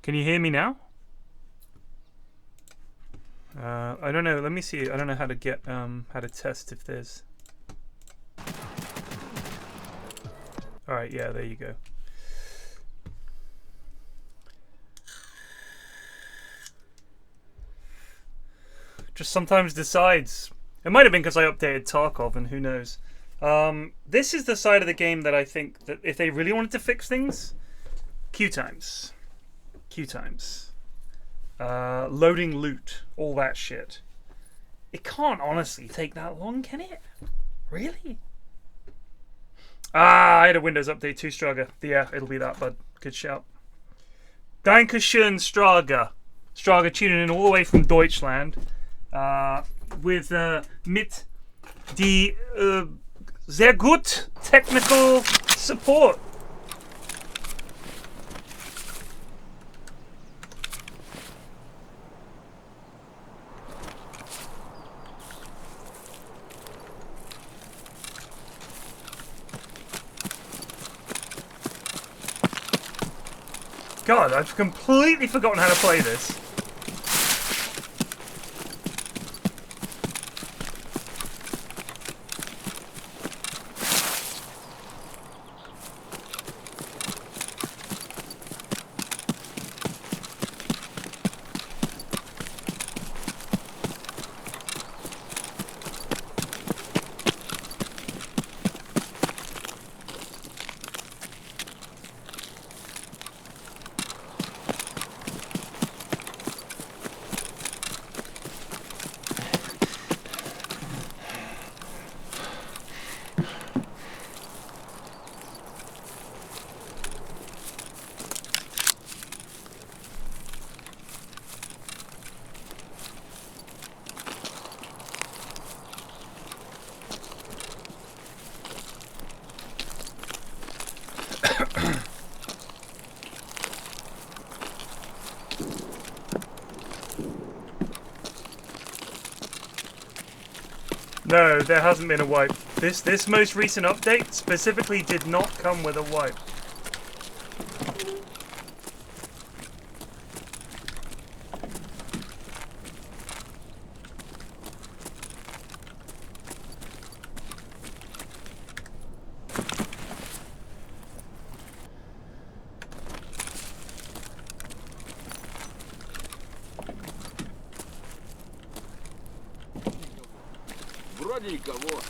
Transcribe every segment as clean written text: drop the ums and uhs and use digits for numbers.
Can you hear me now? I don't know. Let me see. I don't know how to get how to test if there's. All right. Yeah. There you go. Just sometimes decides. It might have been because I updated Tarkov, and who knows. This is the side of the game that I think that if they really wanted to fix things, queue times. Loading loot, all that shit. It can't honestly take that long, can it? Really? I had a Windows Update 2 Straga. Yeah, it'll be that, bud. Good shout. Dankeschön, Straga. Straga tuning in all the way from Deutschland. With mit die sehr gut technical support. God, I've completely forgotten how to play this. No, there hasn't been a wipe. This most recent update specifically did not come with a wipe. Вроде никого.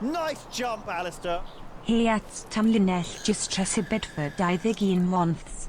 Nice jump, Alistair. He at Tamlinell just tras y bedford 21 months.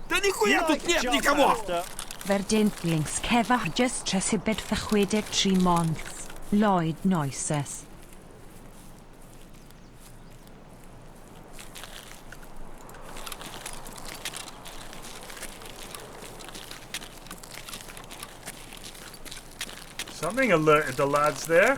Да нихуя тут нет никого! Verdintlings Keva just tras y bedford 3 months. Lloyd noises. Something alerted the lads there.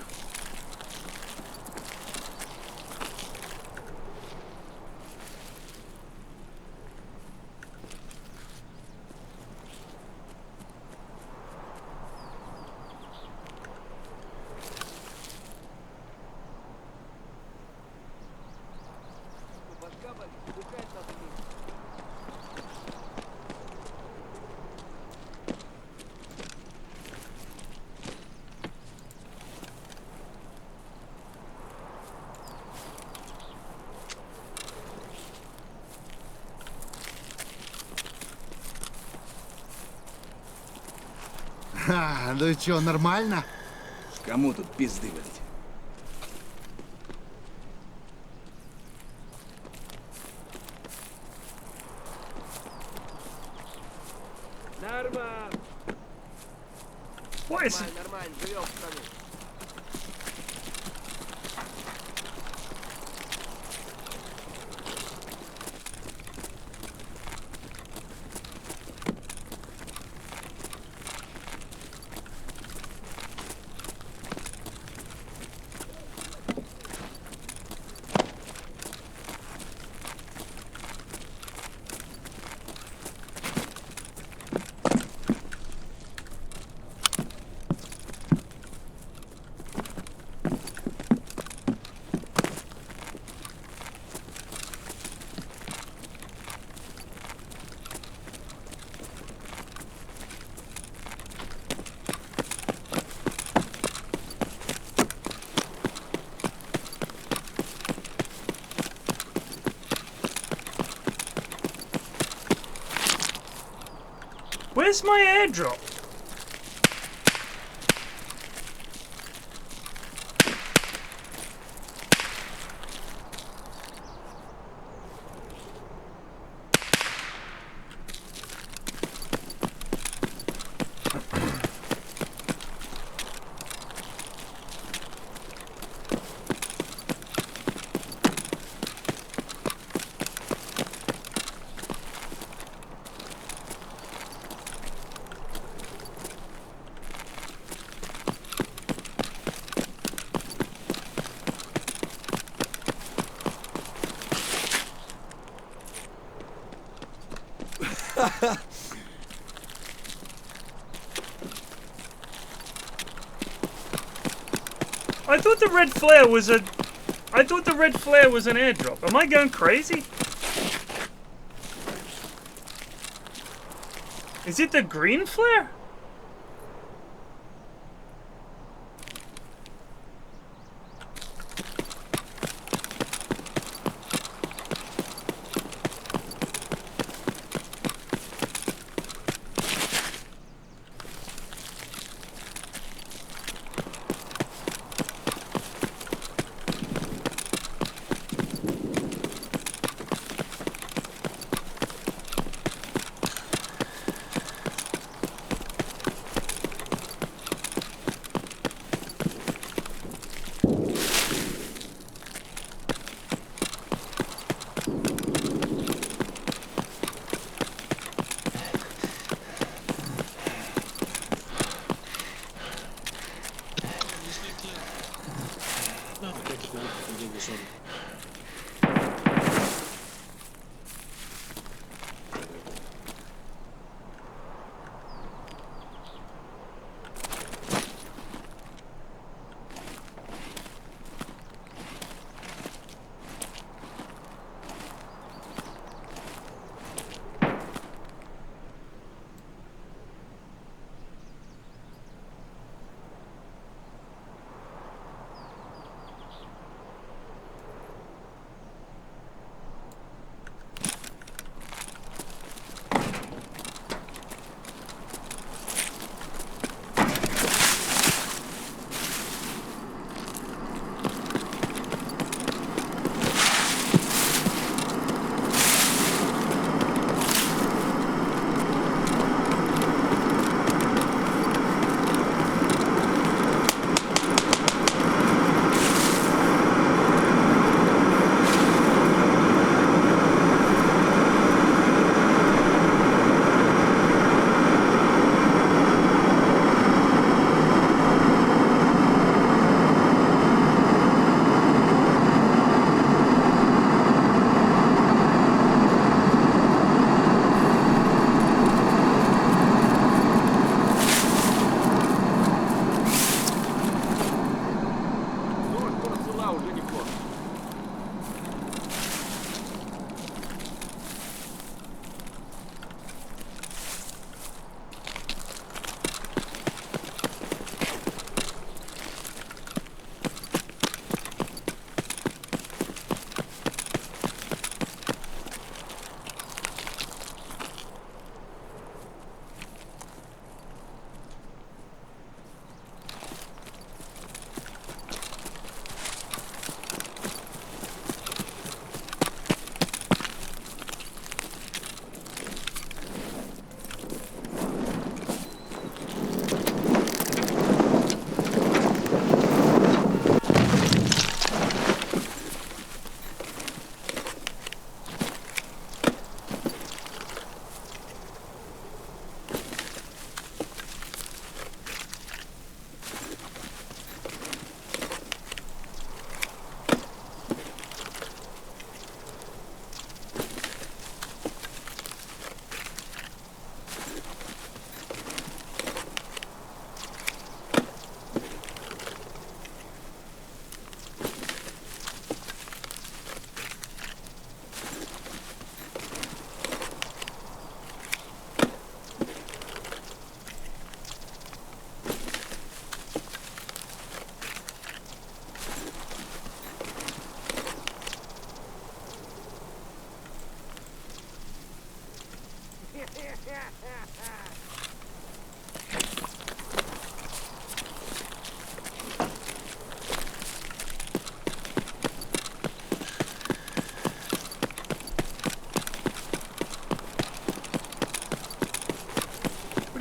Ха, ну чё, нормально? Кому тут пизды валить? Нормально, What is? нормально, живем в стране. Where's my airdrop? I thought the red flare was a... I thought the red flare was an airdrop. Am I going crazy? Is it the green flare?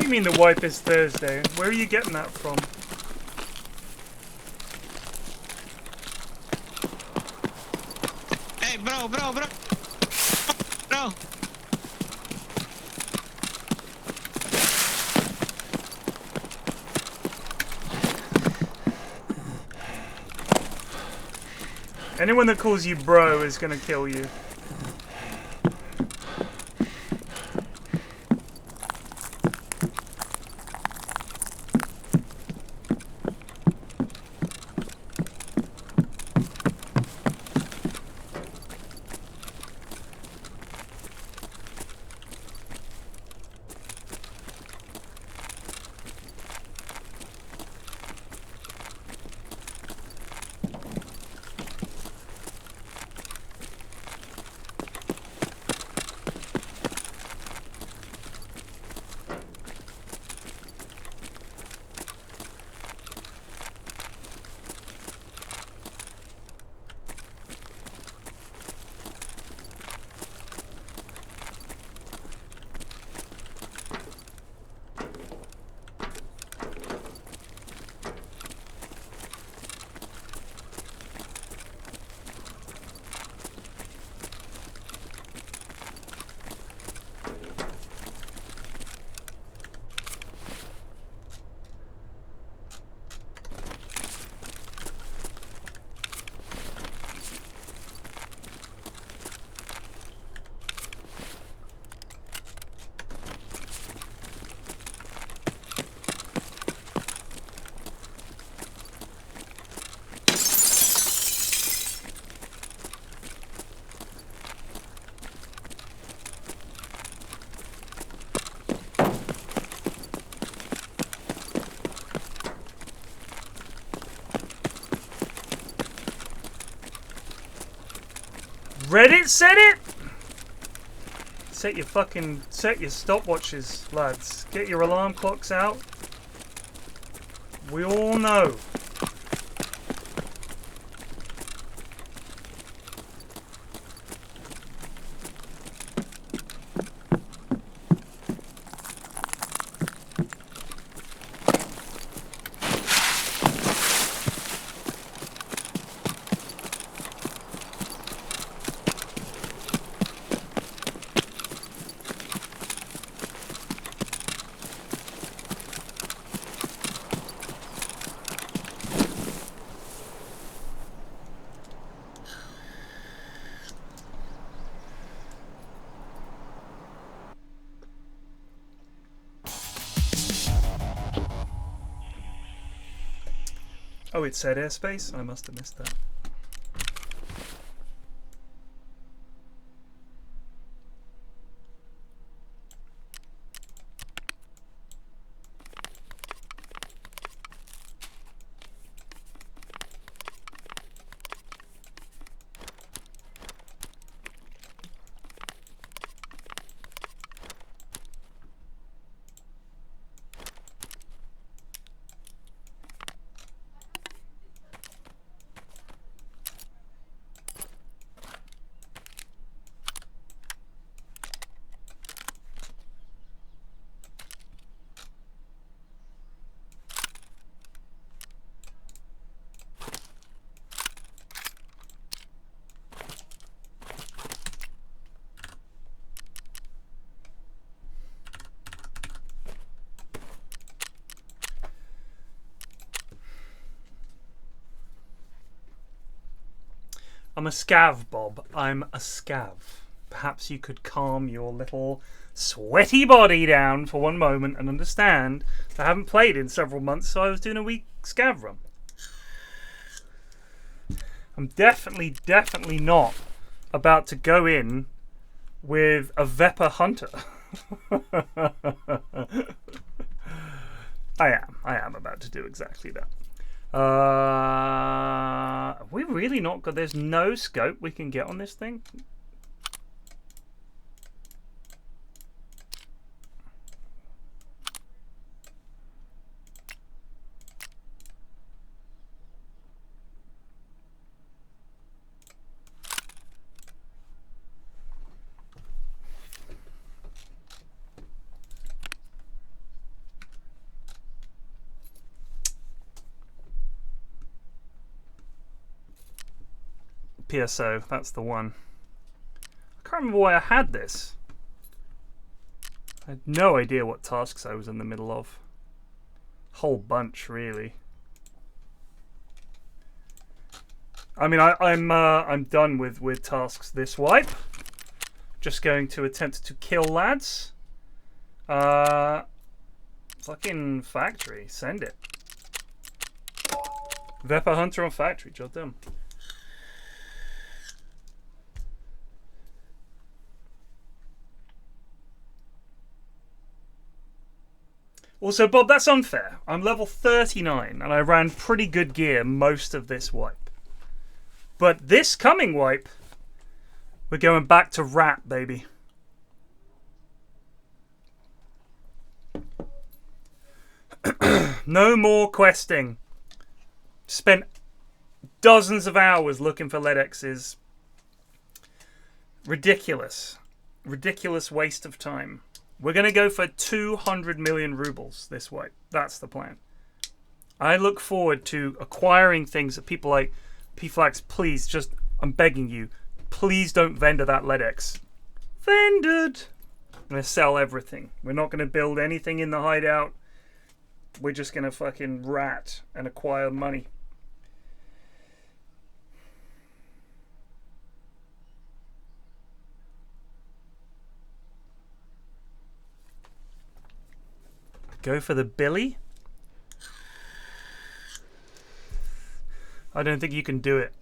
you mean the wipe is Thursday? Where are you getting that from? Hey, bro. Bro. Anyone that calls you bro is gonna kill you. Reddit said it? Set your stopwatches, lads. Get your alarm clocks out. We all know. Oh, it said airspace? I must have missed that. I'm a scav, Bob. I'm a scav. Perhaps you could calm your little sweaty body down for one moment and understand I haven't played in several months, so I was doing a week scav run. I'm definitely not about to go in with a Vepper Hunter. I am about to do exactly that. Have we really not got... There's no scope we can get on this thing? PSO. That's the one. I can't remember why I had this. I had no idea what tasks I was in the middle of. Whole bunch, really. I mean, I'm done with tasks this wipe. Just going to attempt to kill lads. Fucking factory, send it. Vepper Hunter on factory, job done. Also, Bob, that's unfair. I'm level 39 and I ran pretty good gear most of this wipe. But this coming wipe, we're going back to rat, baby. No more questing. Spent dozens of hours looking for LEDXs. Ridiculous. Ridiculous waste of time. We're going to go for 200 million rubles this way. That's the plan. I look forward to acquiring things that people like PFlax, please, just, I'm begging you, please don't vendor that LEDX. Vendored. I'm going to sell everything. We're not going to build anything in the hideout. We're just going to fucking rat and acquire money. Go for the Billy? I don't think you can do it.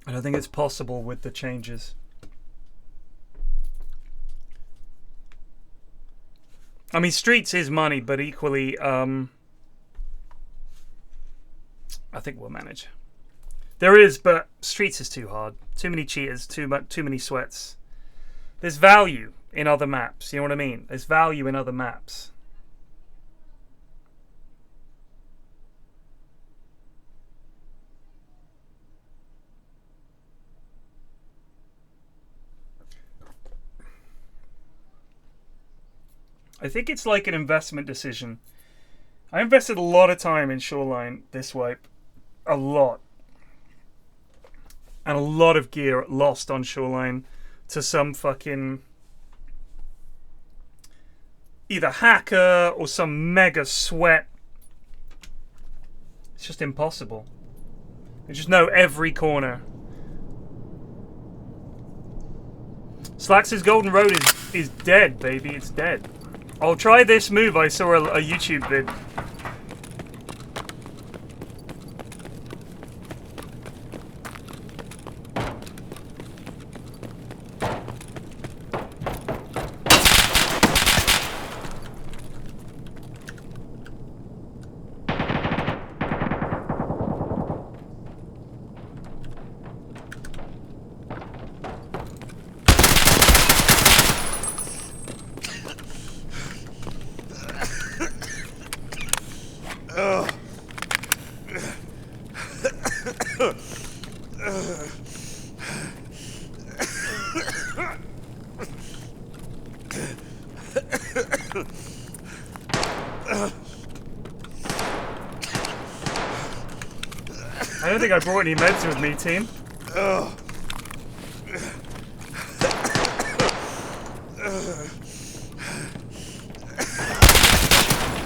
I don't think it's possible with the changes. I mean, Streets is money, but equally, I think we'll manage. There is, but Streets is too hard. Too many cheaters, too many sweats. There's value in other maps, you know what I mean? There's value in other maps. I think it's like an investment decision. I invested a lot of time in Shoreline this wipe. A lot. And a lot of gear lost on Shoreline to some fucking either hacker or some mega sweat. It's just impossible. You just know every corner. Slax's Golden Road is dead, baby. It's dead. I'll try this move. I saw a YouTube vid. I don't think I brought any meds with me, team.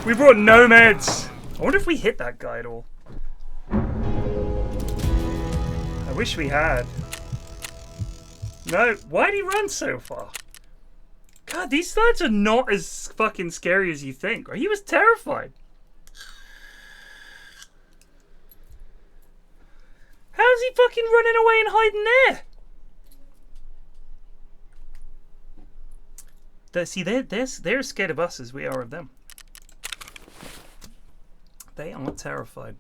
We brought no meds. I wonder if we hit that guy at all. I wish we had. No, why'd he run so far? God, these lads are not as fucking scary as you think. He was terrified. How's he fucking running away and hiding there? See, they're scared of us as we are of them. They are terrified.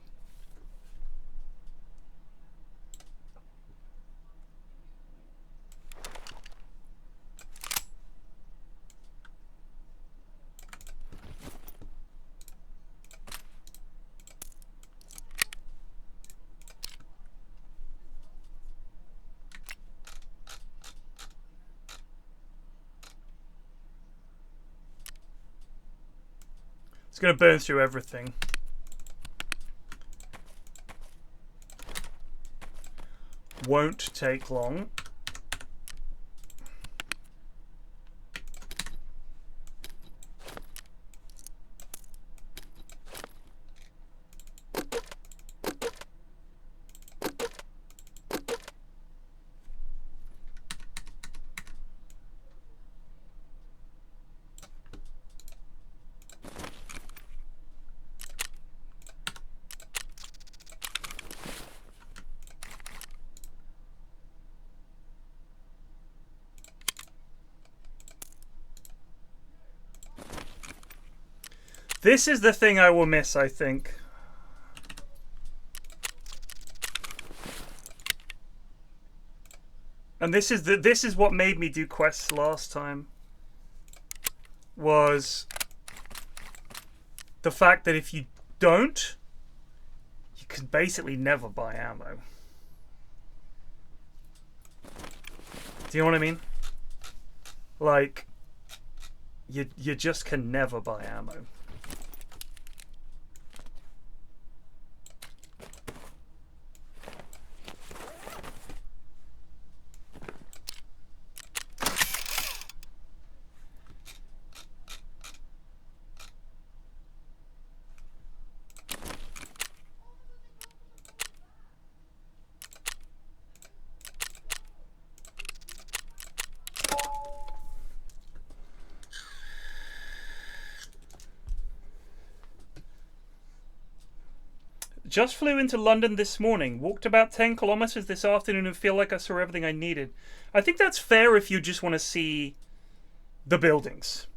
It's gonna burn through everything. won't take long. This is the thing I will miss, I think. And this is what made me do quests last time. Was the fact that if you don't, you can basically never buy ammo. Do you know what I mean? Like, you just can never buy ammo. Just flew into London this morning. Walked about 10 kilometers this afternoon and feel like I saw everything I needed. I think that's fair if you just want to see the buildings.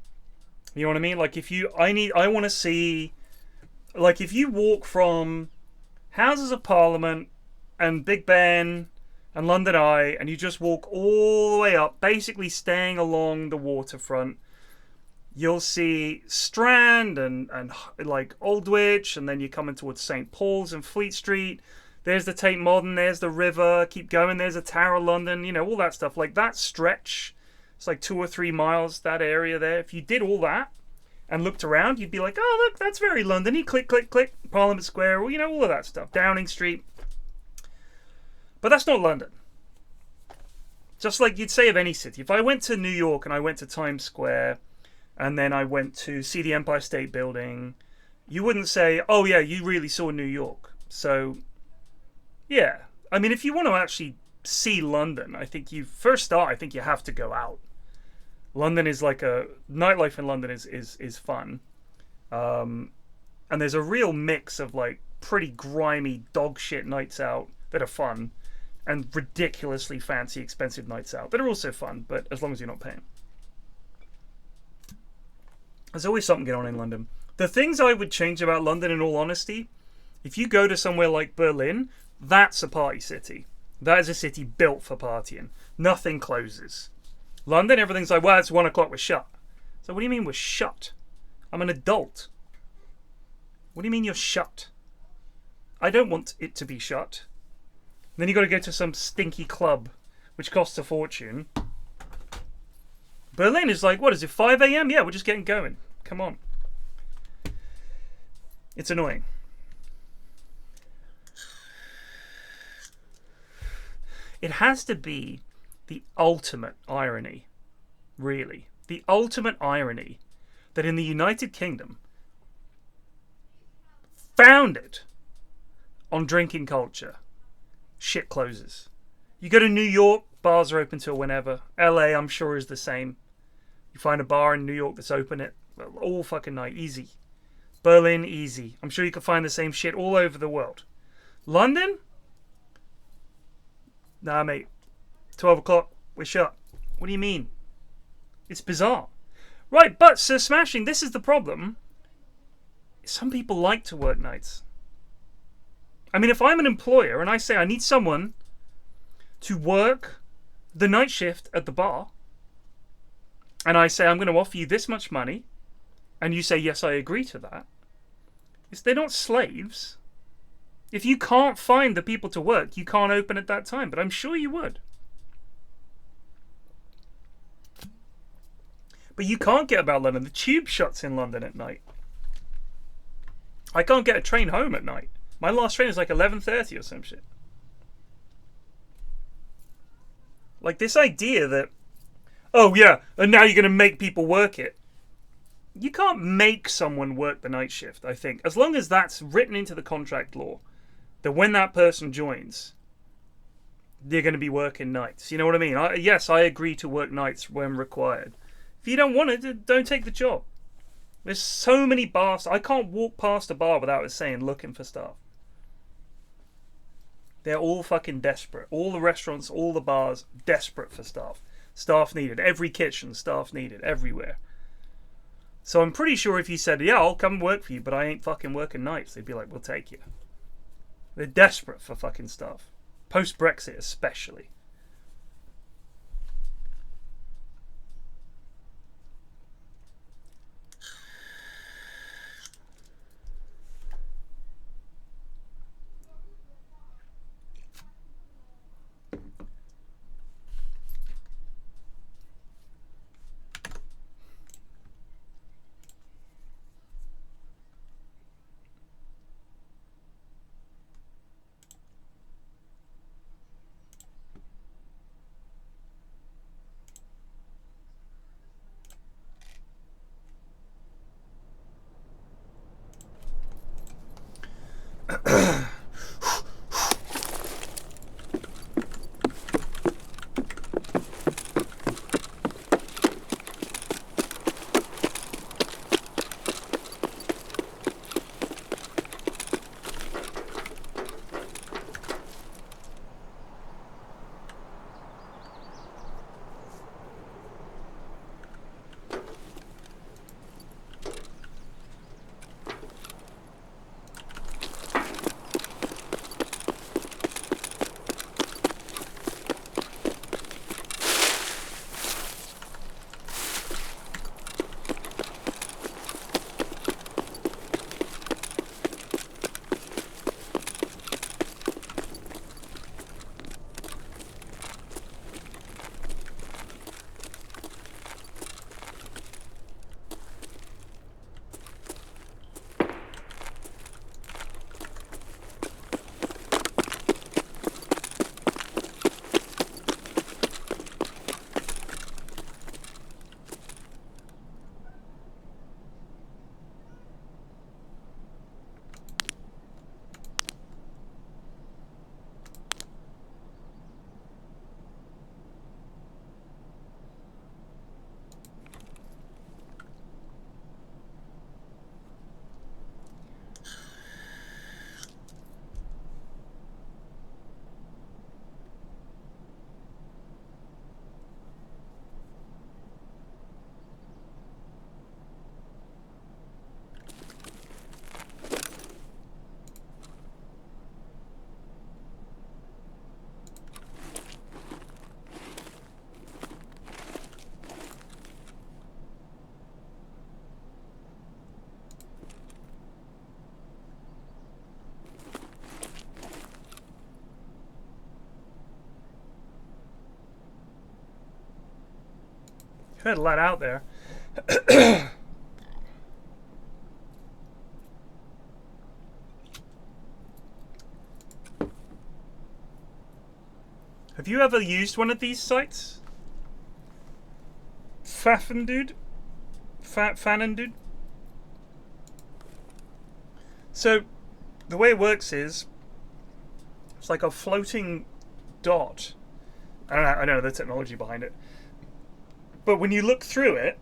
You know what I mean? Like I want to see, like if you walk from Houses of Parliament and Big Ben and London Eye and you just walk all the way up, basically staying along the waterfront, you'll see Strand and like Aldwych, and then you're coming towards St. Paul's and Fleet Street. There's the Tate Modern, there's the river, keep going, there's the Tower of London, you know, all that stuff. Like that stretch, it's like 2 or 3 miles, that area there. If you did all that and looked around, you'd be like, oh, look, that's very London-y. Click, click, click, Parliament Square, well, you know, all of that stuff. Downing Street. But that's not London. Just like you'd say of any city. If I went to New York and I went to Times Square, and then I went to see the Empire State Building, you wouldn't say, oh yeah, you really saw New York. So, yeah. I mean, if you want to actually see London, I think you have to go out. London is like nightlife in London is fun. And there's a real mix of like pretty grimy dog shit nights out that are fun and ridiculously fancy, expensive nights out that are also fun, but as long as you're not paying. There's always something going on in London. The things I would change about London, in all honesty, if you go to somewhere like Berlin, that's a party city. That is a city built for partying. Nothing closes. London, everything's like, well, it's 1 o'clock, we're shut. So what do you mean we're shut? I'm an adult. What do you mean you're shut? I don't want it to be shut. And then you got to go to some stinky club, which costs a fortune. Berlin is like, what is it, 5 a.m.? Yeah, we're just getting going. Come on. It's annoying. It has to be the ultimate irony, really. The ultimate irony that in the United Kingdom, founded on drinking culture, shit closes. You go to New York, bars are open till whenever. LA, I'm sure, is the same. You find a bar in New York that's open all fucking night. Easy. Berlin, easy. I'm sure you can find the same shit all over the world. London? Nah, mate. 12 o'clock, we're shut. What do you mean? It's bizarre. Right, but Sir Smashing, this is the problem. Some people like to work nights. I mean, if I'm an employer and I say I need someone to work the night shift at the bar, and I say I'm going to offer you this much money, and you say, yes, I agree to that, they're not slaves. If you can't find the people to work, you can't open at that time, but I'm sure you would. But you can't get about London. The tube shuts in London at night. I can't get a train home at night. My last train is like 11:30 or some shit. Like, this idea that, oh yeah, and now you're going to make people work it. You can't make someone work the night shift, I think. As long as that's written into the contract law, that when that person joins, they're going to be working nights. You know what I mean? Yes, I agree to work nights when required. If you don't want it, don't take the job. There's so many bars. I can't walk past a bar without it saying looking for staff. They're all fucking desperate. All the restaurants, all the bars, desperate for staff. Staff needed. Every kitchen, staff needed. Everywhere. So I'm pretty sure if you said, yeah, I'll come work for you, but I ain't fucking working nights, they'd be like, we'll take you. They're desperate for fucking stuff. Post-Brexit especially. Heard a lot out there. Have you ever used one of these sites? Faffendude? Fanendude? So, the way it works is, it's like a floating dot. I don't know the technology behind it. But when you look through it,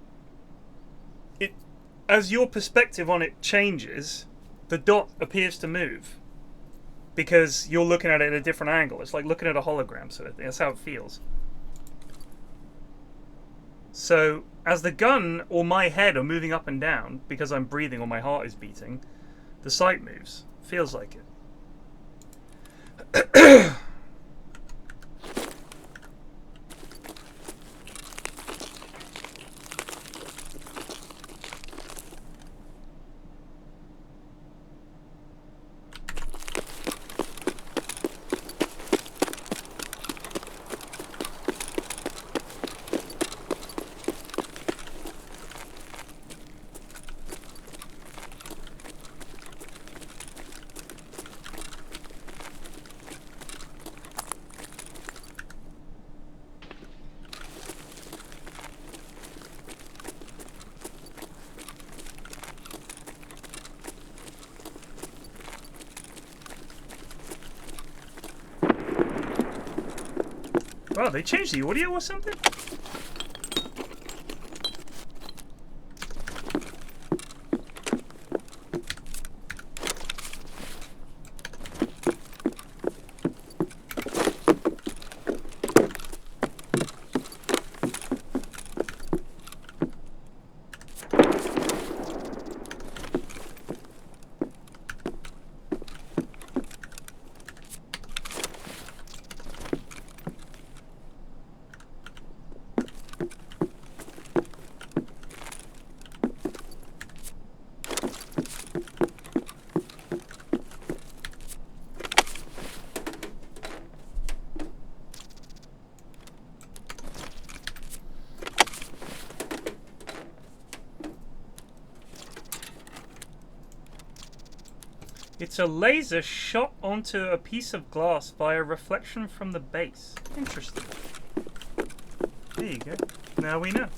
as your perspective on it changes, the dot appears to move. Because you're looking at it at a different angle. It's like looking at a hologram sort of thing. That's how it feels. So, as the gun or my head are moving up and down, because I'm breathing or my heart is beating, the sight moves. Feels like it. Oh, they changed the audio or something? It's a laser shot onto a piece of glass via reflection from the base. Interesting. There you go. Now we know.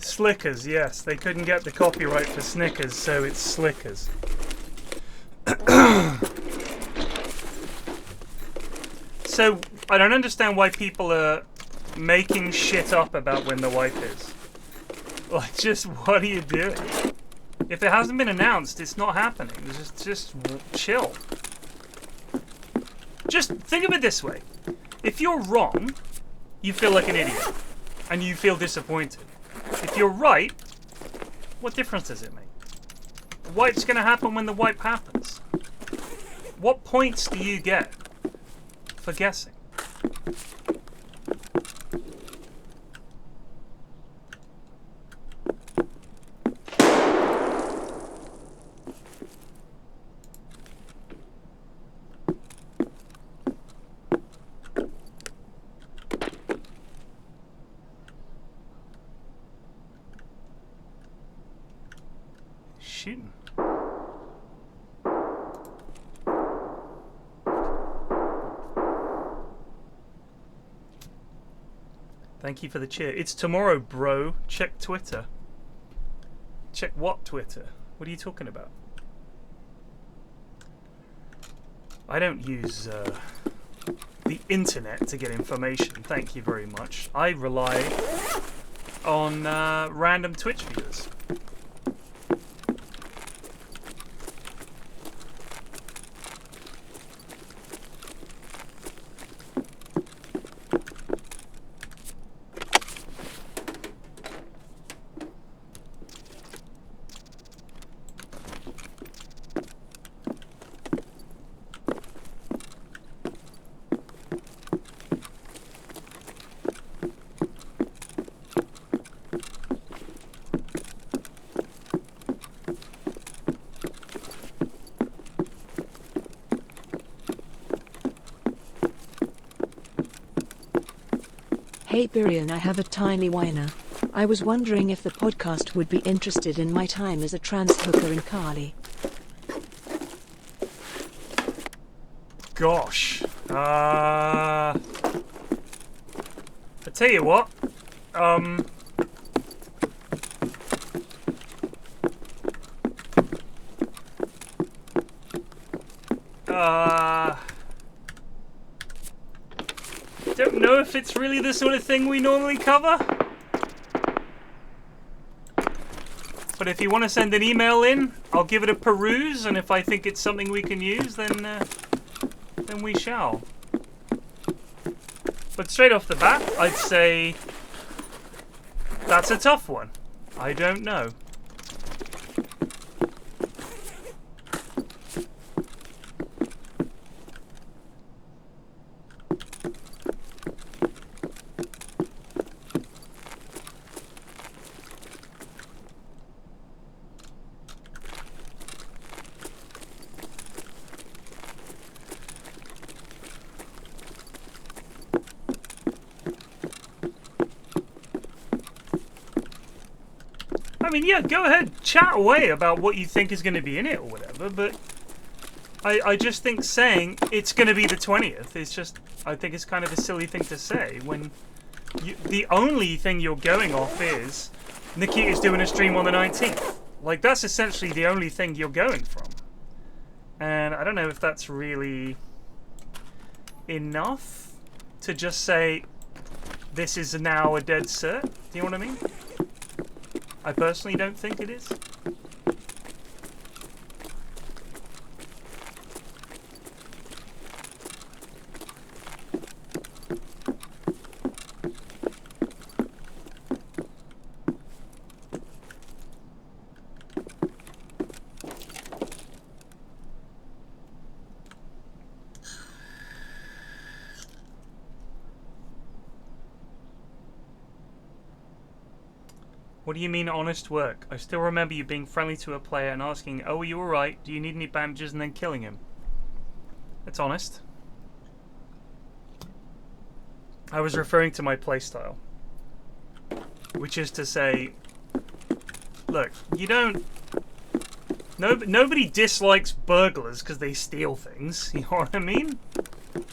Slickers, yes. They couldn't get the copyright for Snickers, so it's Slickers. So, I don't understand why people are making shit up about when the wipe is. Like, just what are you doing? If it hasn't been announced, it's not happening. Just chill. Just think of it this way. If you're wrong, you feel like an idiot. And you feel disappointed. If you're right, what difference does it make? The wipe's going to happen when the wipe happens. What points do you get for guessing? Shooting. Thank you for the cheer. It's tomorrow, bro. Check Twitter. Check what Twitter? What are you talking about? I don't use the internet to get information. Thank you very much. I rely on random Twitch viewers. Hey Birian, I have a tiny whiner. I was wondering if the podcast would be interested in my time as a trans hooker in Cali. Gosh. I tell you what. don't know if it's really the sort of thing we normally cover. But if you want to send an email in, I'll give it a peruse, and if I think it's something we can use, then we shall. But straight off the bat, I'd say that's a tough one. I don't know. I mean, yeah, go ahead, chat away about what you think is going to be in it or whatever, but I just think saying it's going to be the 20th is just, I think it's kind of a silly thing to say when the only thing you're going off is Nikita's doing a stream on the 19th. Like, that's essentially the only thing you're going from. And I don't know if that's really enough to just say this is now a dead cert. Do you know what I mean? I personally don't think it is. What do you mean honest work? I still remember you being friendly to a player and asking, oh, are you alright? Do you need any bandages? And then killing him. That's honest. I was referring to my playstyle. Which is to say, look, you don't... Nobody dislikes burglars because they steal things. You know what I mean?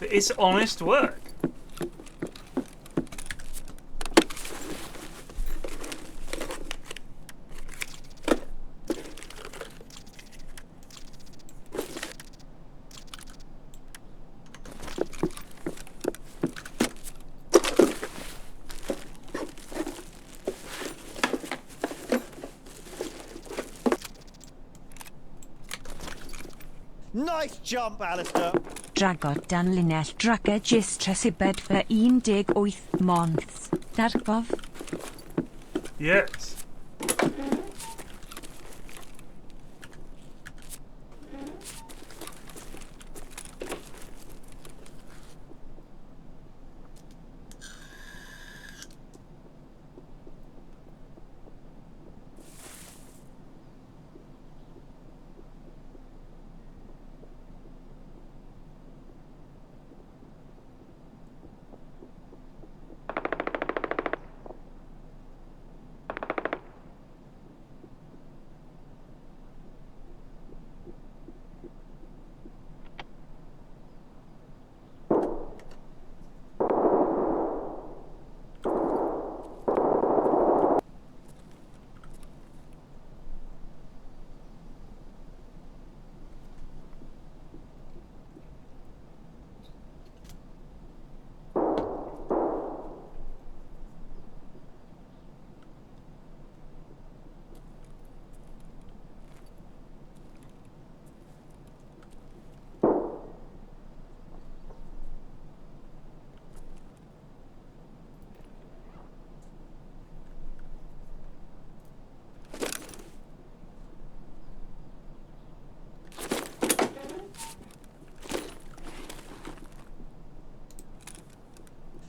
It's honest work. Nice jump, Alistair. Dragod dan linell draga jyst tresibed for 18 months. Tarkov. Yes.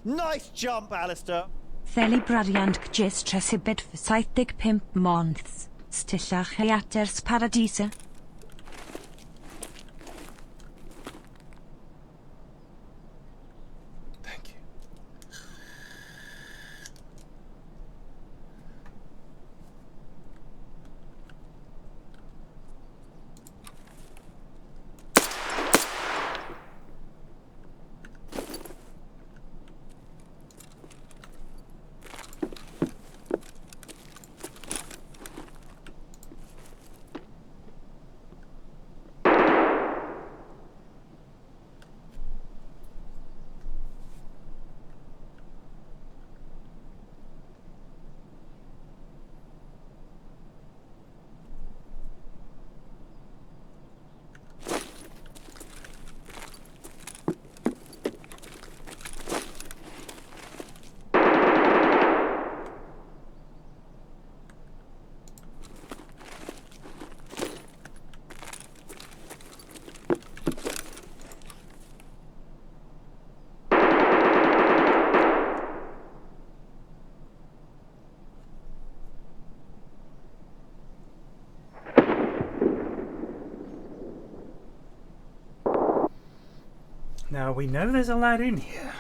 Nice jump, Alistair. Theli brariant jyst tresibed for 75 months. Stillach Hiaters Paradisa. Thank you. Now we know there's a lad in here.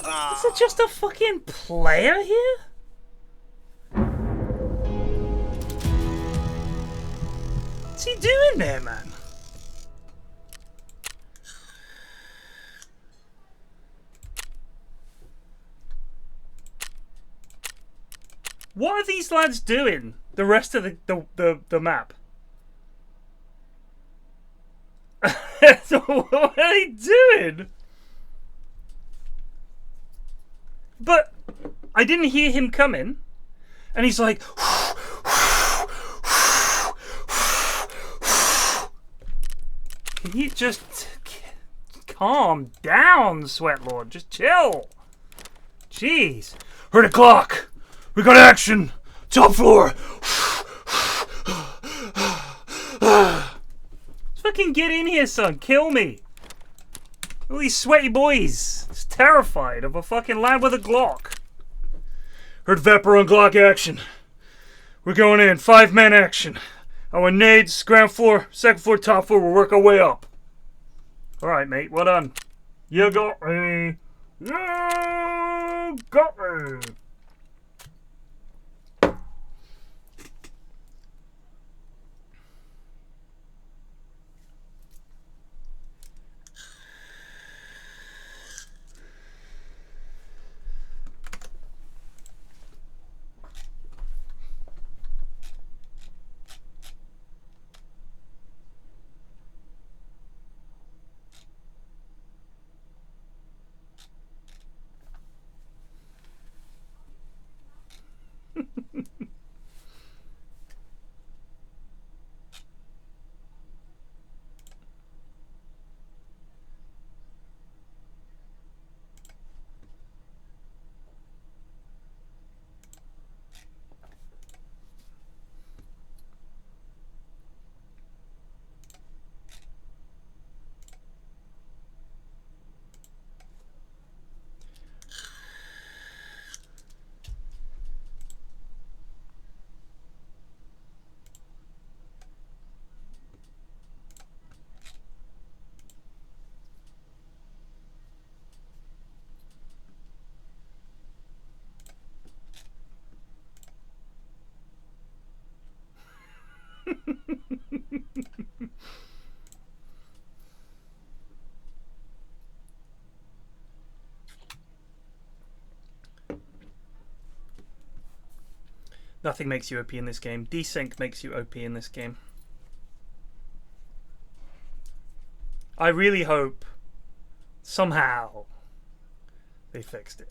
Is it just a fucking player here? What's he doing there, man? What are these lads doing the rest of the map? What are they doing? But I didn't hear him coming, and he's like, can you just calm down, Sweatlord? Just chill. Jeez. Heard a clock. We got action. Top floor. Let's fucking get in here, son. Kill me. All these sweaty boys. It's terrified of a fucking lad with a Glock. Heard Vapor on Glock action. We're going in. 5-man action. Our nades, ground floor, second floor, top floor. We'll work our way up. Alright, mate. Well done. You got me. You got me. Nothing makes you OP in this game. Desync makes you OP in this game. I really hope somehow they fixed it.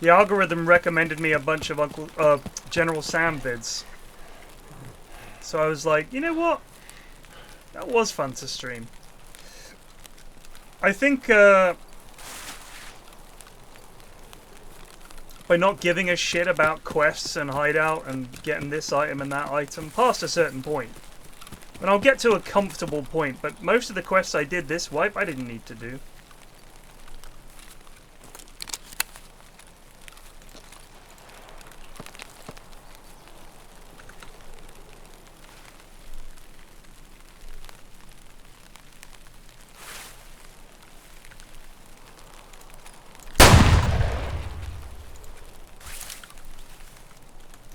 The algorithm recommended me a bunch of General Sam vids. So I was like, you know what? That was fun to stream. I think by not giving a shit about quests and hideout and getting this item and that item past a certain point. And I'll get to a comfortable point, but most of the quests I did this wipe I didn't need to do.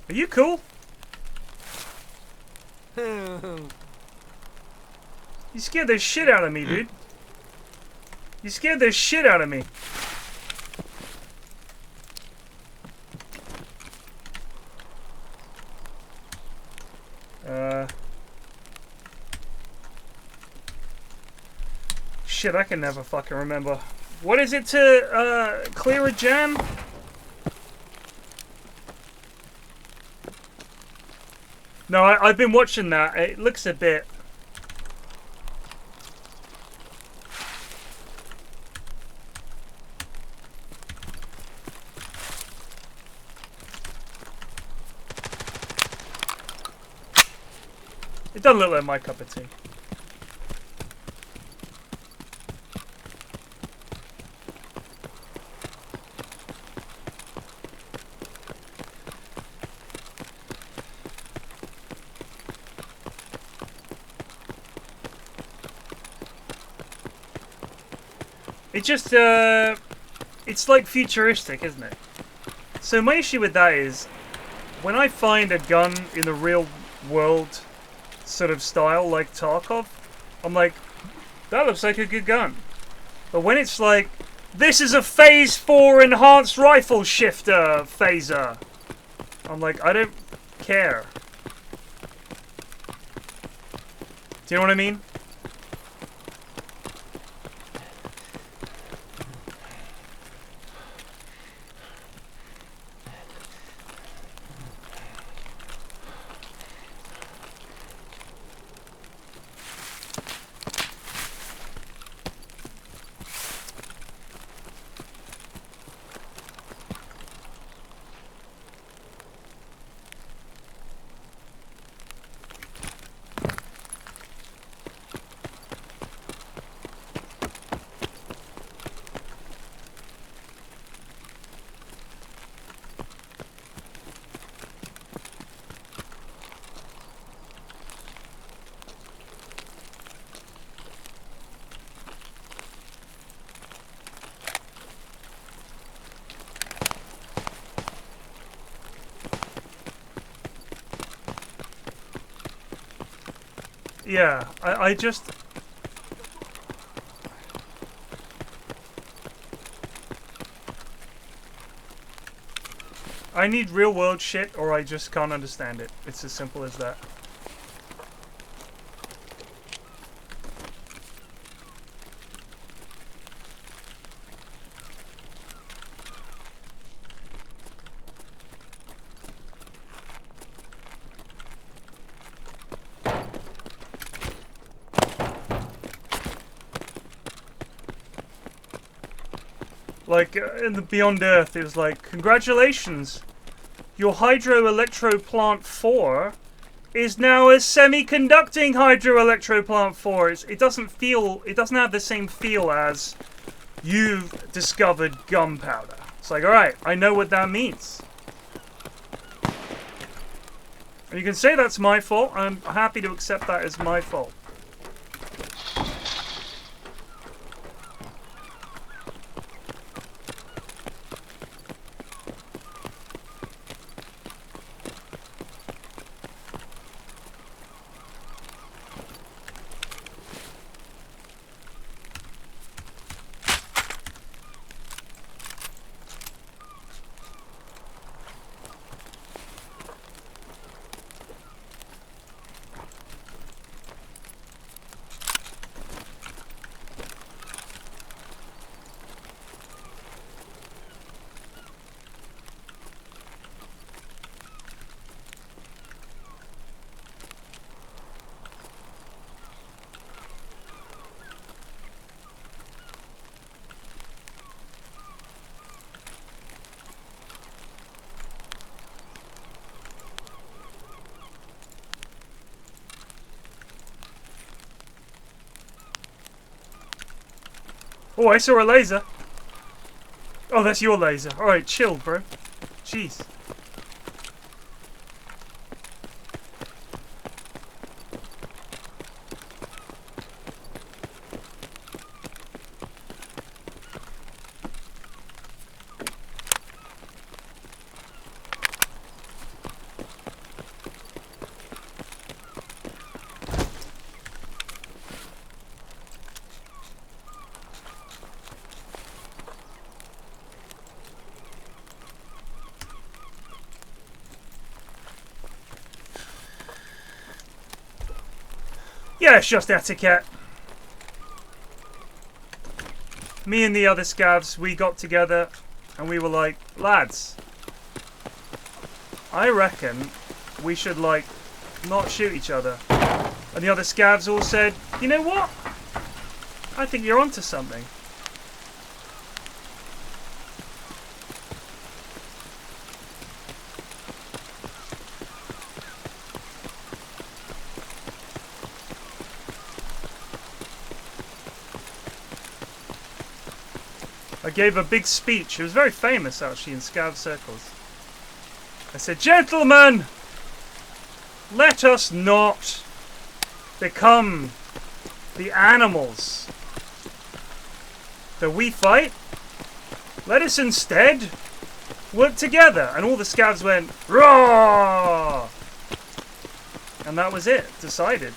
Are you cool? You scared the shit out of me, dude. You scared the shit out of me. Shit, I can never fucking remember. What is it to clear a jam? No, I've been watching that. It looks a bit... It doesn't look like my cup of tea. It just, it's like futuristic, isn't it? So my issue with that is, when I find a gun in the real world sort of style, like Tarkov, I'm like, that looks like a good gun. But when it's like, this is a Phase 4 enhanced rifle shifter phaser, I'm like, I don't care. Do you know what I mean? Yeah, I just... I need real world shit or I just can't understand it. It's as simple as that. Like, in the Beyond Earth, it was like, congratulations, your hydroelectro plant 4 is now a semiconducting hydroelectro plant 4. It doesn't have the same feel as you've discovered gunpowder. It's like, alright, I know what that means. And you can say that's my fault. I'm happy to accept that as my fault. Oh, I saw a laser. Oh, that's your laser. Alright, chill, bro. Jeez. Yeah, it's just etiquette. Me and the other scavs, we got together and we were like, lads, I reckon we should, like, not shoot each other. And the other scavs all said, you know what? I think you're onto something. I gave a big speech. It was very famous, actually, in Scav circles. I said, gentlemen, let us not become the animals that we fight. Let us instead work together. And all the Scavs went, raw! And that was it. Decided.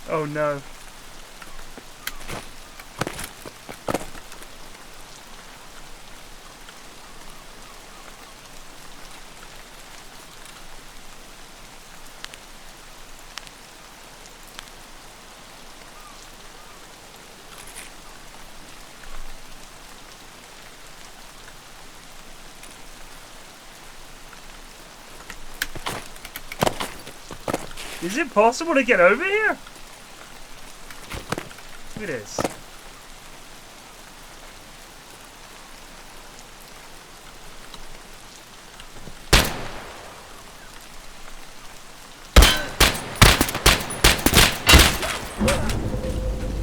Oh no. Is it possible to get over here? It is.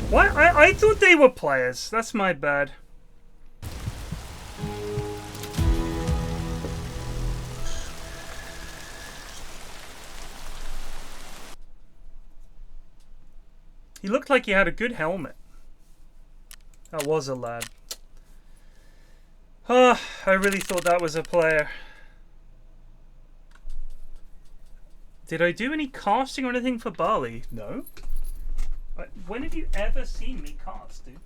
What? I thought they were players. That's my bad. He looked like he had a good helmet. That was a lad. Oh, I really thought that was a player. Did I do any casting or anything for Bali? No. When have you ever seen me cast, dude?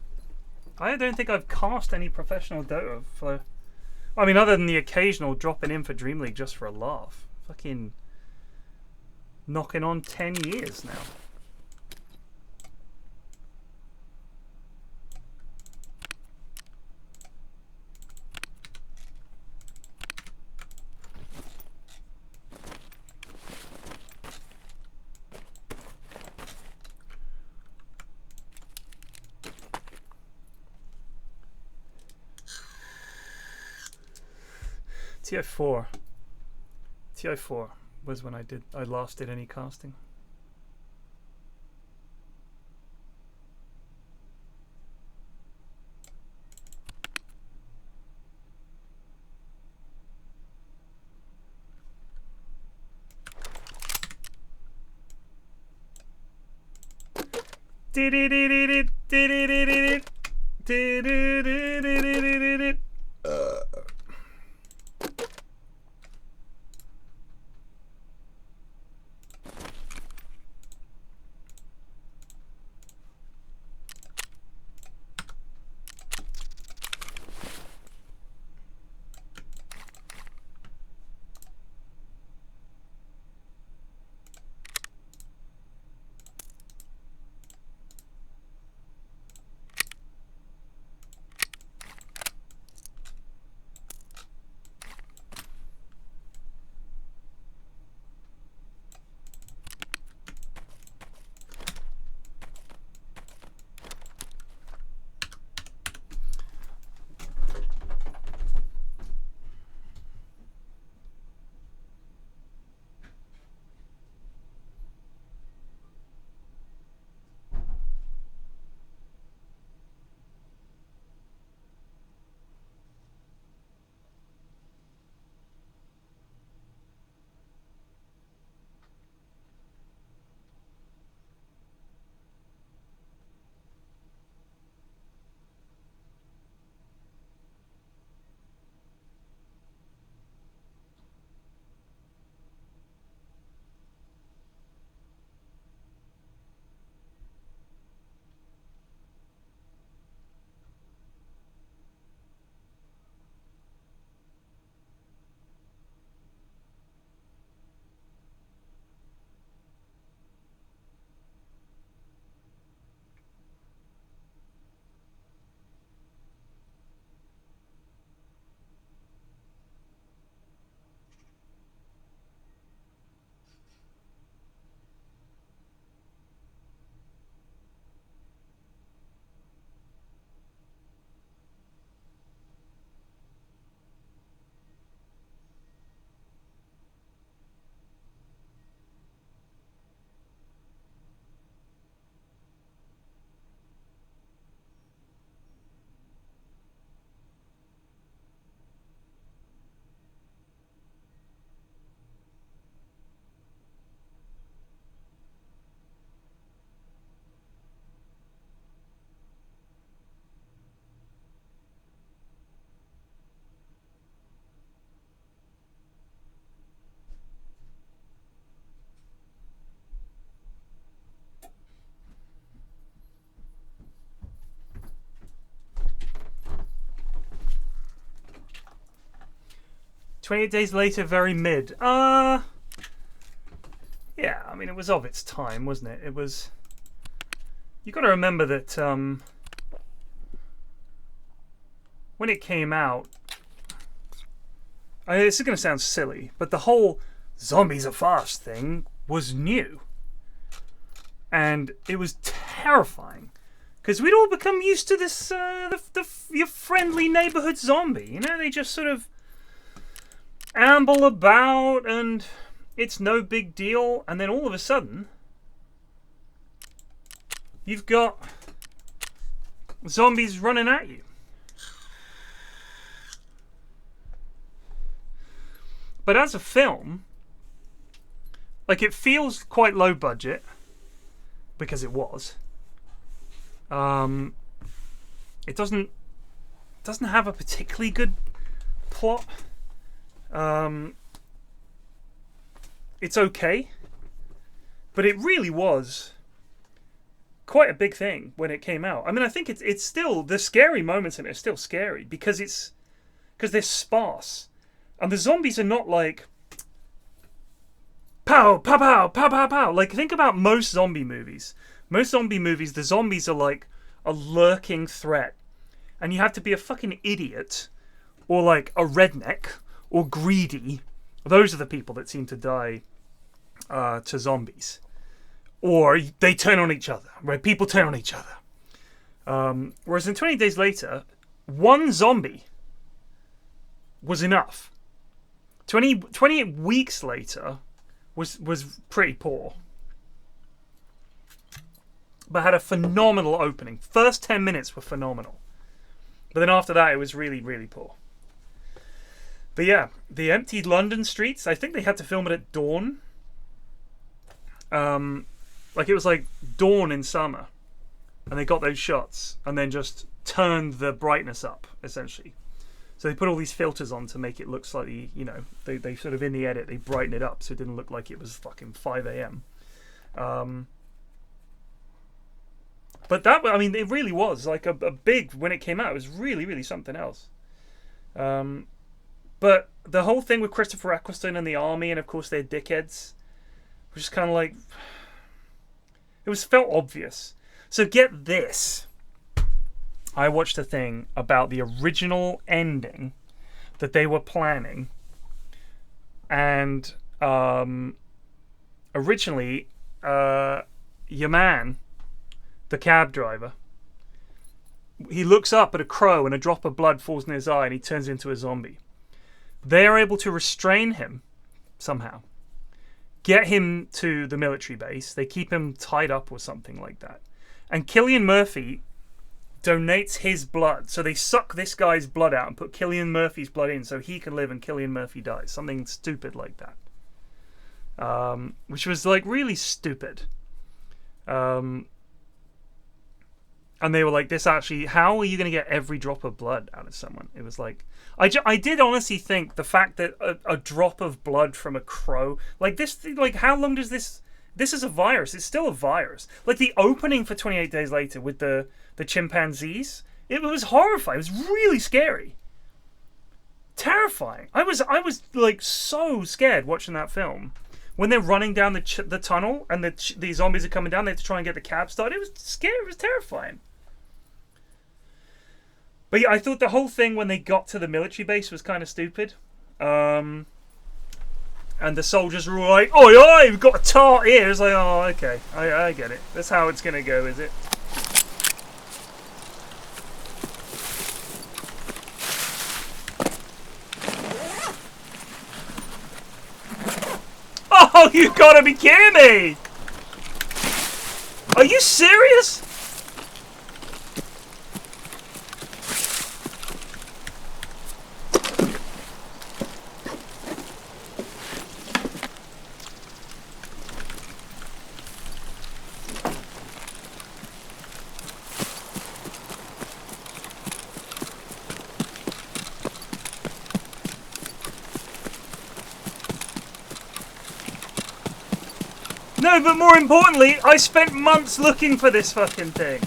I don't think I've cast any professional Dota for... I mean, other than the occasional dropping in for Dream League just for a laugh. Fucking... knocking on 10 years now. TI4. TI4 was when I last did any casting. "28 Days Later, very mid." Yeah, I mean, it was of its time, wasn't it? It was... You got to remember that when it came out... this is going to sound silly, but the whole zombies are fast thing was new. And it was terrifying. Because we'd all become used to this, your friendly neighborhood zombie. You know, they just sort of amble about and it's no big deal. And then all of a sudden, you've got zombies running at you. But as a film, like, it feels quite low budget, because it was. It doesn't have a particularly good plot. It's okay, but it really was quite a big thing when it came out. I mean, I think it's still, the scary moments in it are still scary because they're sparse, and the zombies are not like pow pow pow pow pow pow. Like, think about most zombie movies. Most zombie movies, the zombies are like a lurking threat, and you have to be a fucking idiot or like a redneck or greedy. Those are the people that seem to die to zombies. Or they turn on each other, right? People turn on each other. Whereas in 20 Days Later, one zombie was enough. 28 weeks later was pretty poor. But had a phenomenal opening. First 10 minutes were phenomenal. But then after that, it was really, really poor. But yeah, the empty London streets, I think they had to film it at dawn. Like, it was like dawn in summer. And they got those shots and then just turned the brightness up, essentially. So they put all these filters on to make it look slightly, you know, they sort of, in the edit, they brighten it up so it didn't look like it was fucking 5 a.m. But that, I mean, it really was like a big, when it came out, it was really, really something else. But the whole thing with Christopher Eccleston and the army, and of course they're dickheads, was just kind of like, it was felt obvious. So get this. I watched a thing about the original ending that they were planning. And originally, your man, the cab driver, he looks up at a crow and a drop of blood falls in his eye and he turns into a zombie. They are able to restrain him somehow. Get him to the military base. They keep him tied up or something like that. And Cillian Murphy donates his blood. So they suck this guy's blood out and put Cillian Murphy's blood in so he can live and Cillian Murphy dies. Something stupid like that. Which was like really stupid. And they were like, this actually, how are you going to get every drop of blood out of someone? It was like, I did honestly think the fact that a drop of blood from a crow, like this, like how long does this is a virus. It's still a virus. Like the opening for 28 Days Later with the chimpanzees, it was horrifying. It was really scary. Terrifying. I was like so scared watching that film. When they're running down the tunnel and the zombies are coming down, they have to try and get the cab started. It was scary. It was terrifying. But yeah, I thought the whole thing when they got to the military base was kind of stupid. And the soldiers were all like, "Oi, oi, we've got a tart here." It's like, oh, okay, I get it. That's how it's gonna go, is it? Oh, you gotta be kidding me! Are you serious? No, but more importantly, I spent months looking for this fucking thing.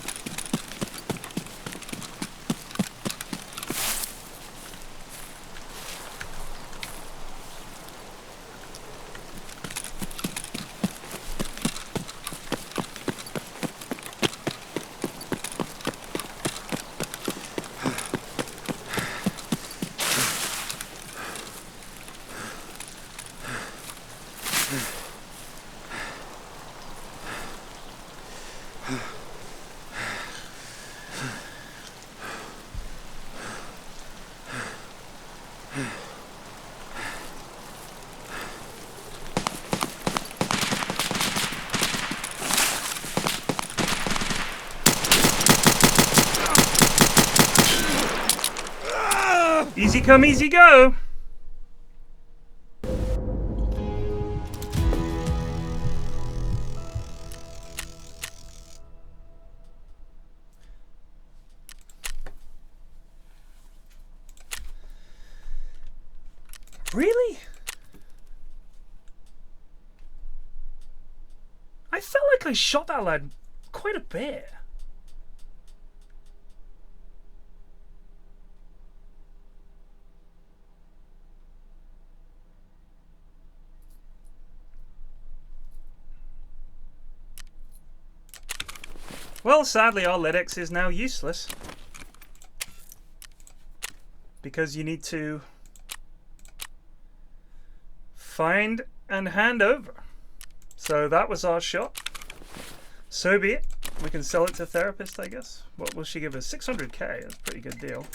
Easy come, easy go. Really? I felt like I shot that lad quite a bit. Well, sadly, our LEDX is now useless. Because you need to find and hand over. So that was our shot. So be it. We can sell it to therapist, I guess. What will she give us? 600k. That's a pretty good deal.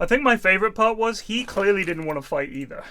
I think my favorite part was he clearly didn't want to fight either.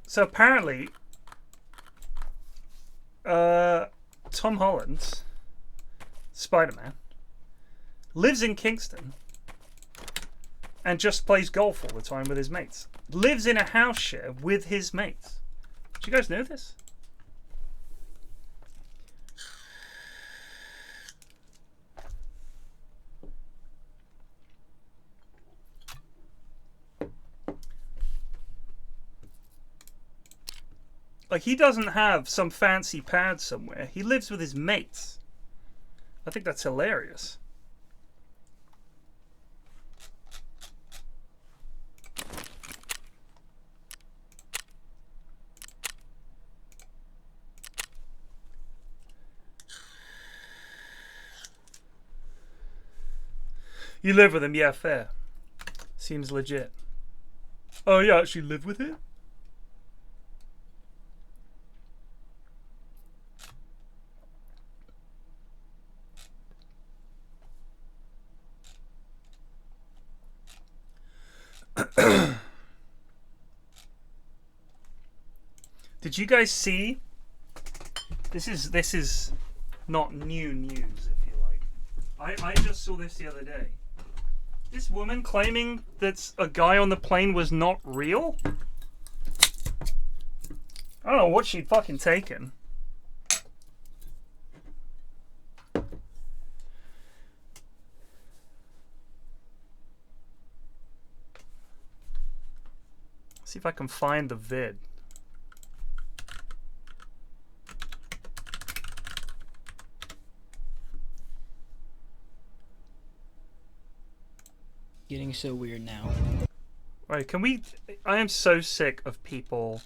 So apparently, Tom Holland, Spider-Man, lives in Kingston and just plays golf all the time with his mates. Lives in a house share with his mates. Do you guys know this? Like, he doesn't have some fancy pad somewhere. He lives with his mates. I think that's hilarious. You live with him? Yeah, fair. Seems legit. Oh, you actually live with him? Did you guys see? This is not new news, if you like. I just saw this the other day. This woman claiming that a guy on the plane was not real? I don't know what she'd fucking taken. See if I can find the vid. getting so weird now. Right, can we... I am so sick of people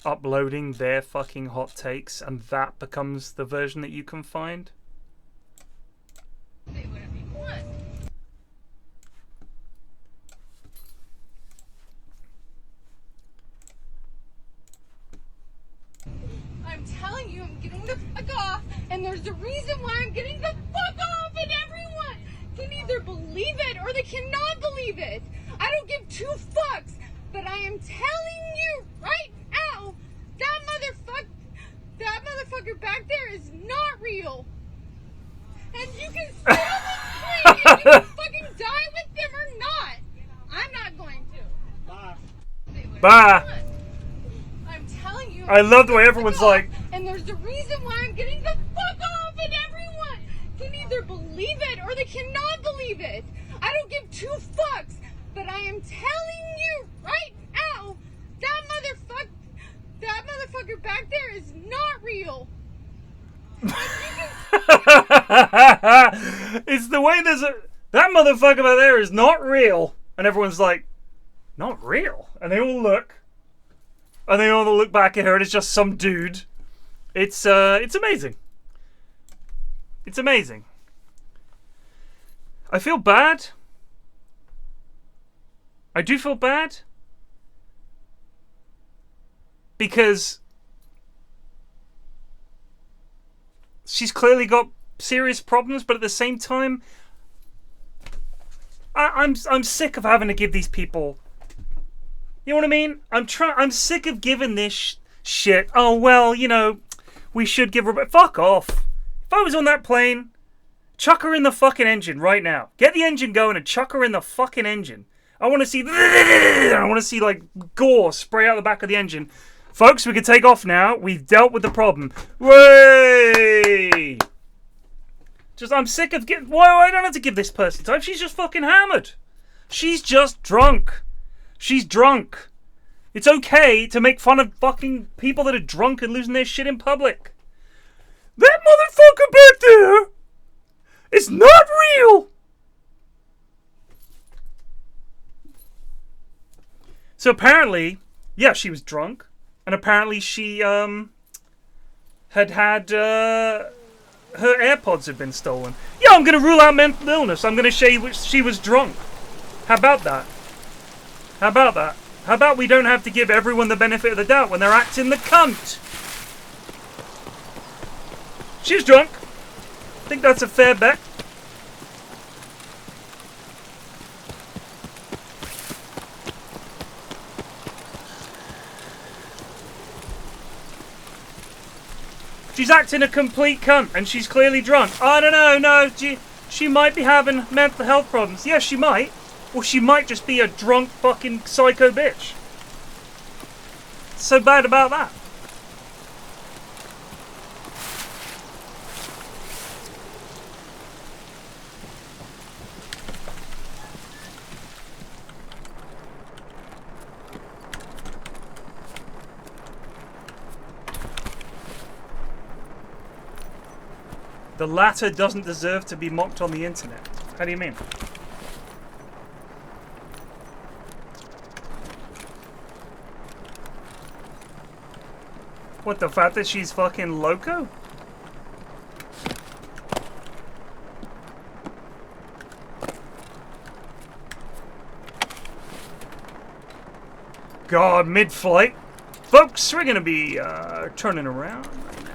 uploading their fucking hot takes and that becomes the version that you can find. Say whatever you want. I'm telling you, I'm getting the fuck off, and there's a reason why I'm getting the fuck off, and everyone can either believe it or they cannot believe it. I don't give two fucks, but I am telling you right now, that motherfucker back there is not real. And you can still be free and you can fucking die with them or not. I'm not going to. Bye. Bye. I'm telling you. I love the way everyone's like... And there's a reason why I'm getting the fuck off, and everyone can either believe it or they cannot believe it. I don't give two fucks, but I am telling you right now, that motherfucker back there is not real. It's the way there's a... That motherfucker over there is not real. And everyone's like, not real? And they all look. And they all look back at her and it's just some dude. It's amazing. It's amazing. I feel bad. I do feel bad. Because she's clearly got serious problems, but at the same time, I'm sick of having to give these people. You know what I mean? I'm sick of giving this shit. Oh well, you know, we should give her. Fuck off. If I was on that plane, chuck her in the fucking engine right now. Get the engine going and chuck her in the fucking engine. I want to see. I want to see like gore spray out the back of the engine. Folks, we can take off now. We've dealt with the problem. Way. I'm sick of why I don't have to give this person time. She's just fucking hammered. She's just drunk. She's drunk. It's okay to make fun of fucking people that are drunk and losing their shit in public. That motherfucker back there is not real. So apparently, yeah, she was drunk. And apparently she had her AirPods had been stolen. Yeah, I'm going to rule out mental illness. I'm going to say she was drunk. How about that? How about that? How about we don't have to give everyone the benefit of the doubt when they're acting the cunt? She's drunk. I think that's a fair bet. She's acting a complete cunt, and she's clearly drunk. I don't know, no, she might be having mental health problems. Yeah, she might. Or she might just be a drunk fucking psycho bitch. What's so bad about that? The latter doesn't deserve to be mocked on the internet. How do you mean? What, the fact that she's fucking loco? God, mid-flight. Folks, we're gonna be turning around right now.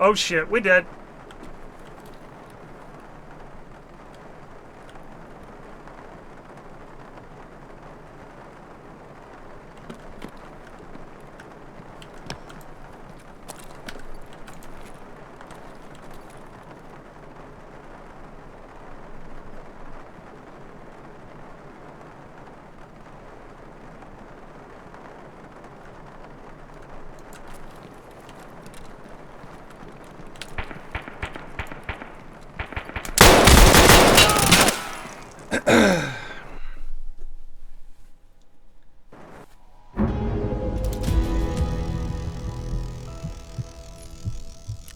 Oh shit, we're dead.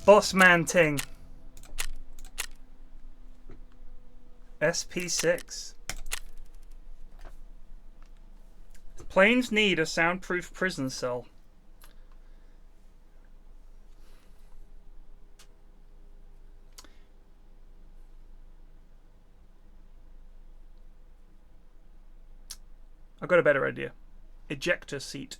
Boss man ting. SP6. Planes need a soundproof prison cell. I've got a better idea. Ejector seat.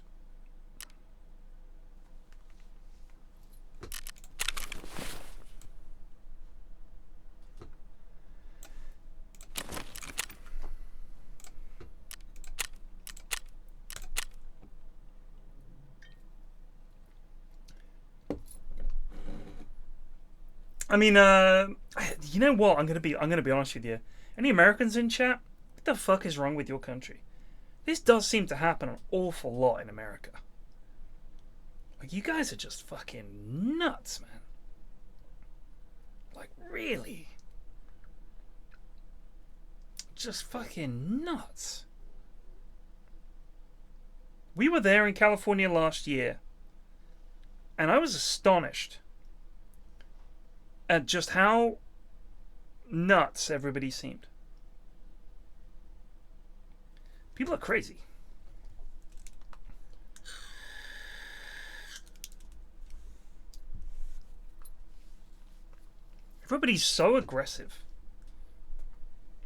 I mean, you know what? I'm gonna be honest with you. Any Americans in chat? What the fuck is wrong with your country? This does seem to happen an awful lot in America. Like, you guys are just fucking nuts, man. Like, really? Just fucking nuts. We were there in California last year, and I was astonished at just how nuts everybody seemed. People are crazy. Everybody's so aggressive.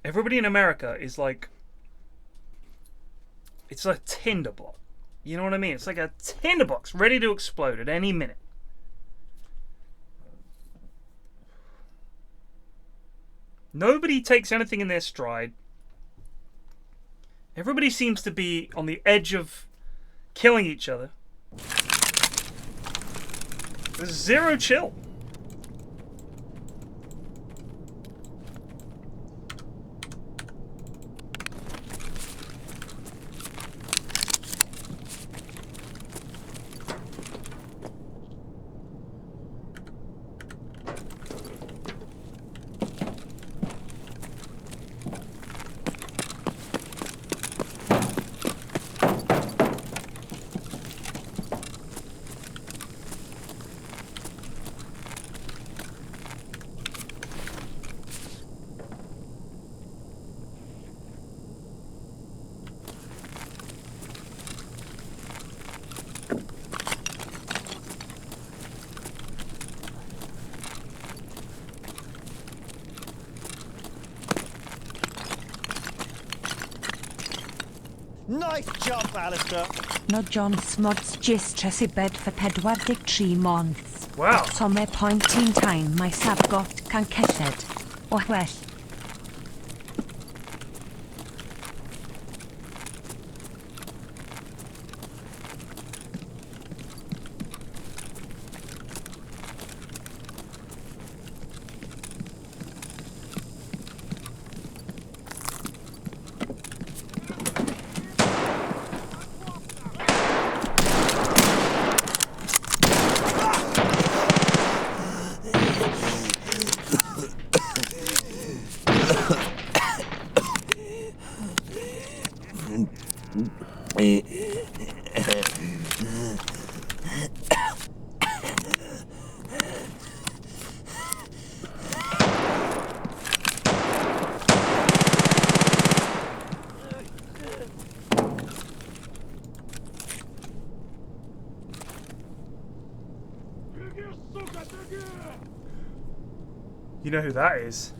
Everybody in America is like, it's a tinderbox. You know what I mean? It's like a tinderbox ready to explode at any minute. Nobody takes anything in their stride. Everybody seems to be on the edge of killing each other. There's zero chill. Nice jump, Alistair. No John Smods just trys I bed for 43 months. Wow. So my point in time my sab got can celled. Oh well. You know who that is?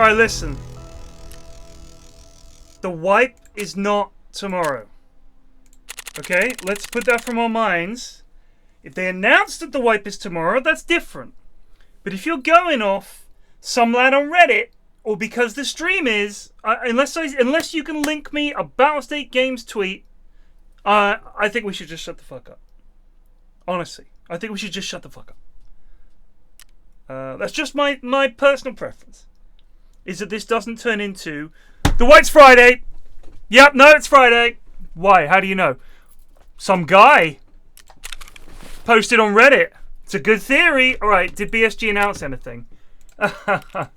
Alright, listen. The wipe is not tomorrow. Okay? Let's put that from our minds. If they announce that the wipe is tomorrow, that's different. But if you're going off some lad on Reddit, or because the stream is, unless you can link me a Battlestate Games tweet, I think we should just shut the fuck up. Honestly, I think we should just shut the fuck up. That's just my personal preference. Is that this doesn't turn into the White's Friday. Yep, no, it's Friday. Why? How do you know? Some guy posted on Reddit. It's a good theory. All right, did BSG announce anything? I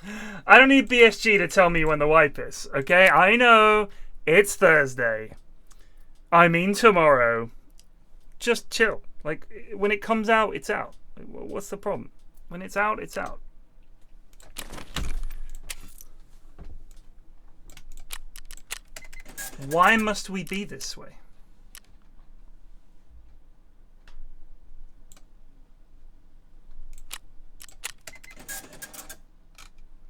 don't need BSG to tell me when the wipe is. Okay, I know it's Thursday. I mean tomorrow. Just chill. Like, when it comes out, it's out. Like, what's the problem? When it's out, it's out. Why must we be this way?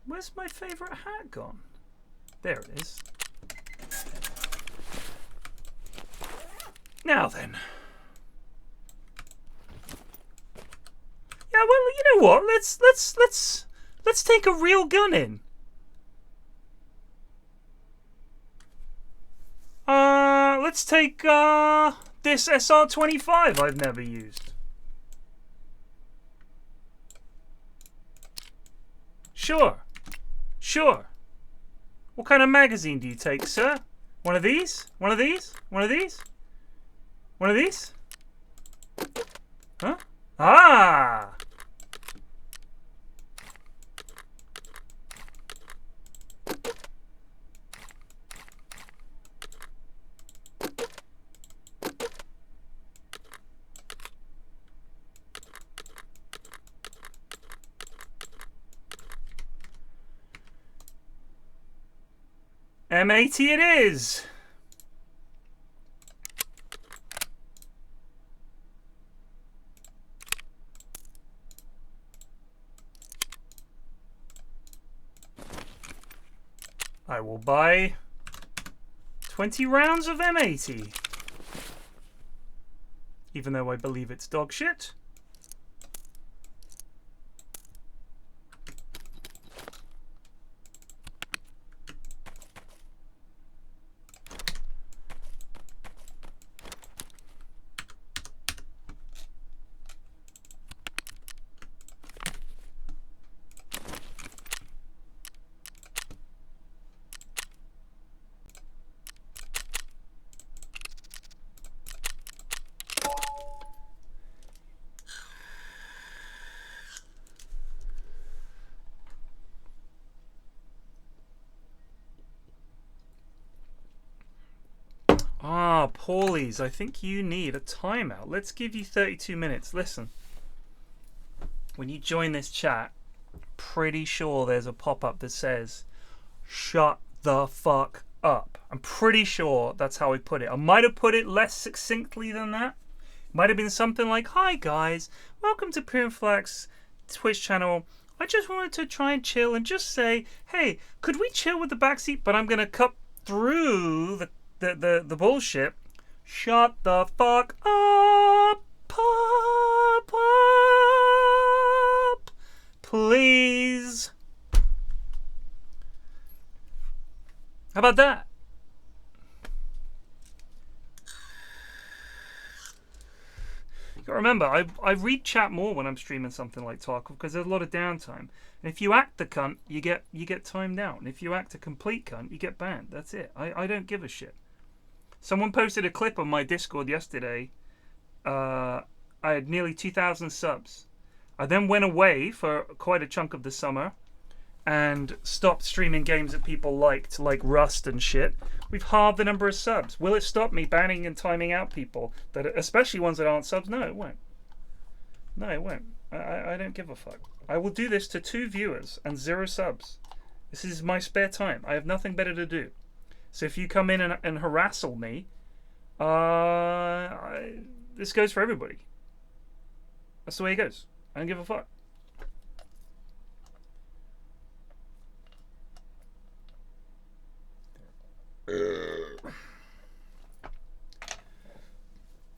Where's my favorite hat gone? There it is. Now then. Yeah, well, you know what? Let's take a real gun in. Let's take this SR-25 I've never used. Sure. Sure. What kind of magazine do you take, sir? One of these? One of these? One of these? One of these? Huh? Ah! M80 it is! I will buy 20 rounds of M80. Even though I believe it's dog shit. Ah, Paulies, I think you need a timeout. Let's give you 32 minutes. Listen, when you join this chat, pretty sure there's a pop-up that says, shut the fuck up. I'm pretty sure that's how I put it. I might have put it less succinctly than that. It might have been something like, hi guys, welcome to PFlax Twitch channel. I just wanted to try and chill and just say, hey, could we chill with the backseat? But I'm going to cut through the bullshit. Shut the fuck up, please. How about that? You gotta remember, I read chat more when I'm streaming something like Tarkov because there's a lot of downtime. And if you act the cunt, you get timed out. And if you act a complete cunt, you get banned. That's it. I don't give a shit. Someone posted a clip on my Discord yesterday. I had nearly 2,000 subs. I then went away for quite a chunk of the summer and stopped streaming games that people liked, like Rust and shit. We've halved the number of subs. Will it stop me banning and timing out people, that, especially ones that aren't subs? No, it won't. No, it won't. I don't give a fuck. I will do this to 2 viewers and 0 subs. This is my spare time. I have nothing better to do. So if you come in and harass me, this goes for everybody. That's the way it goes. I don't give a fuck.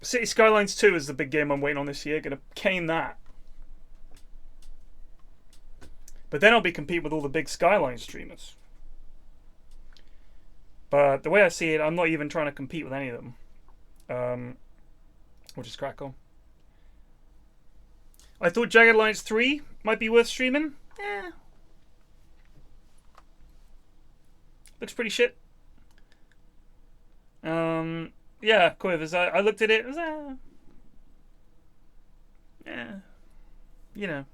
City Skylines 2 is the big game I'm waiting on this year. Gonna cane that. But then I'll be competing with all the big Skyline streamers. But the way I see it, I'm not even trying to compete with any of them. We'll just crack on. I thought Jagged Alliance 3 might be worth streaming. Looks pretty shit. Yeah, Quivers, I looked at it. It was, yeah, you know.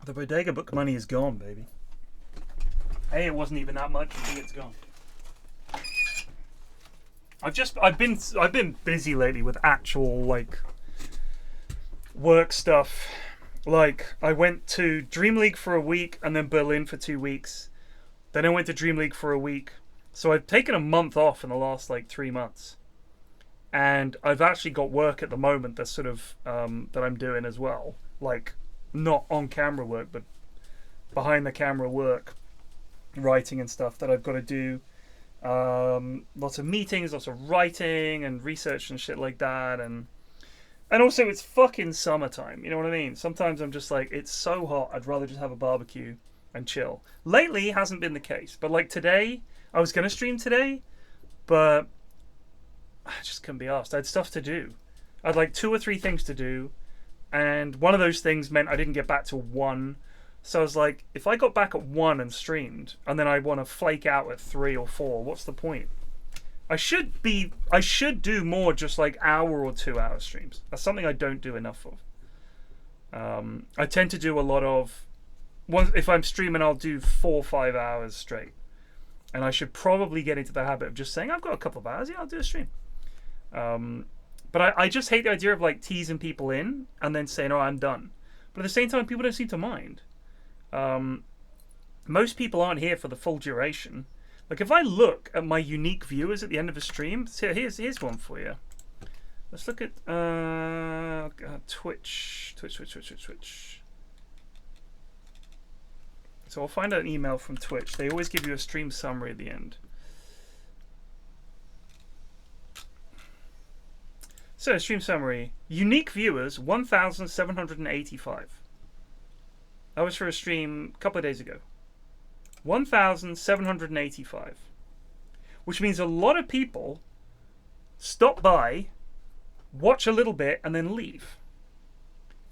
The bodega book money is gone, baby. A, it wasn't even that much. B, it's gone. I've been busy lately with actual like work stuff. Like I went to Dream League for a week and then Berlin for 2 weeks. Then I went to Dream League for a week. So I've taken a month off in the last like 3 months. And I've actually got work at the moment that's sort of that I'm doing as well. Like not on camera work, but behind the camera work, writing and stuff that I've got to do. Lots of meetings, lots of writing and research and shit like that, and also it's fucking summertime, you know what I mean? Sometimes I'm just like, it's so hot, I'd rather just have a barbecue and chill. Lately it hasn't been the case, but like today, I was gonna stream today, but I just couldn't be asked. I had stuff to do. I had like 2 or 3 things to do, and one of those things meant I didn't get back till 1. So I was like, if I got back at 1 and streamed, and then I want to flake out at 3 or 4, what's the point? I should do more just like hour or 2 hour streams. That's something I don't do enough of. I tend to do a lot of, if I'm streaming, I'll do 4 or 5 hours straight. And I should probably get into the habit of just saying, I've got a couple of hours, yeah, I'll do a stream. But I just hate the idea of like teasing people in and then saying, oh, I'm done. But at the same time, people don't seem to mind. Most people aren't here for the full duration. Like if I look at my unique viewers at the end of a stream, so here's one for you. Let's look at Twitch. So I'll find out an email from Twitch. They always give you a stream summary at the end. So stream summary: unique viewers 1,785. That was for a stream a couple of days ago. 1,785. Which means a lot of people stop by, watch a little bit, and then leave.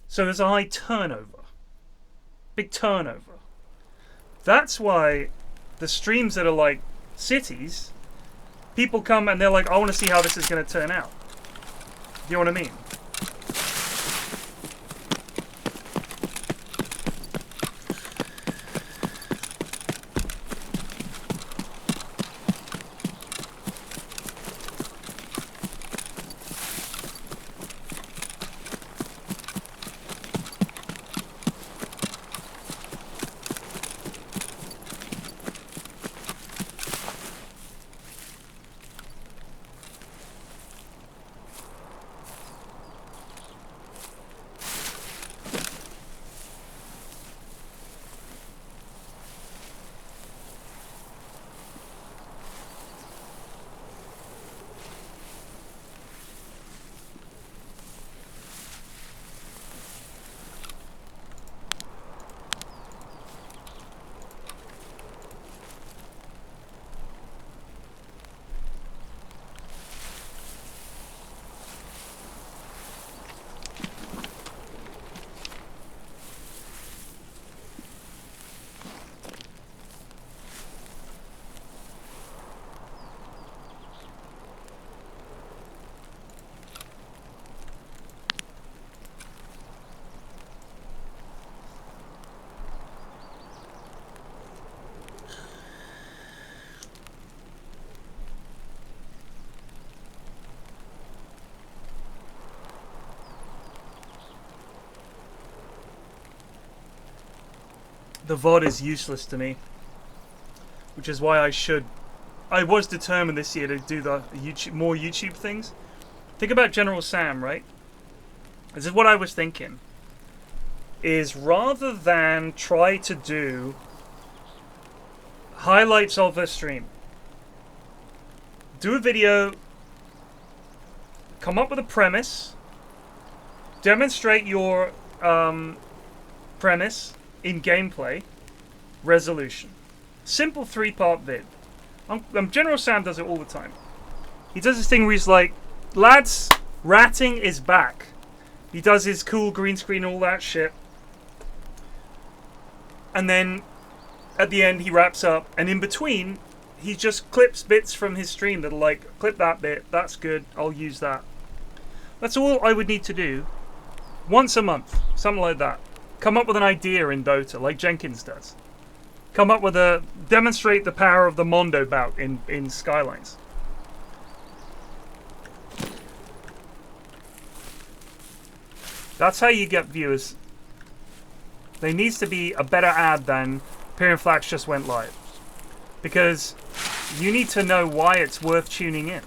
So there's a high turnover. Big turnover. That's why the streams that are like cities, people come and they're like, I want to see how this is going to turn out. You know what I mean? The VOD is useless to me, which is why I should I was determined this year to do the more YouTube things. Think about General Sam, right? This is what I was thinking. Is rather than try to do highlights of a stream, do a video, come up with a premise, demonstrate your premise in gameplay, resolution. Simple 3-part vid. General Sam does it all the time. He does this thing where he's like, lads, ratting is back. He does his cool green screen and all that shit. And then at the end he wraps up, and in between he just clips bits from his stream that are like, clip that bit, that's good, I'll use that. That's all I would need to do once a month, something like that. Come up with an idea in Dota, like Jenkins does. Come up with demonstrate the power of the Mondo bout in Skylines. That's how you get viewers. There needs to be a better ad than PFlax just went live. Because you need to know why it's worth tuning in.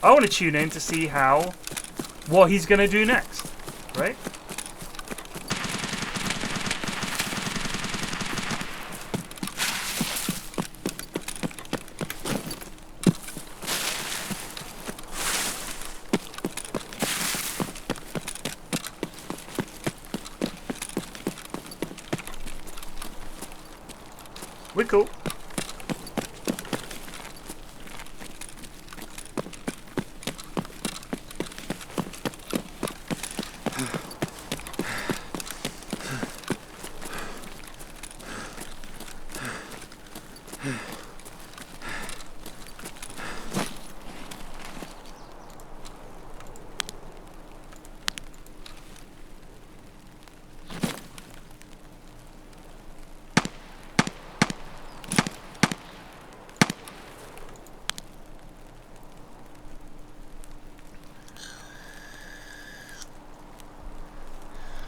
I want to tune in to see what he's going to do next, right? We're cool.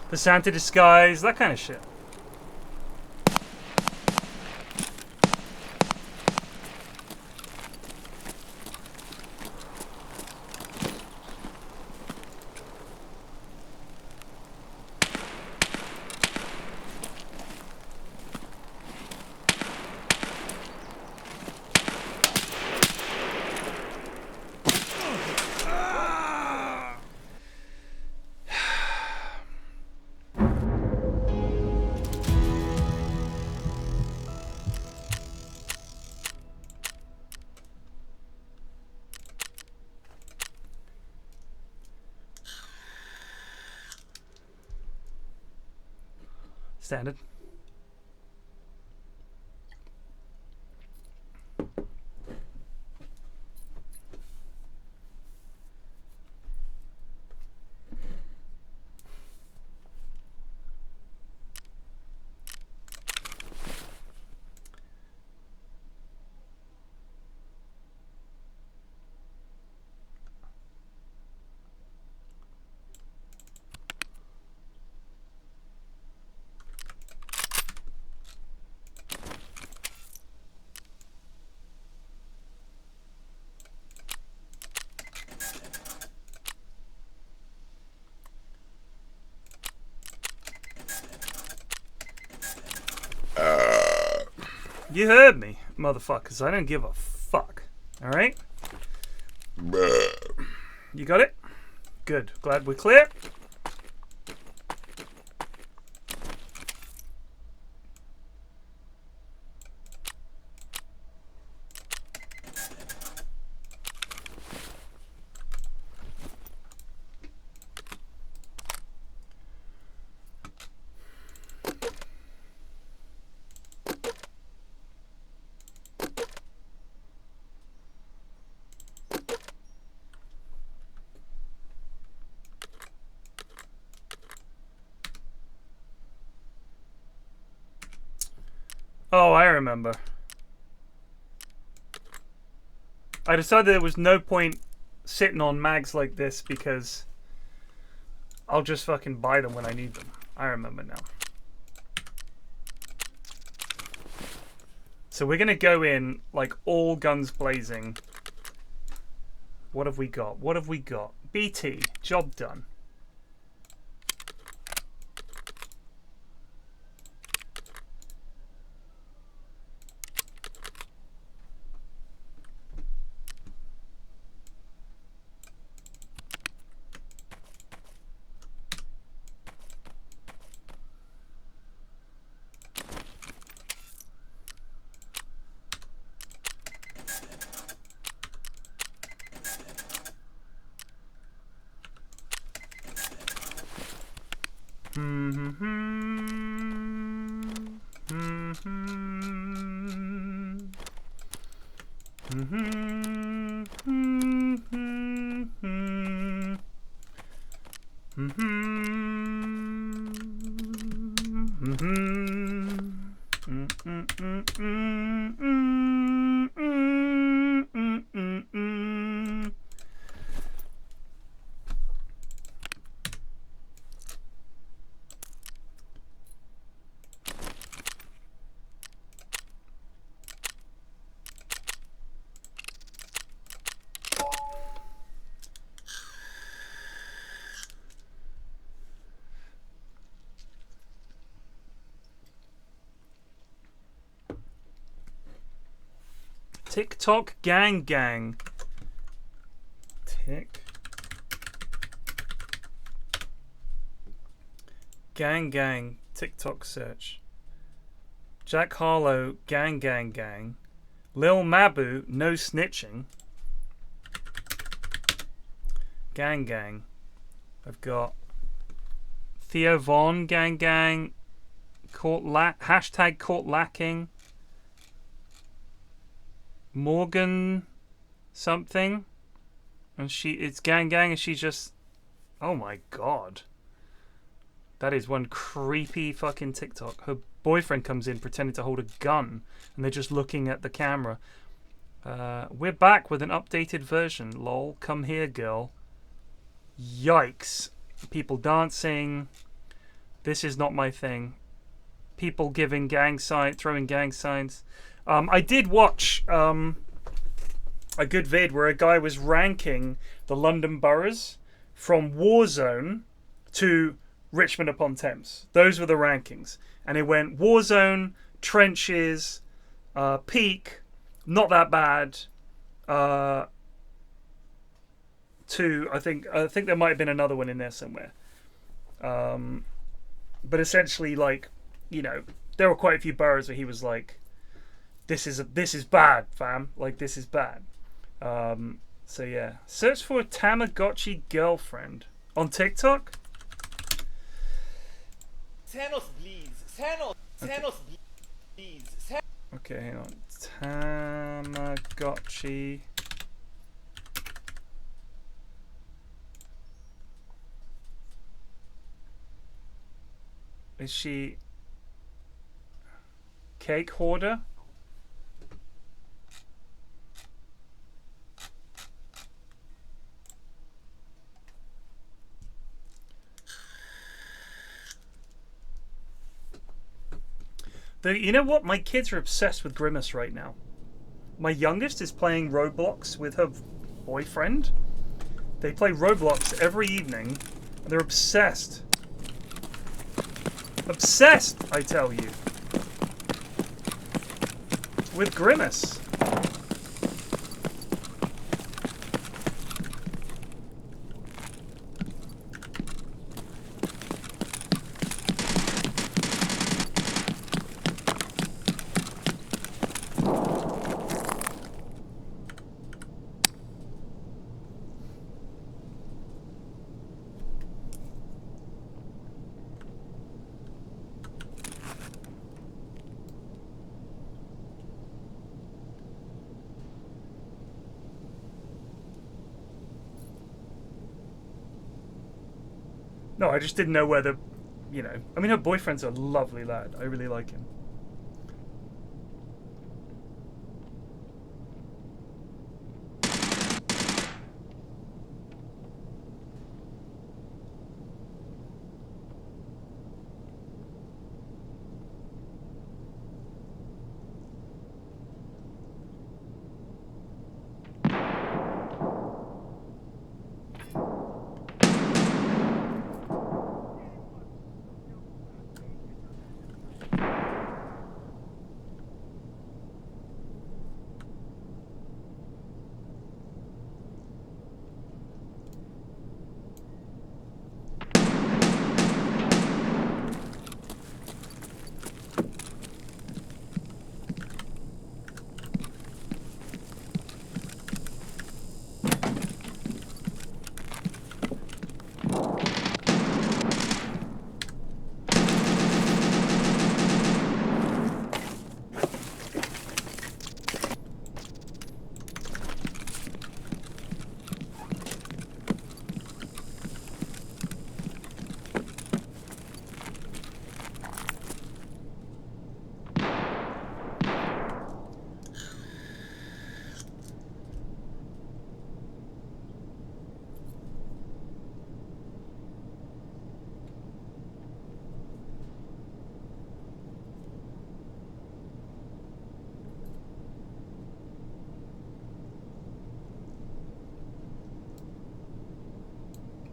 The Santa disguise, that kind of shit. Standard. You heard me, motherfuckers. I don't give a fuck. Alright? You got it? Good. Glad we're clear. Oh, I remember. I decided there was no point sitting on mags like this because I'll just fucking buy them when I need them. I remember now. So we're gonna go in like all guns blazing. What have we got? What have we got? BT, job done. TikTok gang gang. Gang gang. TikTok search. Jack Harlow gang gang gang. Lil Mabu no snitching. Gang gang. I've got Theo Von gang gang. Hashtag caught lacking. Morgan something, and it's gang gang, and she's just, oh my god, that is one creepy fucking TikTok. Her boyfriend comes in pretending to hold a gun, and they're just looking at the camera. We're back with an updated version. Lol, come here, girl. Yikes. People dancing. This is not my thing. People giving gang sign, throwing gang signs. I did watch a good vid where a guy was ranking the London boroughs from Warzone to Richmond upon Thames. Those were the rankings. And it went Warzone, Trenches, Peak, not that bad, to I think there might have been another one in there somewhere. But essentially, like, you know, there were quite a few boroughs where he was like, this is bad, fam. Like, this is bad. So yeah, search for a Tamagotchi girlfriend on TikTok. Thanos bleeds. Thanos bleeds. Okay, hang on. Tamagotchi. Is she cake hoarder? You know what? My kids are obsessed with Grimace right now. My youngest is playing Roblox with her boyfriend. They play Roblox every evening, and they're obsessed. Obsessed, I tell you. With Grimace. No, I just didn't know whether, you know. I mean, her boyfriend's a lovely lad. I really like him.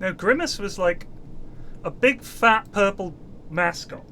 No, Grimace was like a big fat purple mascot.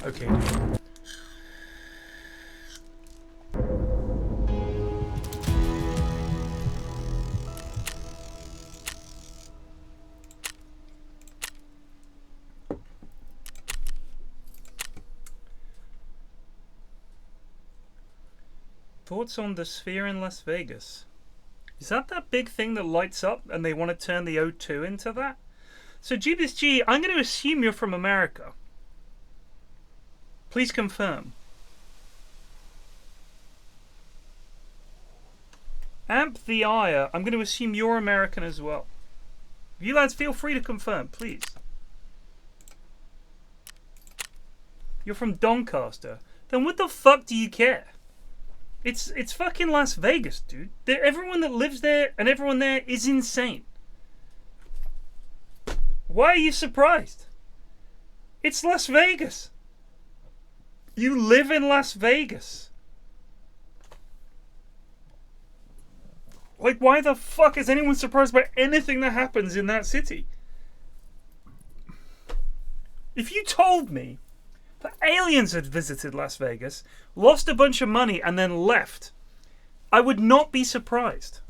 Okay. Thoughts on the sphere in Las Vegas? Is that big thing that lights up and they want to turn the O2 into that? So GBSG, I'm going to assume you're from America. Please confirm. Amp the Ire, I'm going to assume you're American as well. You lads feel free to confirm, please. You're from Doncaster. Then what the fuck do you care? It's fucking Las Vegas, dude. Everyone that lives there and everyone there is insane. Why are you surprised? It's Las Vegas. You live in Las Vegas. Like, why the fuck is anyone surprised by anything that happens in that city? If you told me that aliens had visited Las Vegas, lost a bunch of money, and then left, I would not be surprised.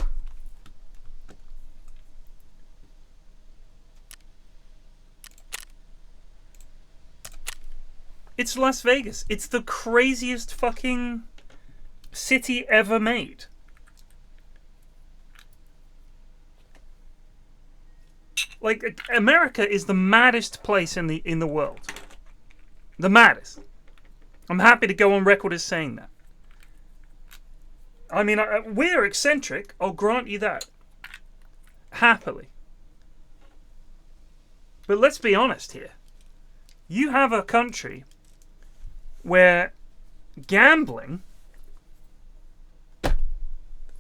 It's Las Vegas. It's the craziest fucking city ever made. Like, America is the maddest place in the world. The maddest. I'm happy to go on record as saying that. I mean, we're eccentric. I'll grant you that. Happily. But let's be honest here. You have a country where gambling,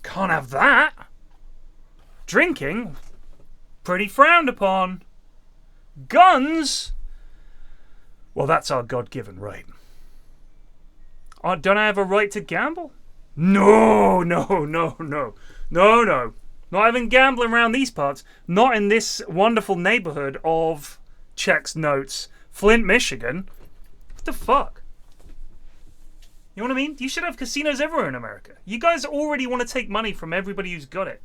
can't have that. Drinking, pretty frowned upon. Guns, well, that's our God-given right. Don't I have a right to gamble? No. Not even gambling around these parts. Not in this wonderful neighborhood of checks notes, Flint, Michigan. What the fuck? You know what I mean? You should have casinos everywhere in America. You guys already want to take money from everybody who's got it.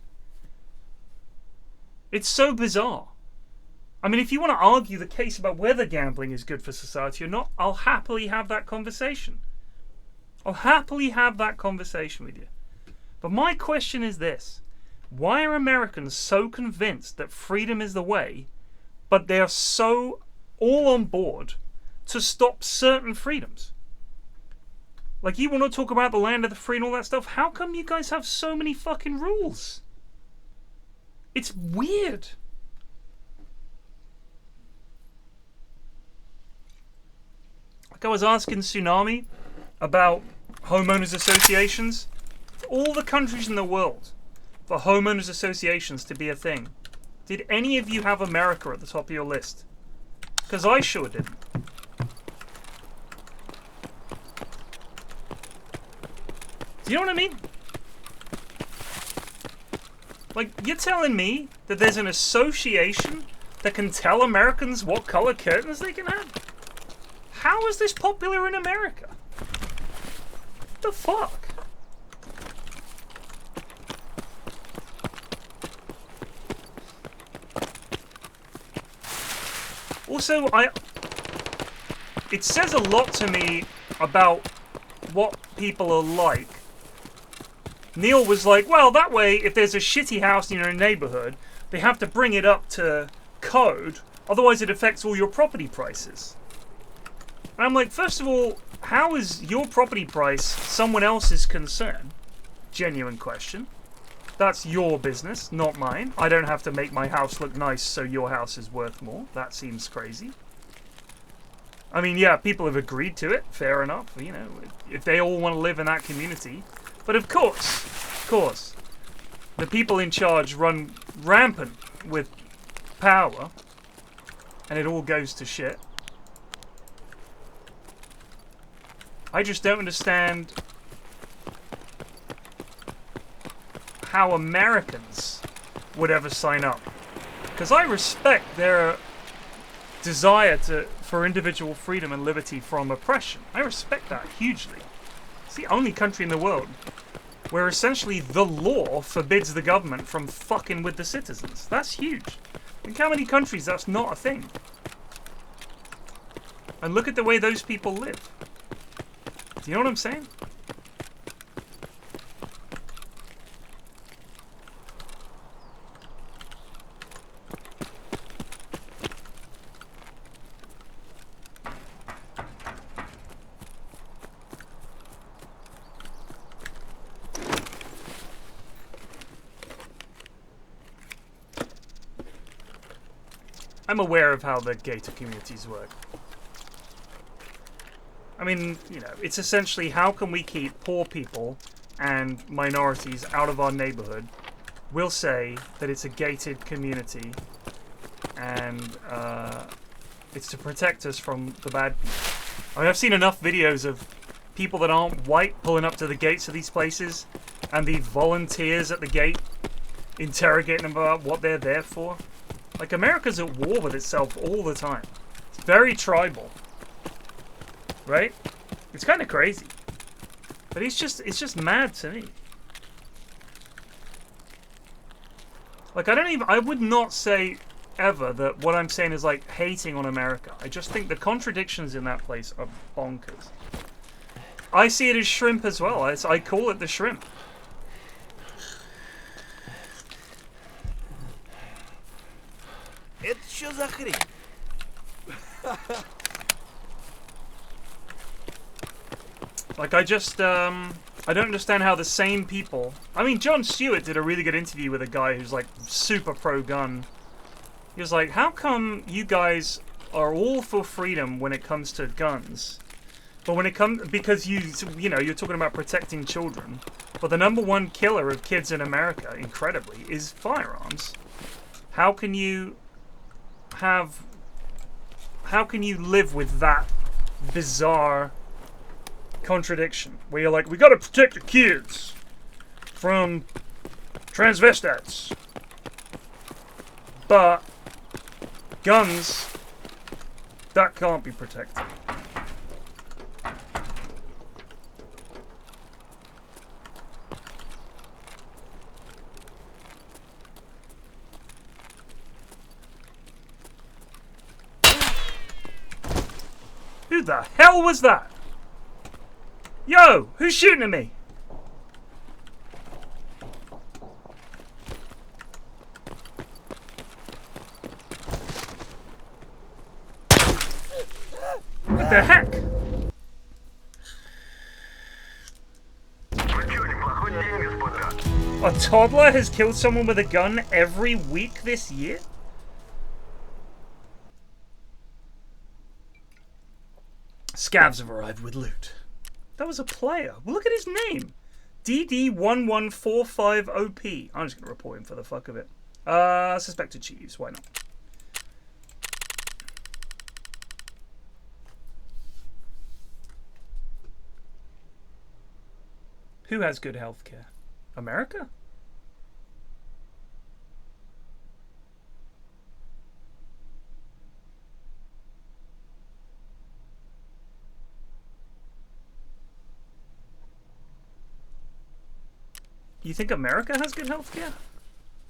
It's so bizarre. I mean, if you want to argue the case about whether gambling is good for society or not, I'll happily have that conversation. I'll happily have that conversation with you. But my question is this. Why are Americans so convinced that freedom is the way, but they are so all on board to stop certain freedoms? Like, you want to talk about the land of the free and all that stuff? How come you guys have so many fucking rules? It's weird. Like, I was asking Tsunami about homeowners associations. For all the countries in the world, for homeowners associations to be a thing, did any of you have America at the top of your list? Because I sure didn't. Do you know what I mean? Like, you're telling me that there's an association that can tell Americans what color curtains they can have? How is this popular in America? What the fuck? Also, it says a lot to me about what people are like. Neil was like, well, that way, if there's a shitty house in your neighborhood, they have to bring it up to code, otherwise it affects all your property prices. And I'm like, first of all, how is your property price someone else's concern? Genuine question. That's your business, not mine. I don't have to make my house look nice so your house is worth more. That seems crazy. I mean, yeah, people have agreed to it. Fair enough. You know, if they all want to live in that community. But of course, the people in charge run rampant with power, and it all goes to shit. I just don't understand how Americans would ever sign up. Because I respect their desire for individual freedom and liberty from oppression. I respect that hugely. It's the only country in the world where essentially the law forbids the government from fucking with the citizens. That's huge. Think how many countries that's not a thing. And look at the way those people live. Do you know what I'm saying? I'm aware of how the gated communities work. I mean, you know, it's essentially how can we keep poor people and minorities out of our neighborhood? We'll say that it's a gated community and it's to protect us from the bad people. I mean, I've seen enough videos of people that aren't white pulling up to the gates of these places, and the volunteers at the gate interrogating them about what they're there for. Like, America's at war with itself all the time. It's very tribal, right? It's kind of crazy, but it's just mad to me. Like, I would not say ever that what I'm saying is like hating on America. I just think the contradictions in that place are bonkers. I see it as shrimp as well. I call it the shrimp. Это что за хрень? Like, I don't understand how the same people... I mean, Jon Stewart did a really good interview with a guy who's, like, super pro-gun. He was like, how come you guys are all for freedom when it comes to guns? But when it comes... Because you know, you're talking about protecting children. But the #1 killer of kids in America, incredibly, is firearms. How can you live with that bizarre contradiction where you're like, we gotta protect the kids from transvestites, but guns, that can't be protected. Who the hell was that? Yo, who's shooting at me? What the heck? A toddler has killed someone with a gun every week this year? Scavs have arrived with loot. That was a player. Well, look at his name. DD1145OP. I'm just going to report him for the fuck of it. Suspected cheese. Why not? Who has good healthcare? America? You think America has good healthcare?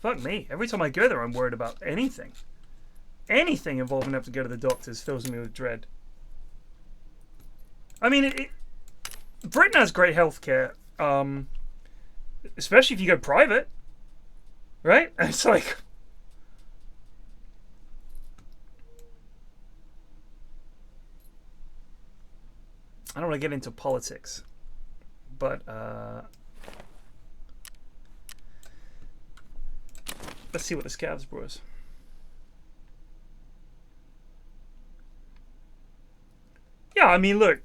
Fuck me. Every time I go there, I'm worried about anything. Anything involving having to go to the doctors fills me with dread. I mean, Britain has great healthcare, especially if you go private, right? It's like, I don't want to get into politics, but let's see what the scavs brought us. Yeah, I mean, look.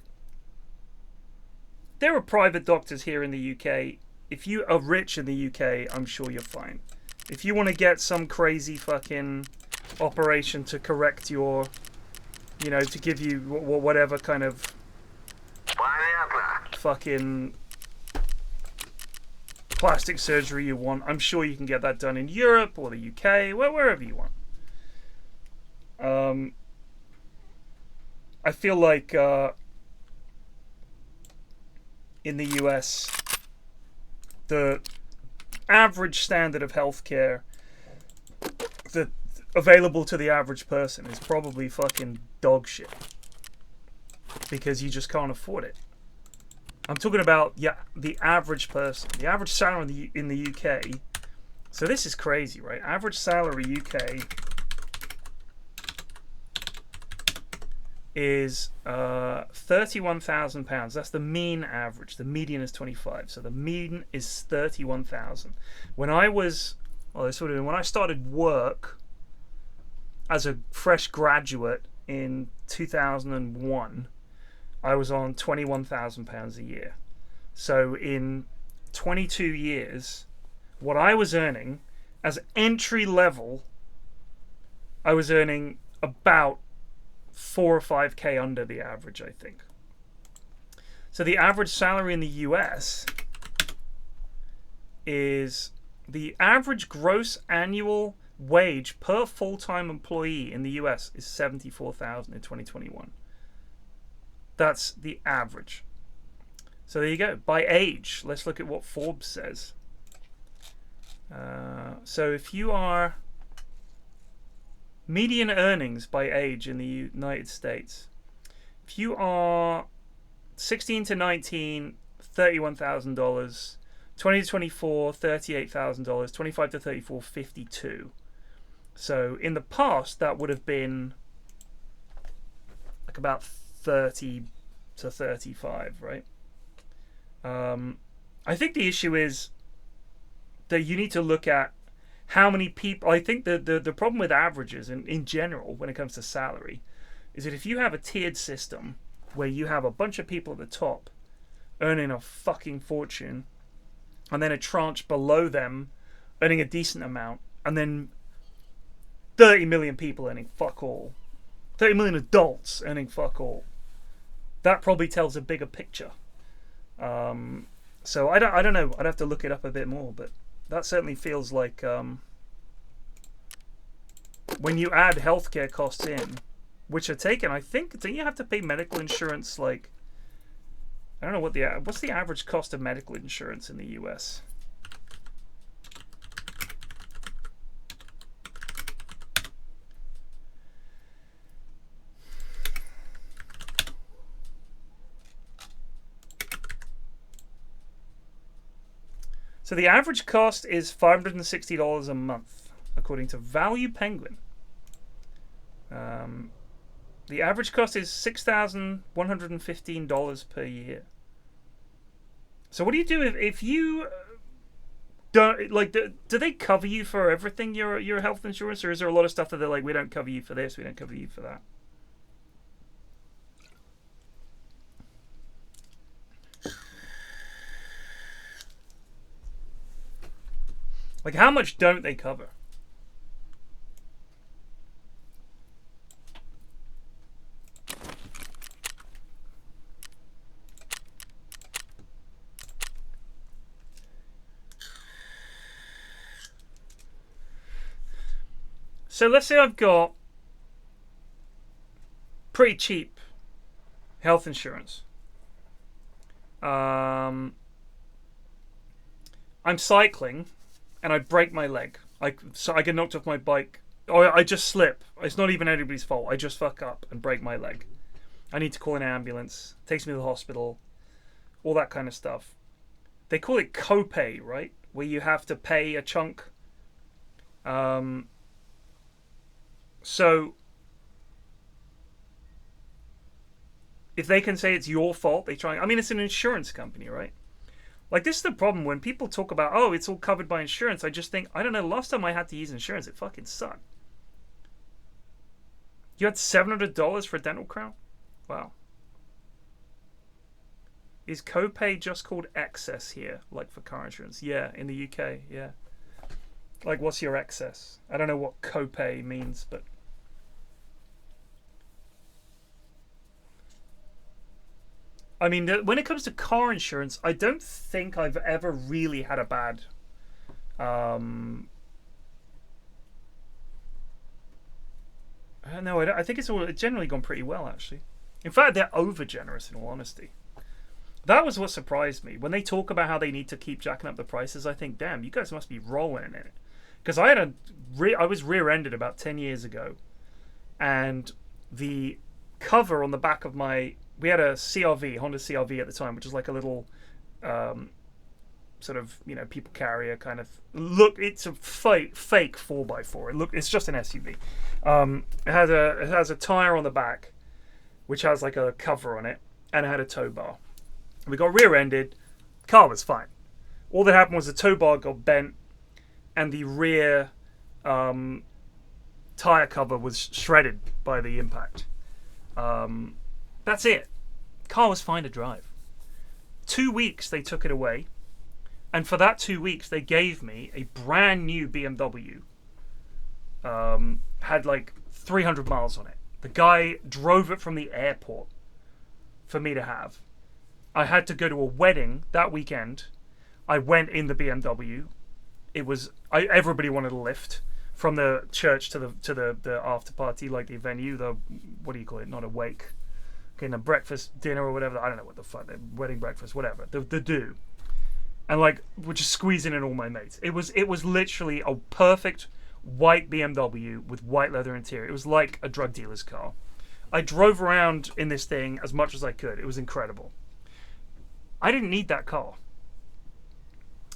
There are private doctors here in the UK. If you are rich in the UK, I'm sure you're fine. If you want to get some crazy fucking operation to correct your, you know, to give you whatever kind of fucking plastic surgery you want, I'm sure you can get that done in Europe or the UK, wherever you want. I feel like in the US, the average standard of healthcare that available to the average person is probably fucking dog shit, because you just can't afford it. I'm talking about, yeah, the average person. The average salary in the UK. So this is crazy, right? Average salary UK is £31,000. That's the mean average. The median is 25. So the mean is 31,000. When I was, well, sort of when I started work as a fresh graduate in 2001. I was on £21,000 a year. So in 22 years, what I was earning as entry level I was earning about 4 or 5k under the average, I think. So the average salary in the US is the average gross annual wage per full-time employee in the US is $74,000 in 2021. That's the average. So there you go. By age, let's look at what Forbes says. So if you are median earnings by age in the United States, if you are 16 to 19, $31,000, 20 to 24, $38,000, 25 to 34, $52,000. So in the past, that would have been like about 30 to 35, right? I think the issue is that you need to look at how many people. I think the problem with averages in general when it comes to salary is that if you have a tiered system where you have a bunch of people at the top earning a fucking fortune, and then a tranche below them earning a decent amount, and then 30 million people earning fuck all, 30 million adults earning fuck all, that probably tells a bigger picture. So I don't know. I'd have to look it up a bit more, but that certainly feels like when you add healthcare costs in, which are taken, I think, don't you have to pay medical insurance? Like, I don't know what's the average cost of medical insurance in the US. So the average cost is $560 a month, according to Value Penguin. The average cost is $6,115 per year. So what do you do if you don't like? Do they cover you for everything? Your health insurance, or is there a lot of stuff that they're like, we don't cover you for this, we don't cover you for that? Like, how much don't they cover? So let's say I've got pretty cheap health insurance. I'm cycling and I break my leg. So I get knocked off my bike. Or I just slip. It's not even anybody's fault. I just fuck up and break my leg. I need to call an ambulance. Takes me to the hospital. All that kind of stuff. They call it copay, right? Where you have to pay a chunk. So if they can say it's your fault, they try. I mean, it's an insurance company, right? Like, this is the problem when people talk about, oh, it's all covered by insurance. I just think, I don't know, last time I had to use insurance, it fucking sucked. You had $700 for a dental crown? Wow. Is copay just called excess here, like for car insurance? Yeah, in the UK, yeah. Like, what's your excess? I don't know what copay means, but... I mean, when it comes to car insurance, I don't think I've ever really had a bad... No, I think it's generally gone pretty well, actually. In fact, they're over-generous, in all honesty. That was what surprised me. When they talk about how they need to keep jacking up the prices, I think, damn, you guys must be rolling in it. Because I was rear-ended about 10 years ago. And the cover on the back of my... We had a CRV, Honda CRV at the time, which is like a little sort of, people carrier kind of look. It's a fake 4x4. It's just an SUV. It has a tire on the back, which has like a cover on it, and it had a tow bar. We got rear-ended. Car was fine. All that happened was the tow bar got bent, and the rear tire cover was shredded by the impact. That's it. Car was fine to drive. 2 weeks they took it away, and for that 2 weeks they gave me a brand new BMW had like 300 miles on it. The guy drove it from the airport for me to have. I had to go to a wedding that weekend. I went in the BMW. It was everybody wanted a lift from the church to the after party, like the venue, the what do you call it? Not a wake, getting a breakfast, dinner, or whatever. I don't know what the fuck, wedding breakfast, whatever. The do, and like we're just squeezing in all my mates. It was literally a perfect white BMW with white leather interior. It was like a drug dealer's car. I drove around in this thing as much as I could. It was incredible. I didn't need that car.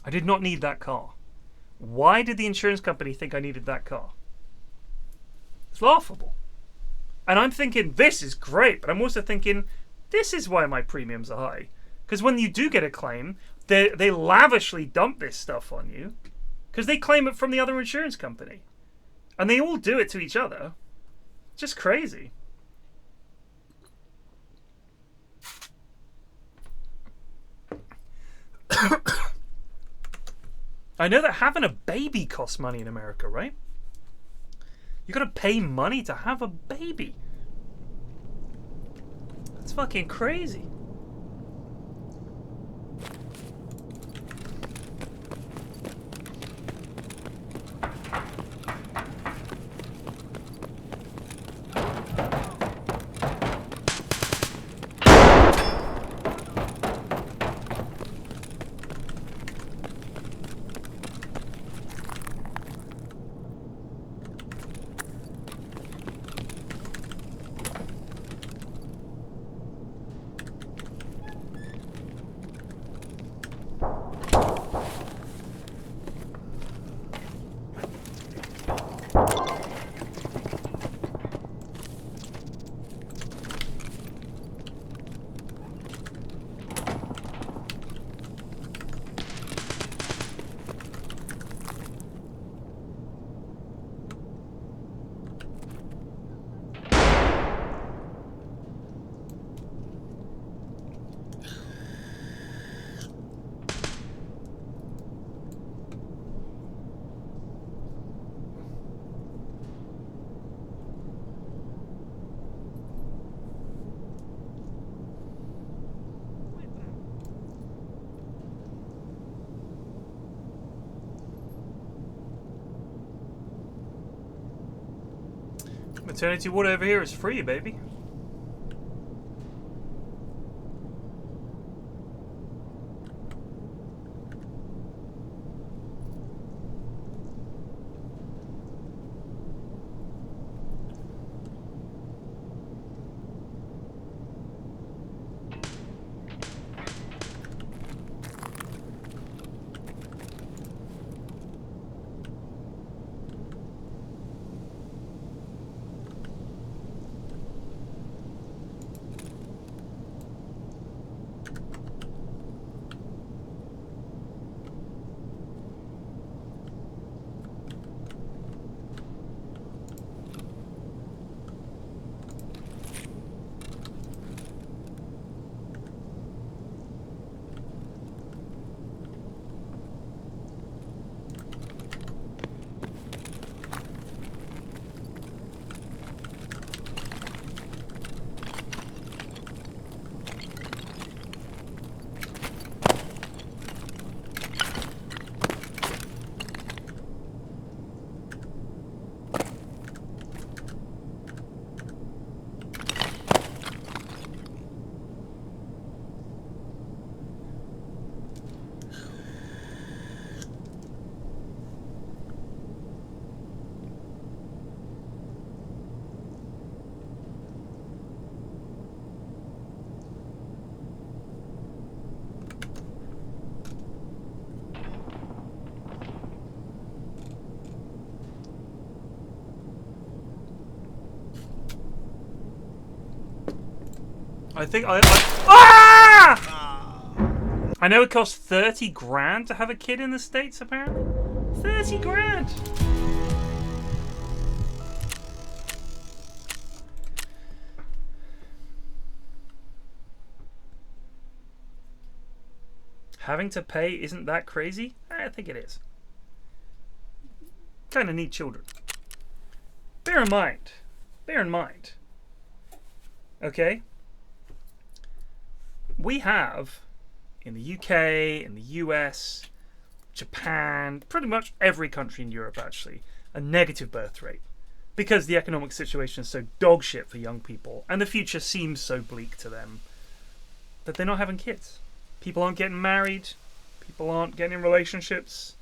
I did not need that car. Why did the insurance company think I needed that car? It's laughable. And I'm thinking, this is great, but I'm also thinking, this is why my premiums are high. Because when you do get a claim, they lavishly dump this stuff on you, because they claim it from the other insurance company. And they all do it to each other. Just crazy. I know that having a baby costs money in America, right? You gotta pay money to have a baby. That's fucking crazy. Maternity ward over here is free, baby. I think I know it costs 30 grand to have a kid in the States, apparently. 30 grand! Having to pay isn't that crazy? I think it is. Kind of need children. bear in mind, okay, we have in the UK, in the US, Japan, pretty much every country in Europe actually, a negative birth rate because the economic situation is so dog shit for young people and the future seems so bleak to them that they're not having kids. People aren't getting married, people aren't getting in relationships.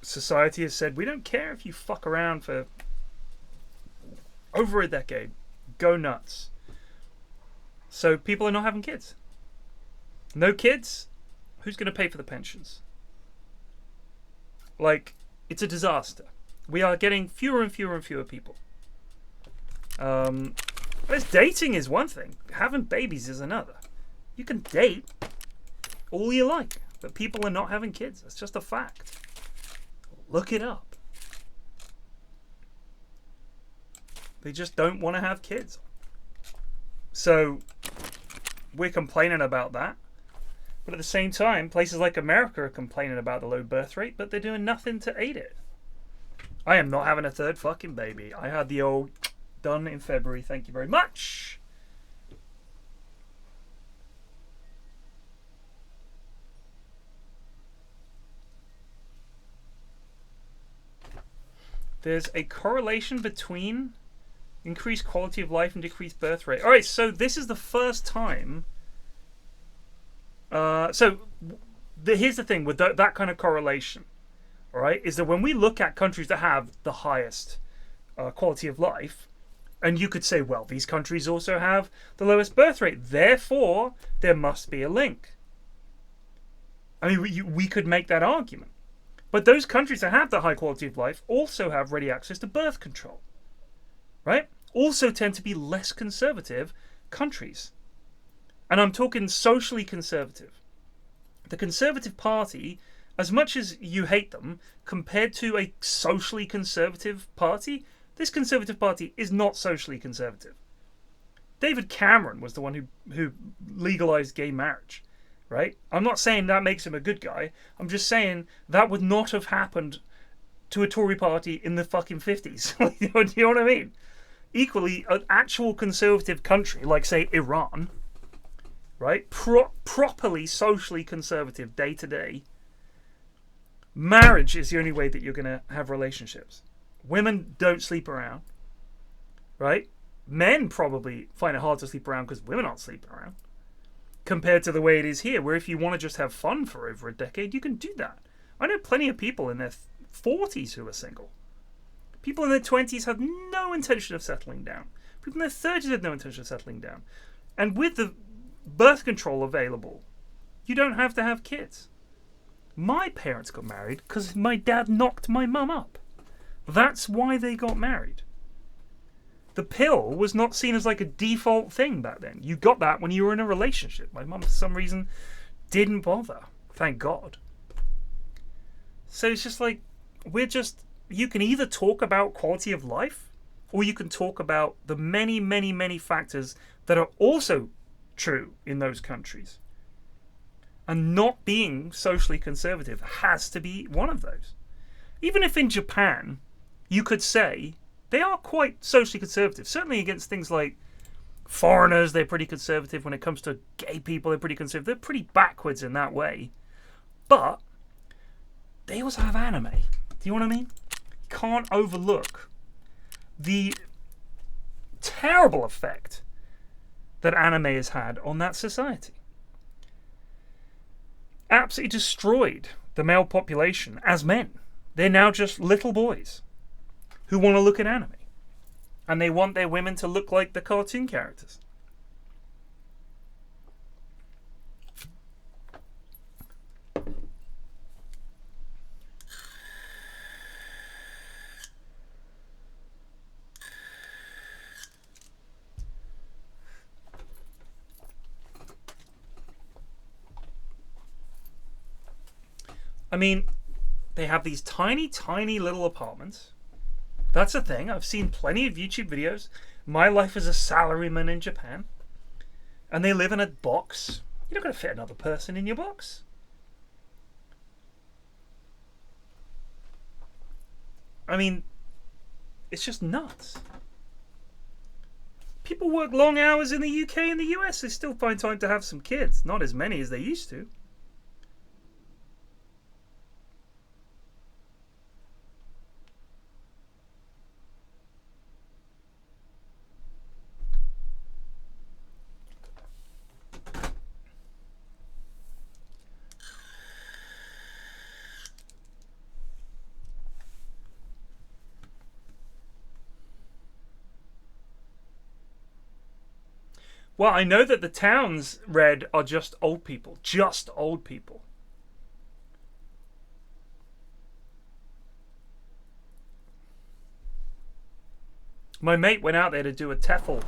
Society has said, we don't care if you fuck around for over a decade. Go nuts. So people are not having kids. No kids? Who's going to pay for the pensions? Like, it's a disaster. We are getting fewer and fewer and fewer people. Dating is one thing. Having babies is another. You can date all you like, but people are not having kids. That's just a fact. Look it up. They just don't want to have kids. So we're complaining about that. But at the same time, places like America are complaining about the low birth rate, but they're doing nothing to aid it. I am not having a third fucking baby. I had the old done in February. Thank you very much. There's a correlation between increased quality of life and decreased birth rate. Alright, so this is the first time. Here's the thing with that kind of correlation. Alright, is that when we look at countries that have the highest quality of life, and you could say, well, these countries also have the lowest birth rate, therefore there must be a link. I mean, we could make that argument. But those countries that have the high quality of life also have ready access to birth control. Right? Also tend to be less conservative countries. And I'm talking socially conservative. The Conservative Party, as much as you hate them, compared to a socially conservative party, this Conservative Party is not socially conservative. David Cameron was the one who legalized gay marriage. Right? I'm not saying that makes him a good guy. I'm just saying that would not have happened to a Tory party in the fucking 50s. Do you know what I mean? Equally, an actual conservative country, like, say, Iran, right? Properly socially conservative day to day. Marriage is the only way that you're going to have relationships. Women don't sleep around, right? Men probably find it hard to sleep around because women aren't sleeping around. Compared to the way it is here, where if you want to just have fun for over a decade, you can do that. I know plenty of people in their 40s who are single. People in their 20s have no intention of settling down. People in their 30s have no intention of settling down. And with the birth control available, you don't have to have kids. My parents got married because my dad knocked my mum up. That's why they got married. The pill was not seen as like a default thing back then. You got that when you were in a relationship. My mum, for some reason, didn't bother. Thank God. So it's just like, you can either talk about quality of life, or you can talk about the many, many, many factors that are also true in those countries. And not being socially conservative has to be one of those. Even if in Japan, you could say, they are quite socially conservative. Certainly against things like foreigners, they're pretty conservative. When it comes to gay people, they're pretty conservative. They're pretty backwards in that way. But they also have anime. Do you know what I mean? You can't overlook the terrible effect that anime has had on that society. Absolutely destroyed the male population as men. They're now just little boys who want to look at anime. And they want their women to look like the cartoon characters. I mean, they have these tiny, tiny little apartments. That's a thing. I've seen plenty of YouTube videos. My life as a salaryman in Japan. And they live in a box. You're not going to fit another person in your box. I mean, it's just nuts. People work long hours in the UK and the US. They still find time to have some kids. Not as many as they used to. Well, I know that the towns, Red, are just old people. Just old people. My mate went out there to do a TEFL.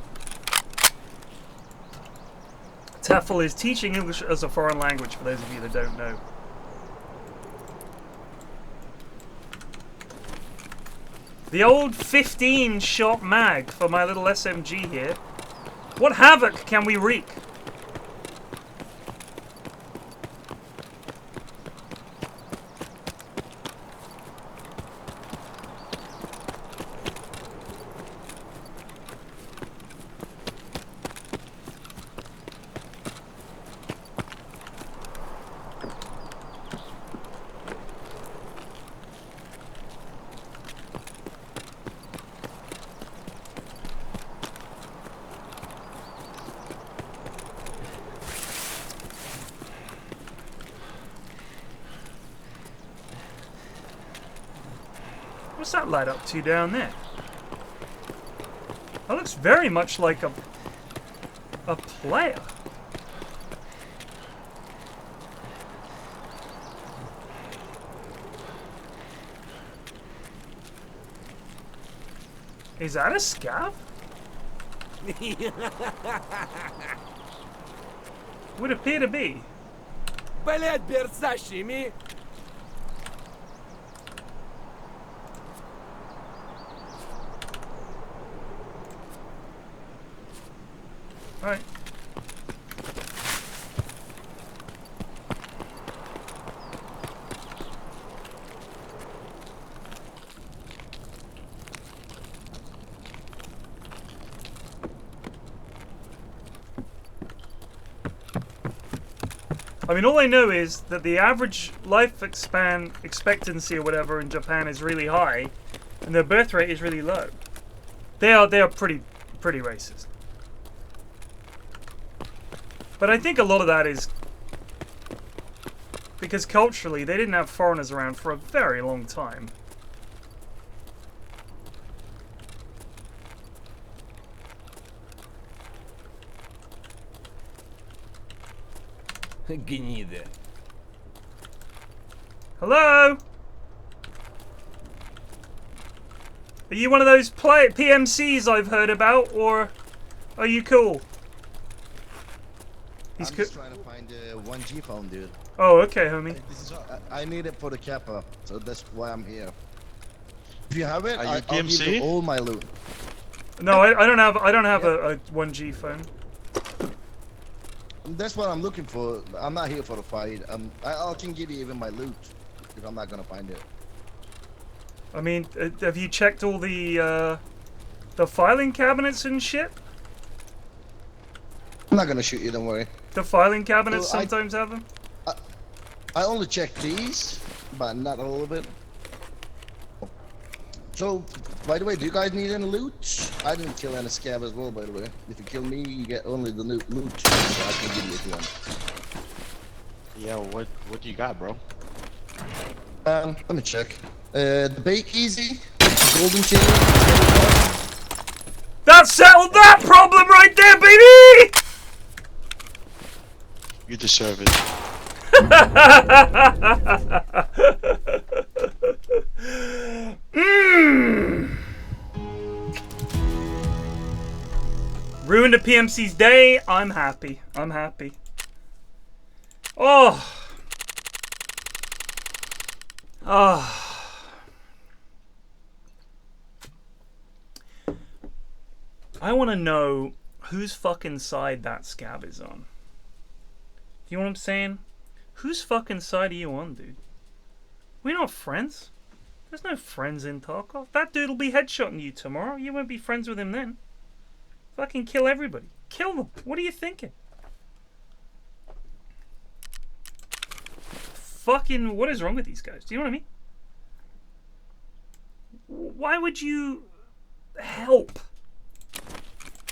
TEFL is teaching English as a foreign language, for those of you that don't know. The old 15-shot mag for my little SMG here. What havoc can we wreak? What's that light up to down there? That looks very much like a player. Is that a scav? Would appear to be. Блять, берсащий ми! Alright. I mean, all I know is that the average life expectancy or whatever in Japan is really high, and their birth rate is really low. They are pretty racist. But I think a lot of that is because culturally they didn't have foreigners around for a very long time. Гнида. Hello? Are you one of those PMCs I've heard about, or are you cool? I'm just trying to find a 1G phone, dude. Oh, okay, homie. This is, I need it for the Kappa, so that's why I'm here. If you have it, Are you I'll give PMC? you all my loot. No, I don't have a 1G phone. That's what I'm looking for. I'm not here for the fight. I can give you even my loot if I'm not gonna find it. I mean, have you checked all the filing cabinets and shit? I'm not gonna shoot you, don't worry. The filing cabinets Well, sometimes have them. I only check these, but not all of it. So, by the way, do you guys need any loot? I didn't kill any scav as well, by the way. If you kill me, you get only the loot, so I can give you if you want. Yeah, what do you got, bro? Let me check. The Bake Easy, Golden Chain. That settled that problem right there, baby! You deserve it. Ruined a PMC's day. I'm happy. I'm happy. Oh. I want to know whose fucking side that scab is on. You know what I'm saying? Whose fucking side are you on, dude? We're not friends. There's no friends in Tarkov. That dude'll be headshotting you tomorrow. You won't be friends with him then. Fucking kill everybody. Kill them. What are you thinking? Fucking, what is wrong with these guys? Do you know what I mean? Why would you help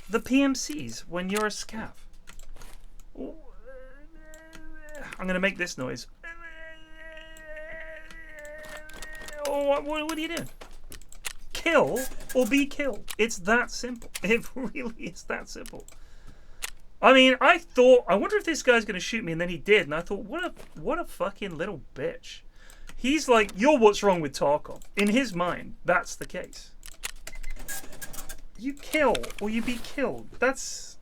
the PMCs when you're a scav? I'm going to make this noise. What are you doing? Kill or be killed. It's that simple. It really is that simple. I mean, I wonder if this guy's going to shoot me, and then he did, and I thought, what a fucking little bitch. He's like, you're what's wrong with Tarkov. In his mind, that's the case. You kill or you be killed. That's...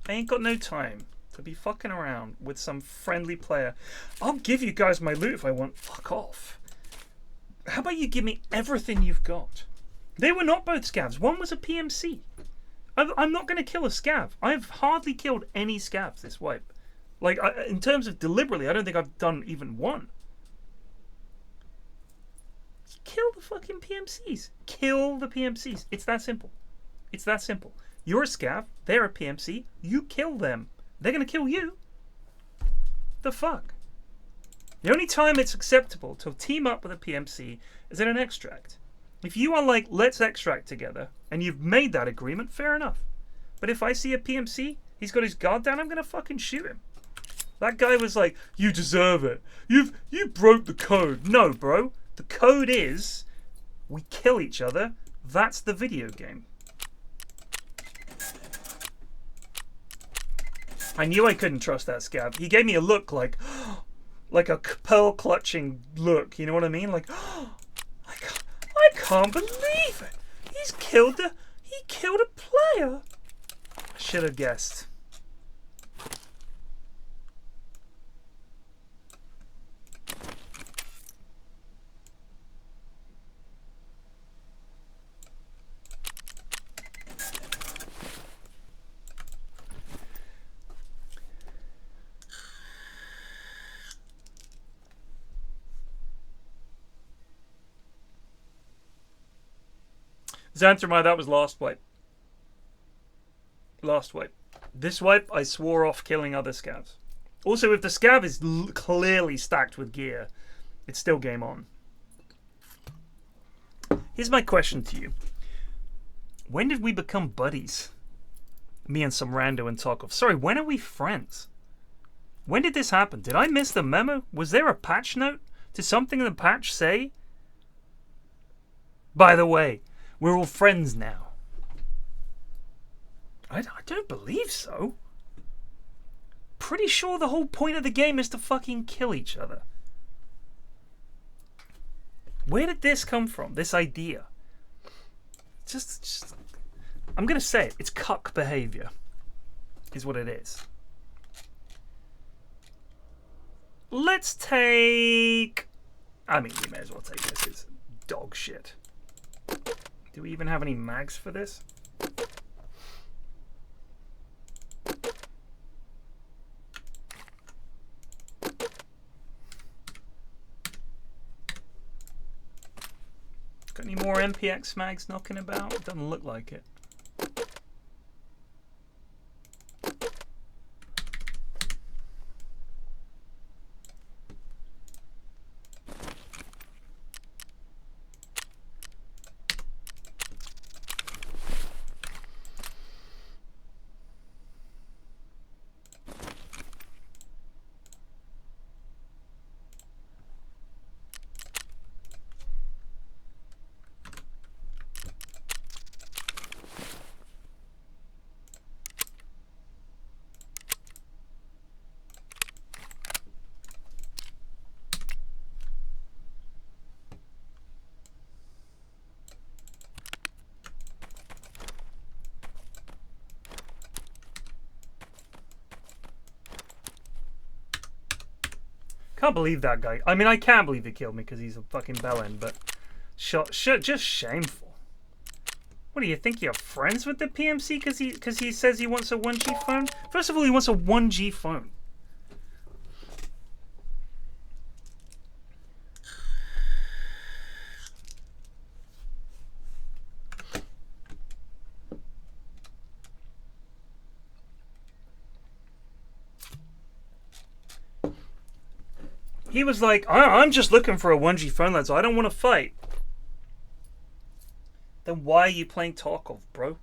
I ain't got no time to be fucking around with some friendly player. I'll give you guys my loot if I want. Fuck off. How about you give me everything you've got? They were not both scavs. One was a PMC. I'm not going to kill a scav. I've hardly killed any scavs this wipe. Like, in terms of deliberately, I don't think I've done even one. Kill the fucking PMCs. Kill the PMCs. It's that simple. It's that simple. You're a scav. They're a PMC. You kill them. They're going to kill you. The fuck? The only time it's acceptable to team up with a PMC is in an extract. If you are like, let's extract together, and you've made that agreement, fair enough. But if I see a PMC, he's got his guard down, I'm going to fucking shoot him. That guy was like, you deserve it. You broke the code. No, bro. The code is, we kill each other. That's the video game. I knew I couldn't trust that scav. He gave me a look like a pearl clutching look. You know what I mean? Like, I can't believe it. He killed a player. I should have guessed. Xanthermai, that was last wipe. Last wipe. This wipe, I swore off killing other scavs. Also, if the scav is clearly stacked with gear, it's still game on. Here's my question to you. When did we become buddies? Me and some rando in Tarkov. Sorry, when are we friends? When did this happen? Did I miss the memo? Was there a patch note? Did something in the patch say? By the way, we're all friends now. I don't believe so. Pretty sure the whole point of the game is to fucking kill each other. Where did this come from? This idea? Just I'm gonna say it. It's cuck behavior. Is what it is. Let's take... I mean, we may as well take this. It's dog shit. Do we even have any mags for this? Got any more MPX mags knocking about? Doesn't look like it. Can't believe that guy. I mean, I can believe he killed me because he's a fucking bellend, but just shameful. What do you think? You're friends with the PMC because he says he wants a 1G phone? First of all, he wants a 1G phone. He was like, I'm just looking for a 1G phone, lads. I don't want to fight. Then why are you playing Tarkov, bro?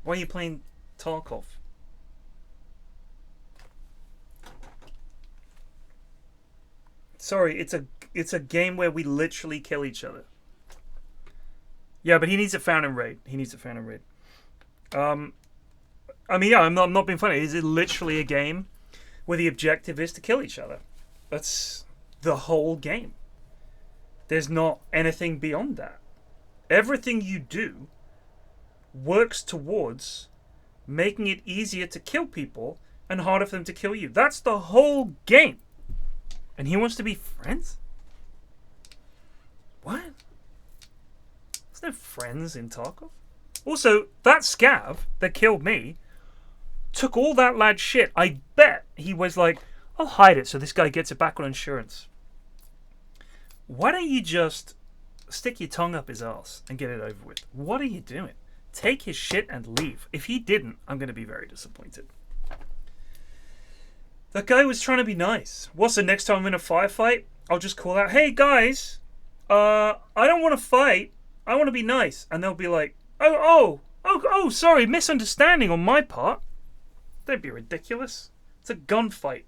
Why are you playing Tarkov? Sorry, it's a game where we literally kill each other. Yeah, but he needs a found in raid. He needs a found in raid. I mean, yeah, I'm not being funny. Is it literally a game where the objective is to kill each other? That's the whole game. There's not anything beyond that. Everything you do works towards making it easier to kill people and harder for them to kill you. That's the whole game. And he wants to be friends? What? There's no friends in Tarkov. Also, that scav that killed me took all that lad's shit. I bet he was like, I'll hide it so this guy gets it back on insurance. Why don't you just stick your tongue up his ass and get it over with? What are you doing? Take his shit and leave. If he didn't, I'm going to be very disappointed. That guy was trying to be nice. What's the next time I'm in a firefight? I'll just call out, hey guys, I don't want to fight. I want to be nice. And they'll be like, oh, sorry, misunderstanding on my part. Don't be ridiculous. It's a gunfight.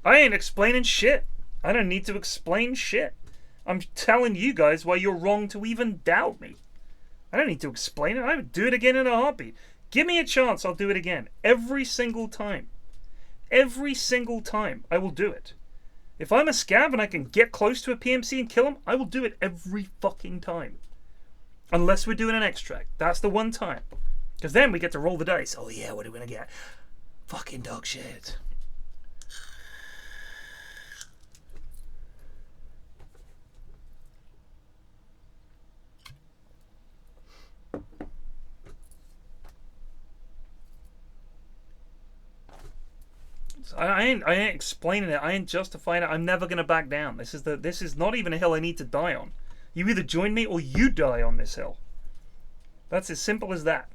I ain't explaining shit. I don't need to explain shit. I'm telling you guys why you're wrong to even doubt me. I don't need to explain it. I would do it again in a heartbeat. Give me a chance, I'll do it again. Every single time. Every single time I will do it. If I'm a scav and I can get close to a PMC and kill him, I will do it every fucking time. Unless we're doing an extract. That's the one time. Because then we get to roll the dice. Oh yeah, what are we going to get? Fucking dog shit. I ain't explaining it. I ain't justifying it. I'm never gonna back down. This is not even a hill I need to die on. You either join me or you die on this hill. That's as simple as that.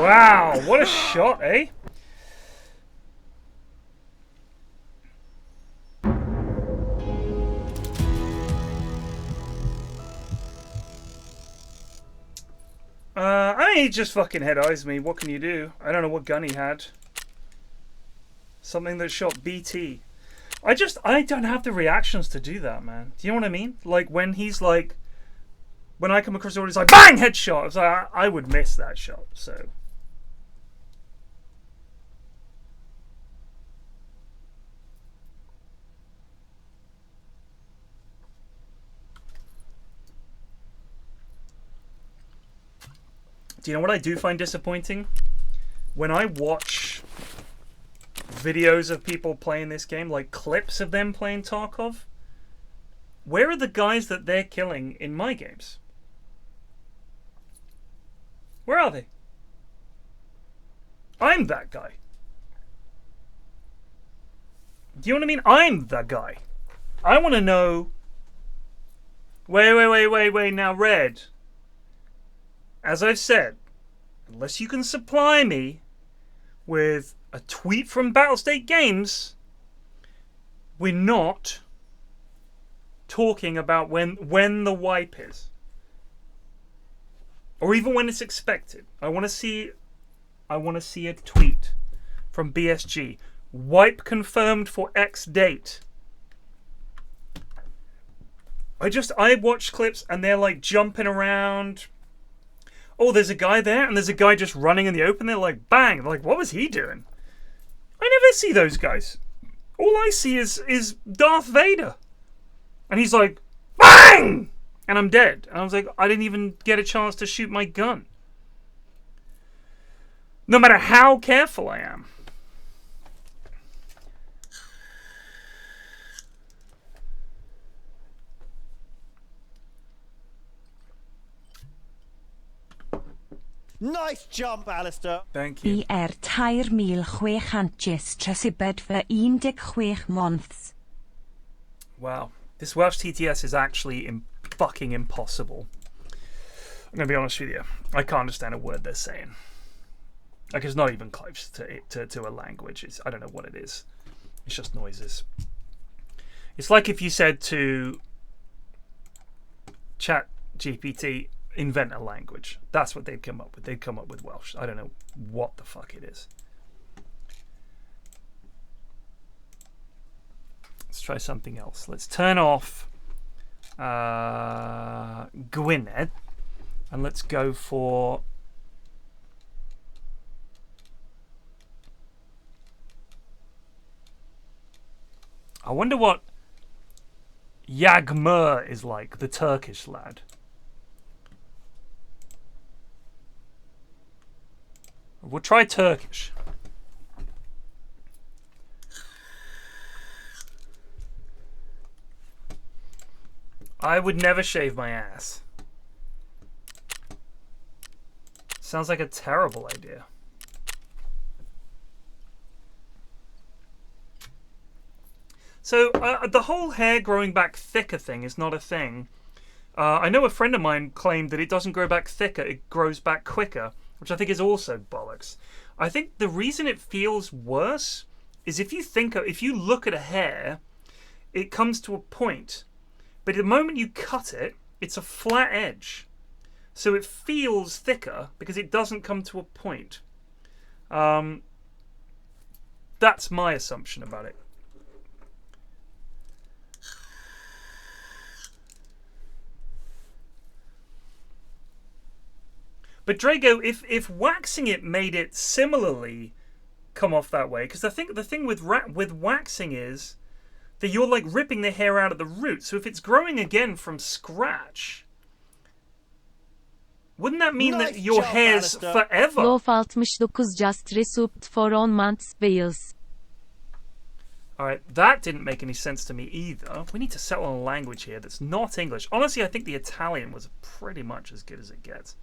Wow, what a shot, eh? I mean, he just fucking head eyes me. What can you do? I don't know what gun he had. Something that shot BT. I don't have the reactions to do that, man. Do you know what I mean? Like when he's like, when I come across the order, he's like, bang, headshot. It's like I would miss that shot. So. Do you know what I do find disappointing? When I watch videos of people playing this game, like clips of them playing Tarkov, where are the guys that they're killing in my games? Where are they? I'm that guy. Do you know what I mean? I'm that guy. I want to know... Wait. Now, Red. As I've said, unless you can supply me with a tweet from Battlestate Games, we're not talking about when the wipe is. Or even when it's expected. I want to see a tweet from BSG. Wipe confirmed for X date. I watch clips and they're like jumping around. Oh, there's a guy there and there's a guy just running in the open. They're like, bang. They're like, what was he doing? I never see those guys. All I see is Darth Vader. And he's like, bang! And I'm dead. And I was like, I didn't even get a chance to shoot my gun. No matter how careful I am. Nice jump, Alistair. Thank you. I 3,600 trasibed for 16 months. Wow. This Welsh TTS is actually fucking impossible. I'm going to be honest with you. I can't understand a word they're saying. Like, it's not even close to a language. I don't know what it is. It's just noises. It's like if you said to Chat GPT, invent a language. That's what they'd come up with. They'd come up with Welsh. I don't know what the fuck it is. Let's try something else. Let's turn off Gwynedd and let's go for I wonder what Yagmur is like, the Turkish lad. We'll try Turkish. I would never shave my ass. Sounds like a terrible idea. So the whole hair growing back thicker thing is not a thing. I know a friend of mine claimed that it doesn't grow back thicker, it grows back quicker, which I think is also bollocks. I think the reason it feels worse is if you look at a hair, it comes to a point, but the moment you cut it, it's a flat edge. So it feels thicker because it doesn't come to a point. That's my assumption about it. But Drago, if waxing it made it similarly come off that way, because I think the thing with waxing is that you're like ripping the hair out of the root. So if it's growing again from scratch, wouldn't that mean that your hair's forever? Lof 69 just resubbed for 10 months Wales. Alright, that didn't make any sense to me either. We need to settle on a language here that's not English. Honestly, I think the Italian was pretty much as good as it gets.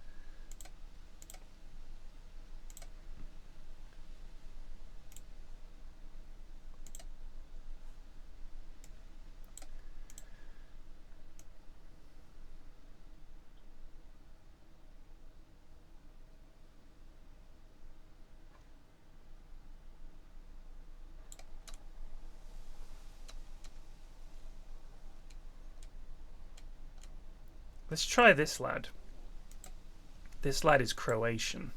Let's try this lad. This lad is Croatian.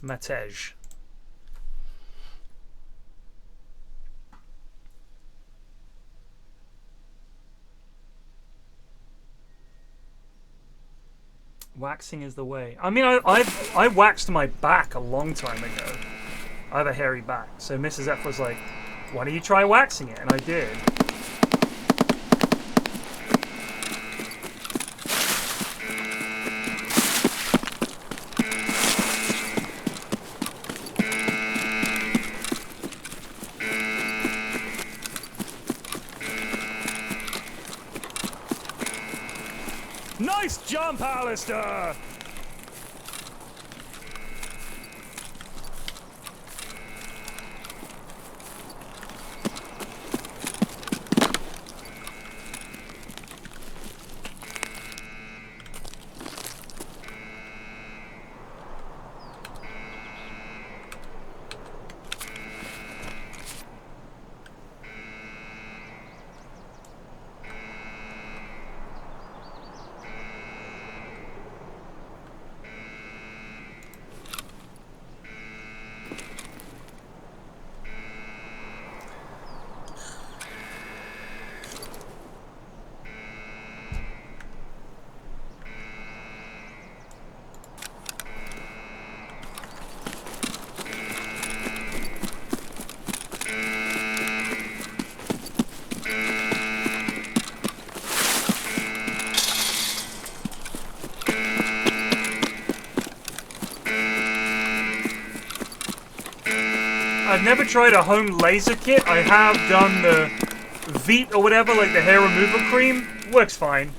Matej. Waxing is the way. I mean, I waxed my back a long time ago. I have a hairy back, so Mrs. F was like, "Why don't you try waxing it?" And I did. Nice jump, Alistair! I've never tried a home laser kit. I have done the Veet or whatever, like the hair removal cream. Works fine.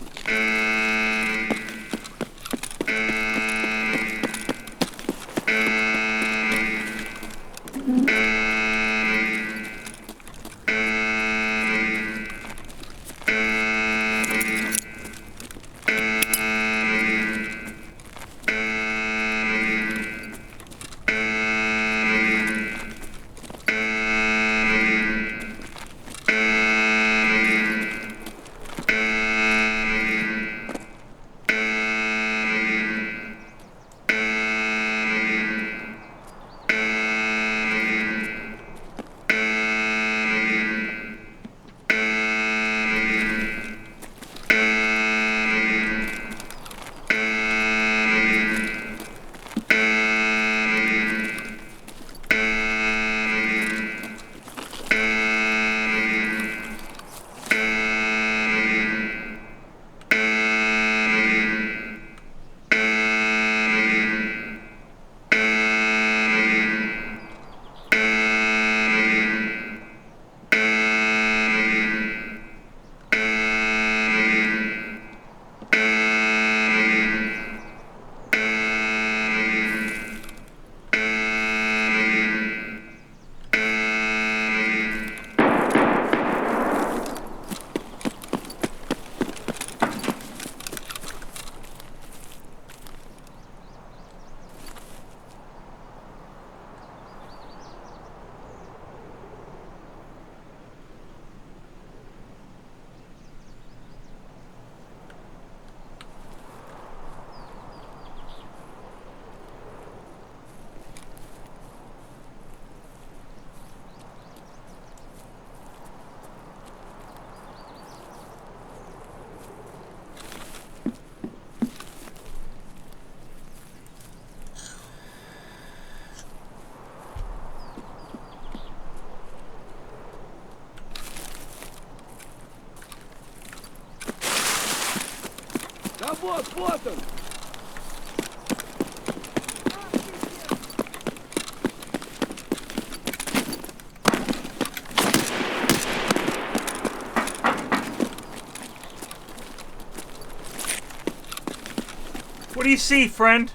Вот он! What do you see, friend?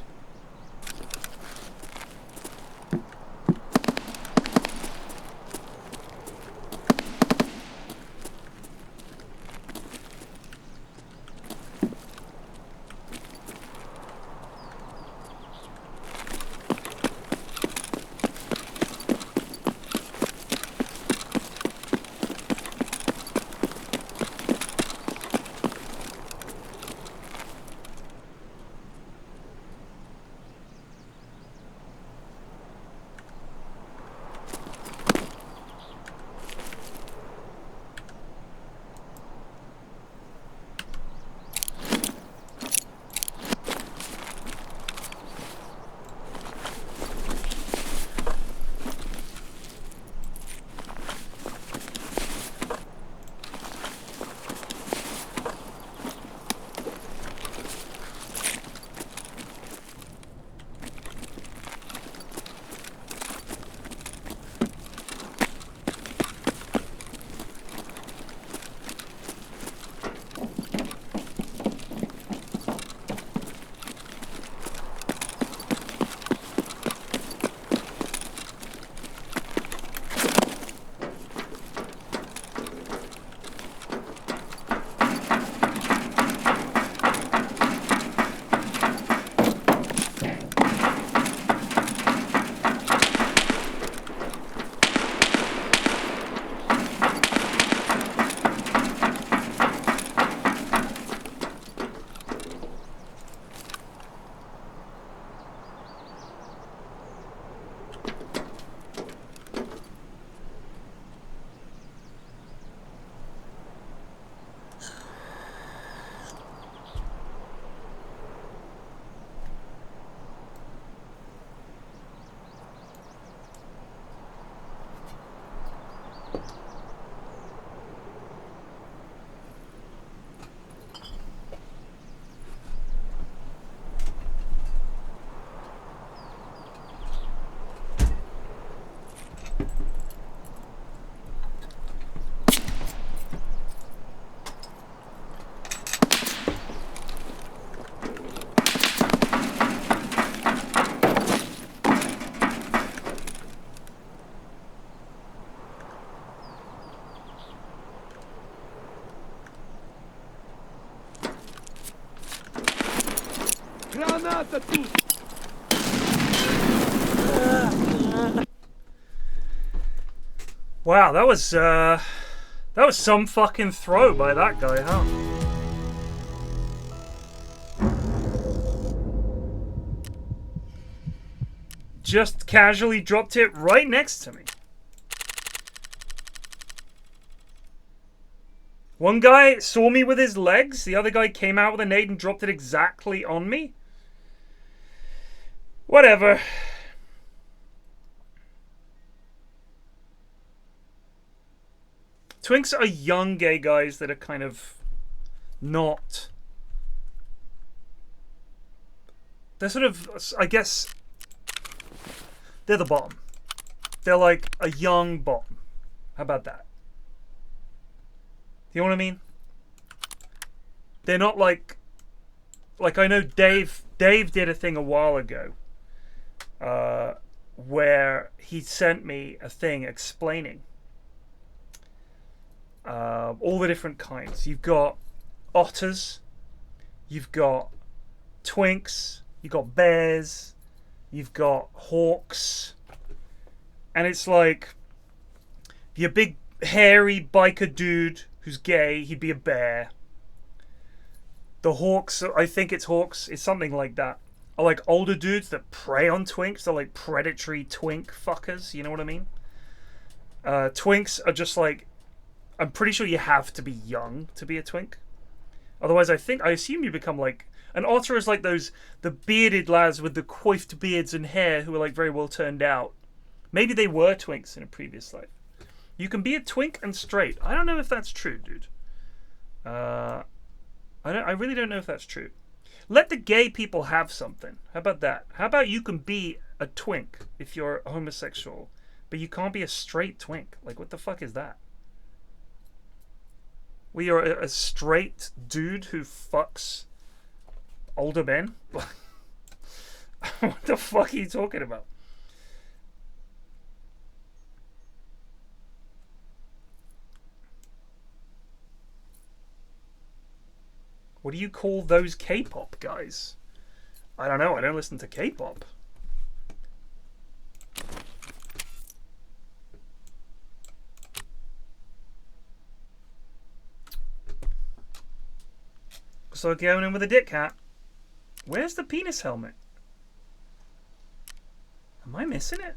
Граната тут! Wow, that was some fucking throw by that guy, huh? Just casually dropped it right next to me. One guy saw me with his legs, the other guy came out with a nade and dropped it exactly on me. Whatever. Twinks are young gay guys that are kind of not... They're sort of, I guess... They're the bottom. They're like a young bottom. How about that? You know what I mean? They're not like I know Dave did a thing a while ago where he sent me a thing explaining all the different kinds. You've got otters, you've got twinks, you've got bears, you've got hawks, and it's like if you're a big hairy biker dude who's gay, he'd be a bear. The hawks, I think it's hawks, it's something like that, are like older dudes that prey on twinks. They're like predatory twink fuckers, you know what I mean? Twinks are just like, I'm pretty sure you have to be young to be a twink. Otherwise, I assume you become like, an otter is like the bearded lads with the coiffed beards and hair who are like very well turned out. Maybe they were twinks in a previous life. You can be a twink and straight. I don't know if that's true, dude. I really don't know if that's true. Let the gay people have something. How about that? How about you can be a twink if you're homosexual, but you can't be a straight twink? Like, what the fuck is that? Well, you're a straight dude who fucks older men? What the fuck are you talking about? What do you call those K-pop guys? I don't know. I don't listen to K-pop. So going in with a dick hat. Where's the penis helmet? Am I missing it?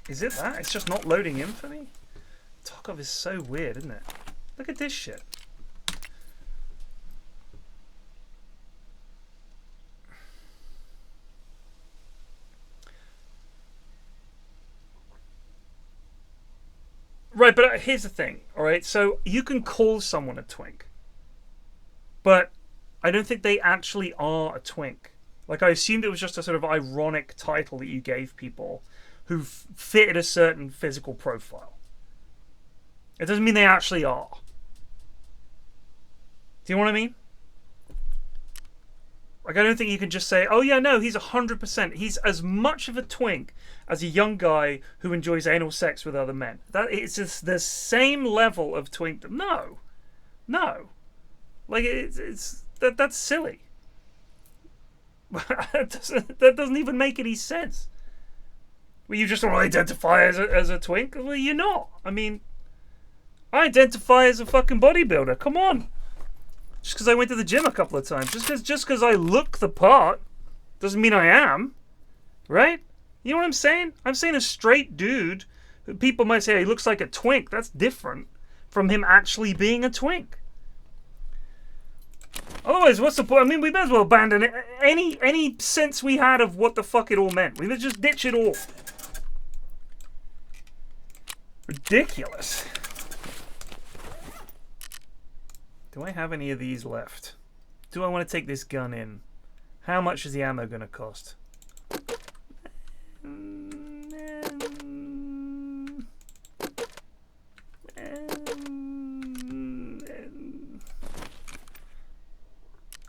Is it that? It's just not loading in for me? Tarkov is so weird, isn't it? Look at this shit. Right, but here's the thing, alright? So you can call someone a twink, but I don't think they actually are a twink. Like, I assumed it was just a sort of ironic title that you gave people who fitted a certain physical profile. It doesn't mean they actually are. Do you know what I mean? Like, I don't think you can just say, oh yeah, no, he's 100%. He's as much of a twink as a young guy who enjoys anal sex with other men. It's just the same level of twinkdom. No. No. Like, that's silly. that doesn't even make any sense. Well, you just don't identify as a twink? Well, you're not. I mean, I identify as a fucking bodybuilder. Come on. Just because I went to the gym a couple of times. Just because I look the part doesn't mean I am. Right? You know what I'm saying? I'm saying a straight dude. People might say he looks like a twink. That's different from him actually being a twink. Otherwise, what's the point? I mean, we might as well abandon it. Any sense we had of what the fuck it all meant. We just ditch it all. Ridiculous. Do I have any of these left? Do I want to take this gun in? How much is the ammo going to cost?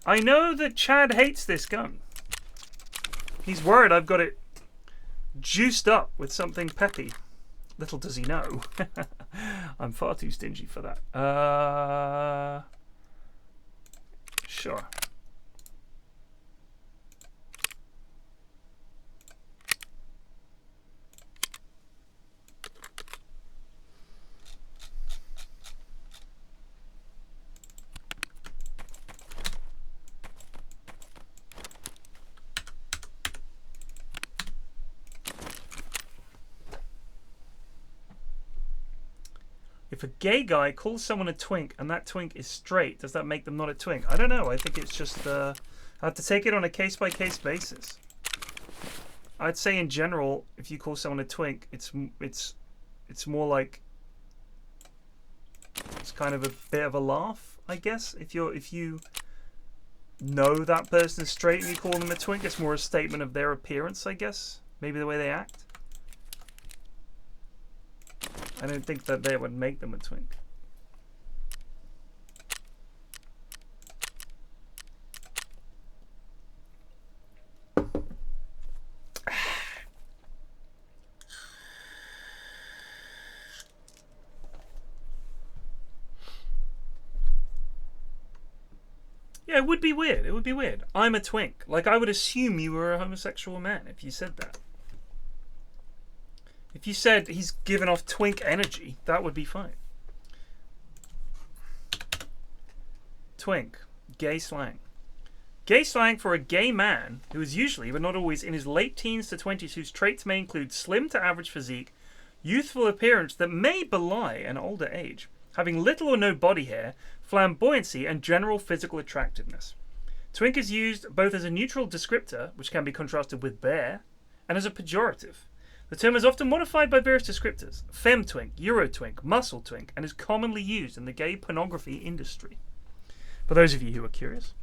I know that Chad hates this gun. He's worried I've got it juiced up with something peppy. Little does he know. I'm far too stingy for that. Sure. If a gay guy calls someone a twink and that twink is straight, does that make them not a twink? I don't know. I think it's just I have to take it on a case-by-case basis. I'd say in general, if you call someone a twink, it's more like it's kind of a bit of a laugh, I guess. If you know that person's straight and you call them a twink, it's more a statement of their appearance, I guess. Maybe the way they act. I don't think that they would make them a twink. Yeah, it would be weird. It would be weird. I'm a twink. Like, I would assume you were a homosexual man if you said that. If you said he's giving off twink energy, that would be fine. Twink. Gay slang. Gay slang for a gay man who is usually, but not always, in his late teens to 20s, whose traits may include slim to average physique, youthful appearance that may belie an older age, having little or no body hair, flamboyancy, and general physical attractiveness. Twink is used both as a neutral descriptor, which can be contrasted with bear, and as a pejorative. The term is often modified by various descriptors, fem-twink, euro-twink, muscle-twink, and is commonly used in the gay pornography industry. For those of you who are curious.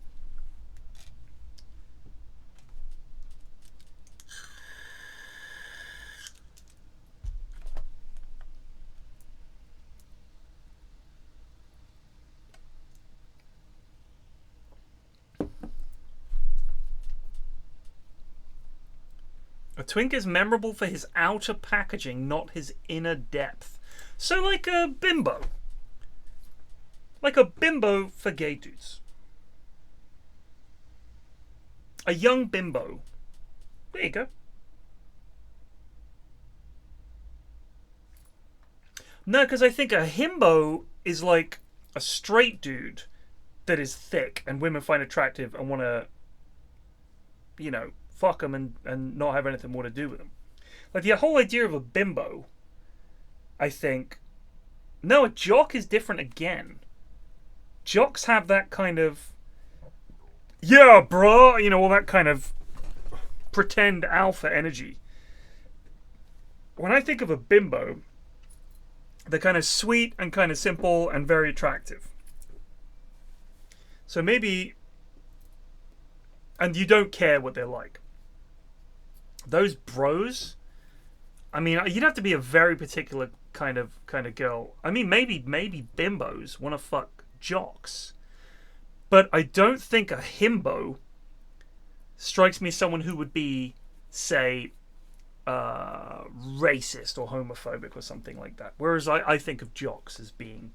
A twink is memorable for his outer packaging, not his inner depth. So like a bimbo. Like a bimbo for gay dudes. A young bimbo. There you go. No, because I think a himbo is like a straight dude that is thick and women find attractive and want to, you know, fuck them and not have anything more to do with them. Like the whole idea of a bimbo, I think. No, a jock is different again. Jocks have that kind of, yeah, bro, you know, all that kind of pretend alpha energy. When I think of a bimbo, they're kind of sweet and kind of simple and very attractive. So maybe, and you don't care what they're like. Those bros, I mean, you'd have to be a very particular kind of girl. I mean, maybe bimbos want to fuck jocks, but I don't think a himbo strikes me as someone who would be, say, racist or homophobic or something like that. Whereas I think of jocks as being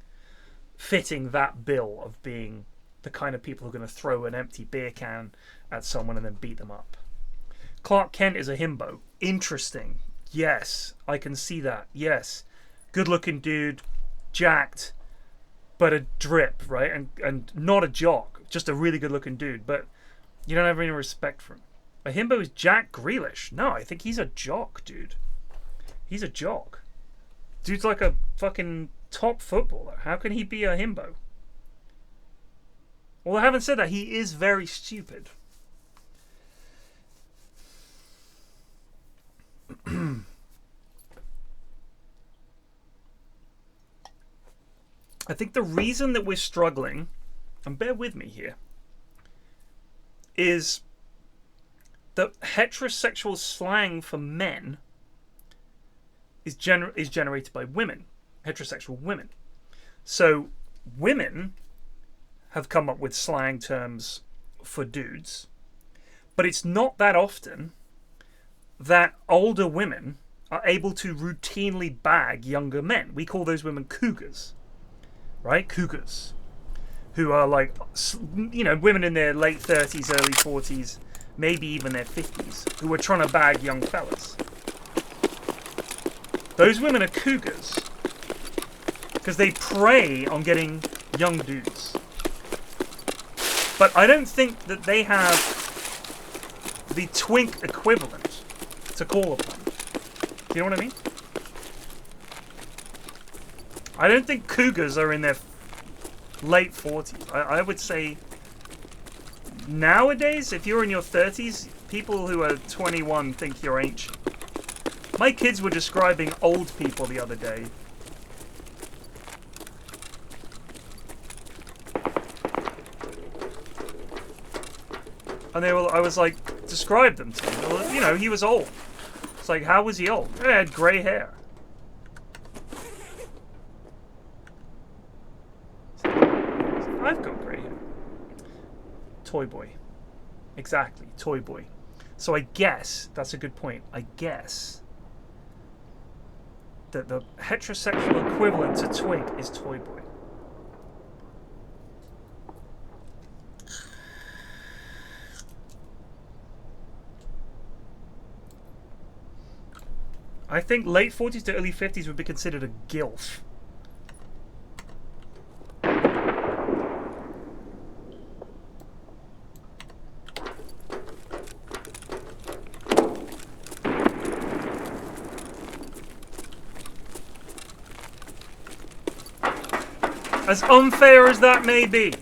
fitting that bill of being the kind of people who are going to throw an empty beer can at someone and then beat them up. Clark Kent is a himbo. Interesting. Yes, I can see that. Yes. Good looking dude, jacked, but a drip, right? And not a jock, just a really good looking dude, but you don't have any respect for him. A himbo is Jack Grealish. No, I think he's a jock, dude. He's a jock. Dude's like a fucking top footballer. How can he be a himbo? Well, I haven't said that. He is very stupid. I think the reason that we're struggling, and bear with me here, is the heterosexual slang for men is generated by women, heterosexual women. So women have come up with slang terms for dudes, but it's not that often that older women are able to routinely bag younger men. We call those women cougars, right? Cougars, who are like, you know, women in their late 30s, early 40s, maybe even their 50s, who are trying to bag young fellas. Those women are cougars because they prey on getting young dudes. But I don't think that they have the twink equivalent to call upon. Do you know what I mean? I don't think cougars are in their late 40s. I would say nowadays, if you're in your 30s, people who are 21 think you're ancient. My kids were describing old people the other day. And I was like, describe them to me. Well, you know, he was old. It's like, how was he old? He had grey hair. I've got grey hair. Toy boy. Exactly, toy boy. So I guess, that's a good point, I guess that the heterosexual equivalent to twink is toy boy. I think late 40s to early 50s would be considered a gilf. As unfair as that may be.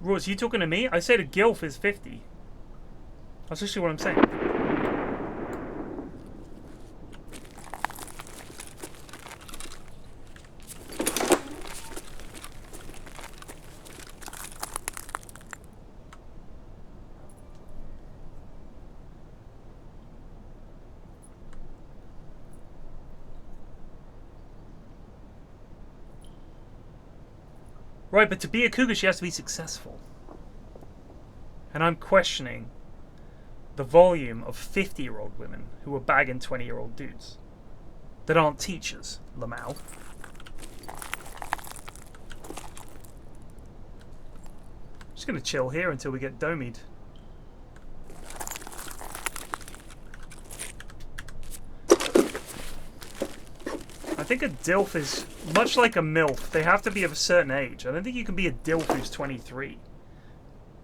Rose, you talking to me? I said a gilf is 50. That's actually what I'm saying. Right, but to be a cougar, she has to be successful. And I'm questioning the volume of 50-year-old women who are bagging 20-year-old dudes that aren't teachers, Lamau. Just gonna chill here until we get domied. I think a DILF is much like a MILF. They have to be of a certain age. I don't think you can be a DILF who's 23. You're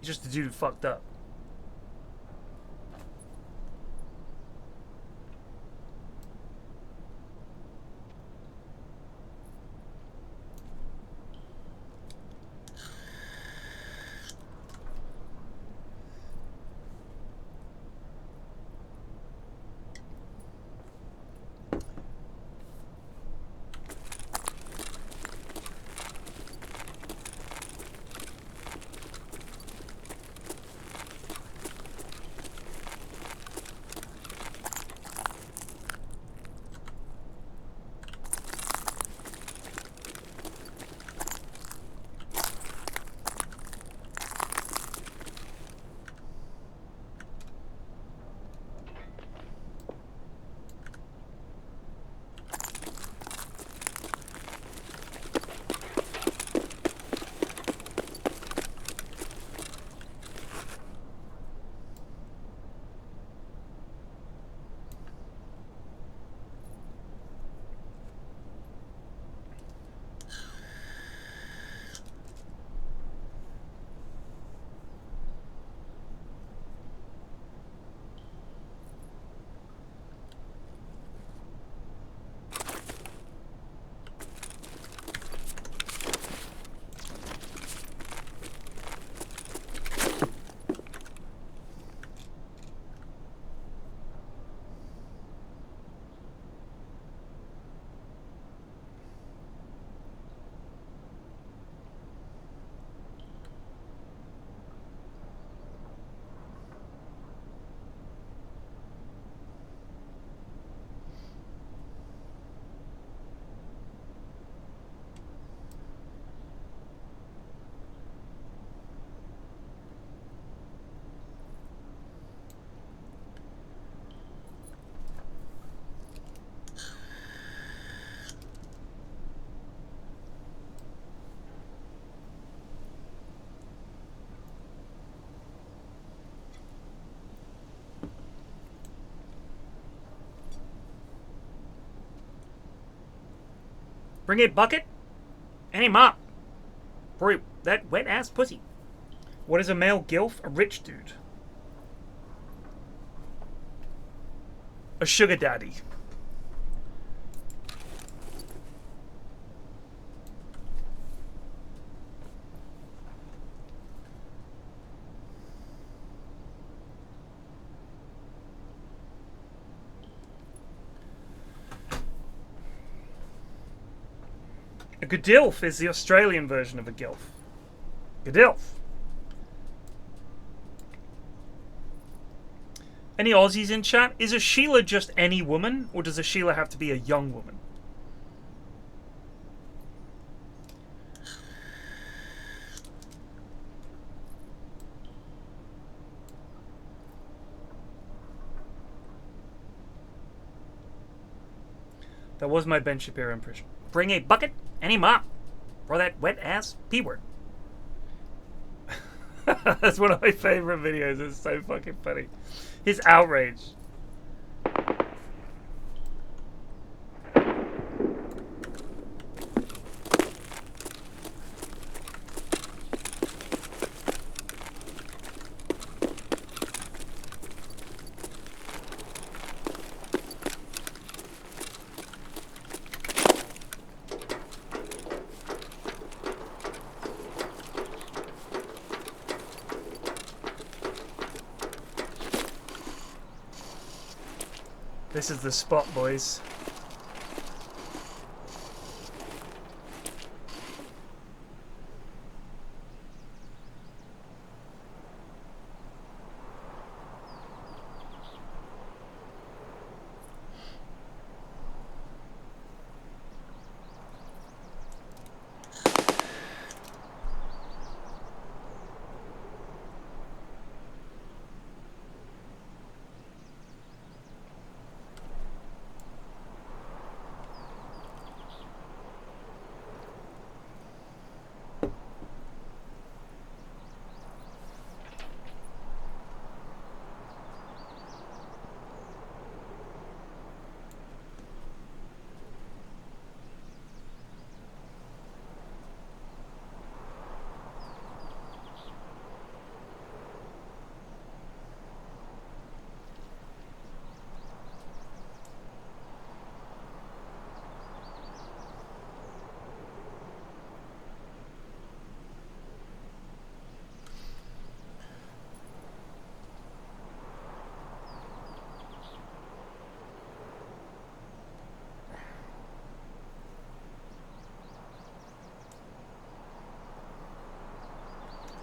just a dude who fucked up. Bring a bucket and a mop for that wet ass pussy. What is a male gilf? A rich dude. A sugar daddy. A gadilf is the Australian version of a gilf. Gadilf. Any Aussies in chat? Is a Sheila just any woman, or does a Sheila have to be a young woman? That was my Ben Shapiro impression. Bring a bucket and a mop for that wet ass P word. That's one of my favorite videos. It's so fucking funny. His outrage. This is the spot, boys.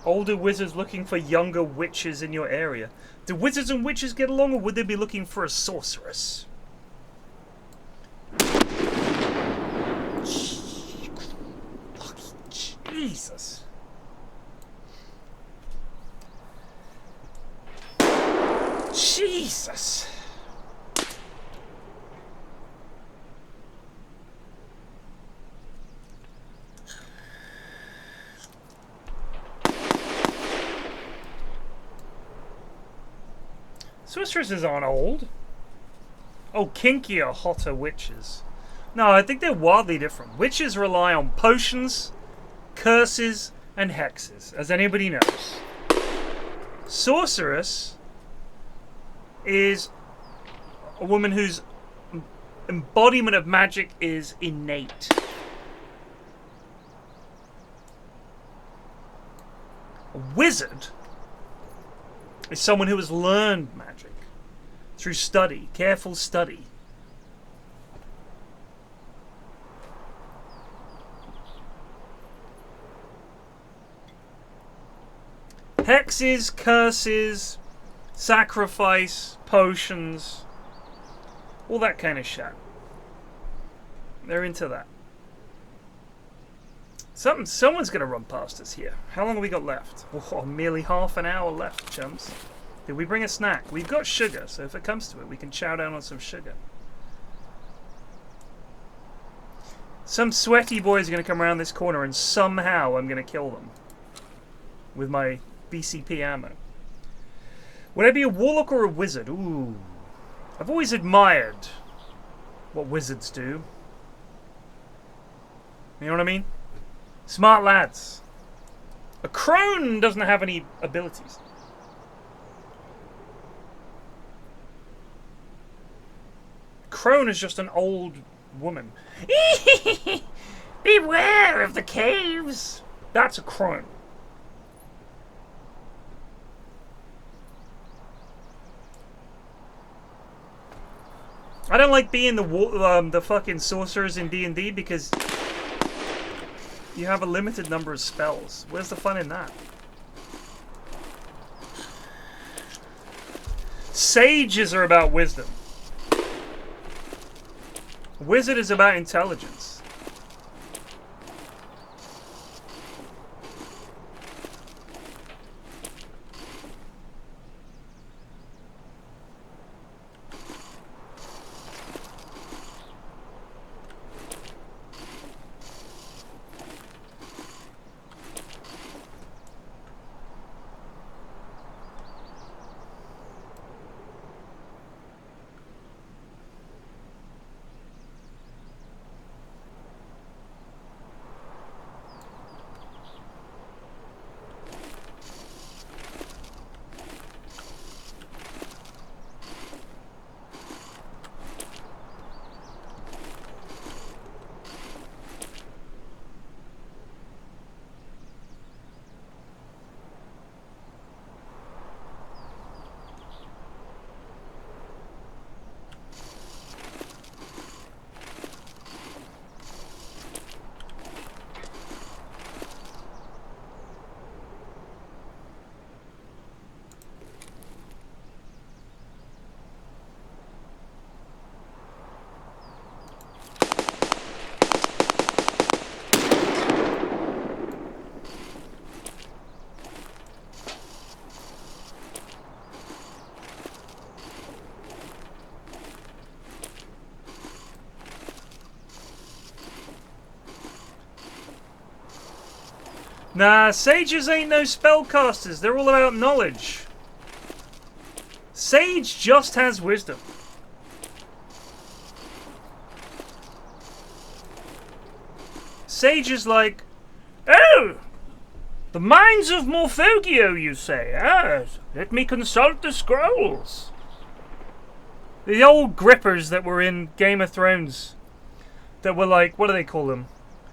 Older wizards looking for younger witches in your area. Do wizards and witches get along, or would they be looking for a sorceress? Jesus. Jesus. Sorceresses aren't old. Oh, kinkier, hotter witches. No, I think they're wildly different. Witches rely on potions, curses, and hexes, as anybody knows. Sorceress is a woman whose embodiment of magic is innate. A wizard is someone who has learned magic through study, careful study. Hexes, curses, sacrifice, potions, all that kind of shit. They're into that. Someone's gonna run past us here. How long have we got left? Oh, merely half an hour left, chums. Did we bring a snack? We've got sugar, so if it comes to it, we can chow down on some sugar. Some sweaty boys are gonna come around this corner, and somehow I'm gonna kill them with my BCP ammo. Would I be a warlock or a wizard? Ooh, I've always admired what wizards do. You know what I mean? Smart lads. A crone doesn't have any abilities. Crone is just an old woman. Beware of the caves. That's a crone. I don't like being the fucking sorcerers in D&D because you have a limited number of spells. Where's the fun in that? Sages are about wisdom. Wizard is about intelligence. Nah, sages ain't no spellcasters. They're all about knowledge. Sage just has wisdom. Sage is like, oh, the mines of Morphogio, you say? Yes, let me consult the scrolls. The old grippers that were in Game of Thrones that were like, what do they call them?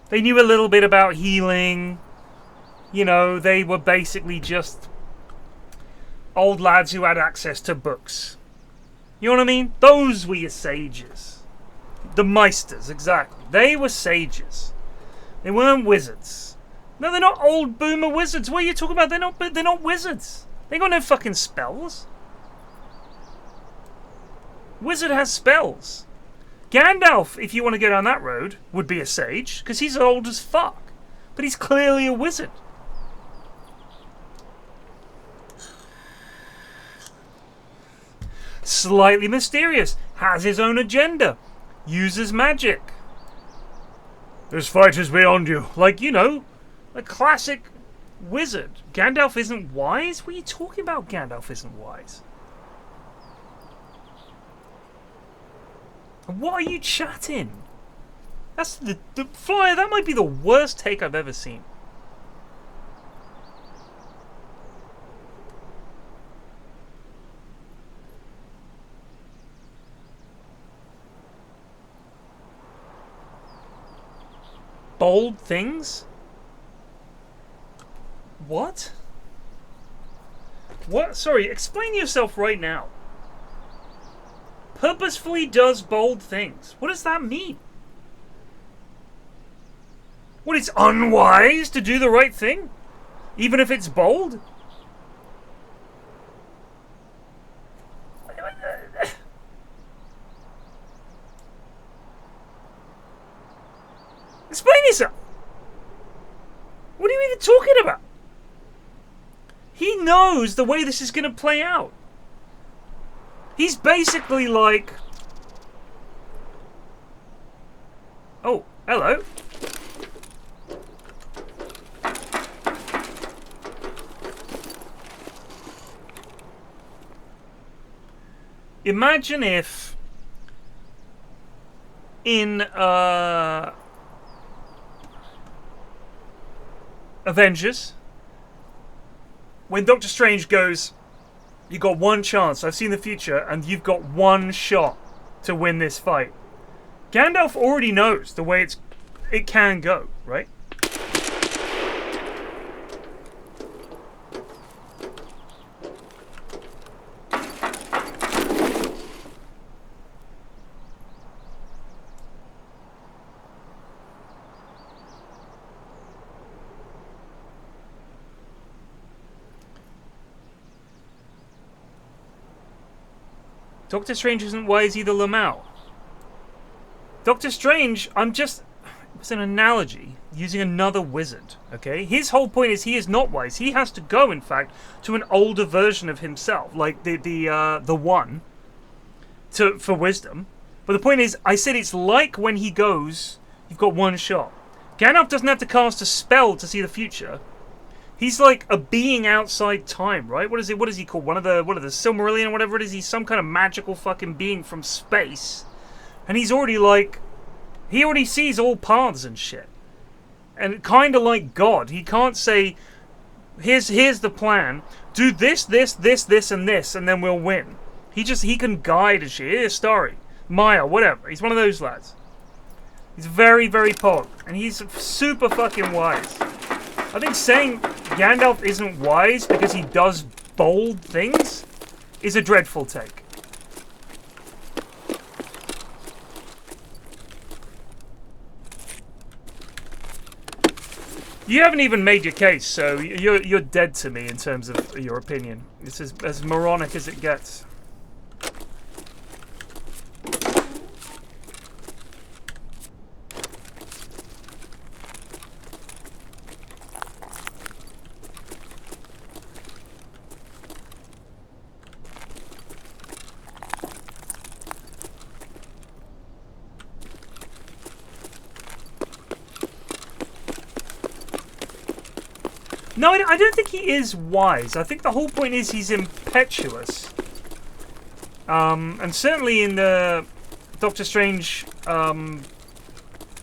They knew a little bit about healing. You know, they were basically just old lads who had access to books. You know what I mean? Those were your sages. The Meisters, exactly. They were sages. They weren't wizards. No, they're not old boomer wizards. What are you talking about? They're not wizards. They got no fucking spells. Wizard has spells. Gandalf, if you want to go down that road, would be a sage, because he's old as fuck. But he's clearly a wizard. Slightly mysterious, has his own agenda, uses magic. This fight is beyond you. Like, you know, a classic wizard. Gandalf isn't wise? What are you talking about? Gandalf isn't wise. What are you chatting? That's the flyer. That might be the worst take I've ever seen. Bold things? What? What? Sorry, explain yourself right now. Purposefully does bold things. What does that mean? What, it's unwise to do the right thing? Even if it's bold? Explain yourself. What are you even talking about? He knows the way this is going to play out. He's basically like... Oh, hello. Imagine if in Avengers, when Doctor Strange goes, you got one chance, I've seen the future, and you've got one shot to win this fight. Gandalf already knows the way it can go, right? Doctor Strange isn't wise either, Lamau. Doctor Strange, it's an analogy using another wizard, okay? His whole point is he is not wise. He has to go, in fact, to an older version of himself, like the one, for wisdom. But the point is, I said it's like when he goes, you've got one shot. Gandalf doesn't have to cast a spell to see the future. He's like a being outside time, right? What is he called? What are the Silmarillion or whatever it is? He's some kind of magical fucking being from space. And he's already like, he already sees all paths and shit. And kind of like God, he can't say, here's the plan. Do this, and this, and then we'll win. He can guide and shit. Here's Starry, Maya, whatever. He's one of those lads. He's very, very pog. And he's super fucking wise. I think saying Gandalf isn't wise because he does bold things is a dreadful take. You haven't even made your case, so you're dead to me in terms of your opinion. It's as moronic as it gets. No, I don't think he is wise. I think the whole point is he's impetuous. And certainly in the Doctor Strange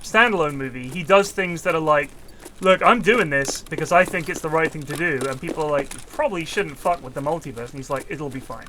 standalone movie, he does things that are like, look, I'm doing this because I think it's the right thing to do. And people are like, you probably shouldn't fuck with the multiverse. And he's like, it'll be fine.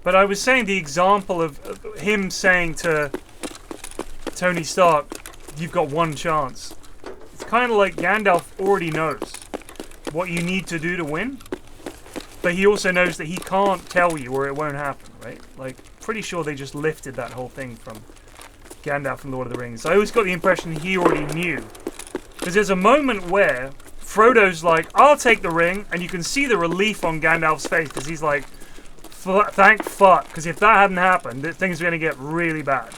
But I was saying the example of him saying to Tony Stark, you've got one chance. It's kind of like Gandalf already knows what you need to do to win. But he also knows that he can't tell you or it won't happen, right? Like, pretty sure they just lifted that whole thing from Gandalf from Lord of the Rings. I always got the impression he already knew. Because there's a moment where Frodo's like, I'll take the ring, and you can see the relief on Gandalf's face because he's like, thank fuck, because if that hadn't happened, things are going to get really bad.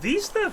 these the...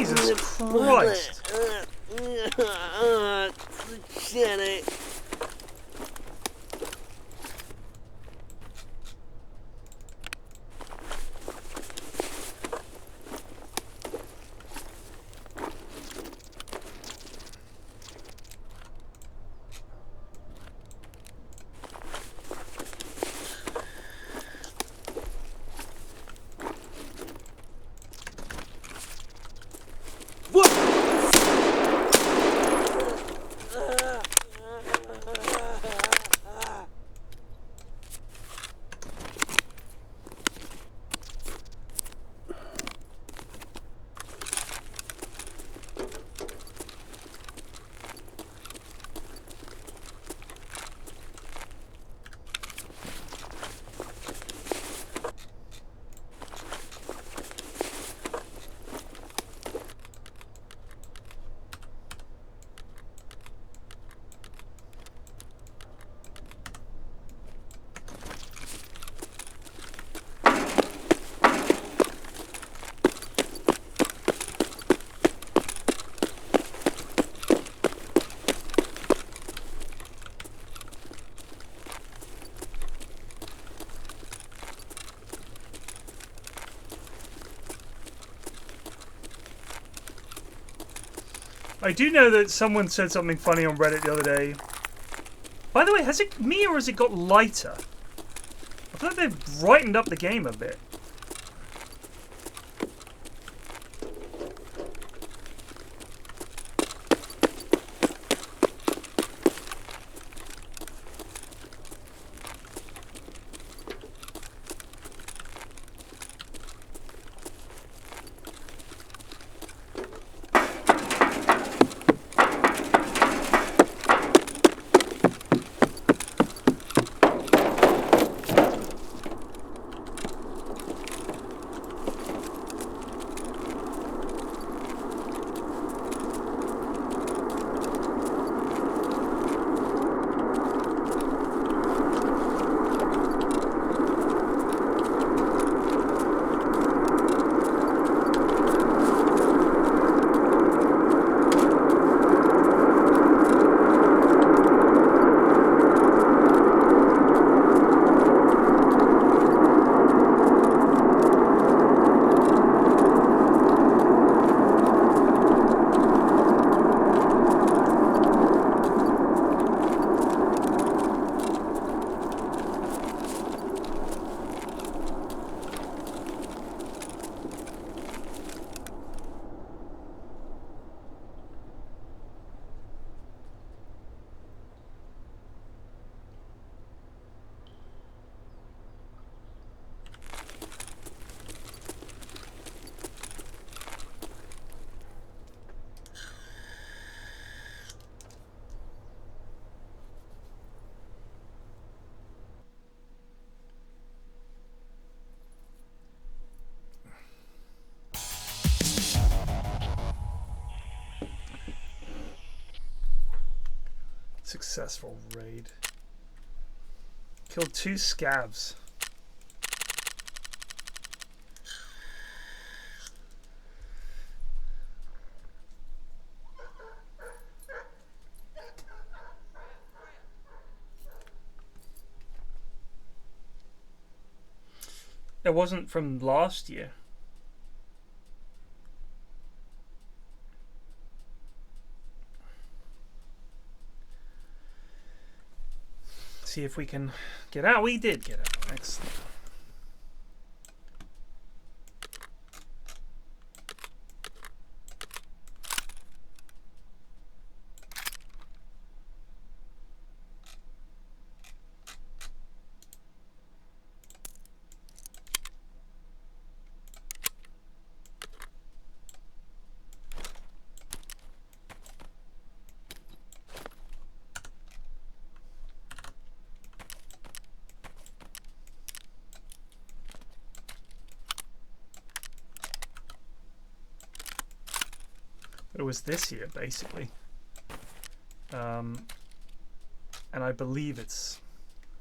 Jesus Christ! I do know that someone said something funny on Reddit the other day. By the way, has it me or has it got lighter? I feel like they've brightened up the game a bit. Successful raid. Killed 2 scavs. It wasn't from last year. See if we can get out. We did get out. Excellent. It was this year, basically. And I believe it's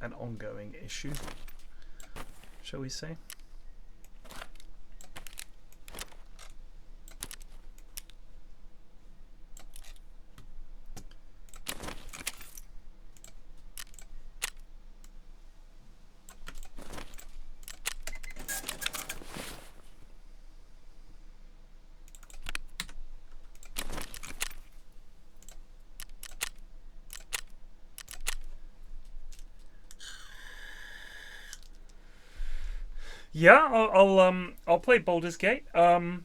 an ongoing issue, shall we say. Yeah, I'll play Baldur's Gate. My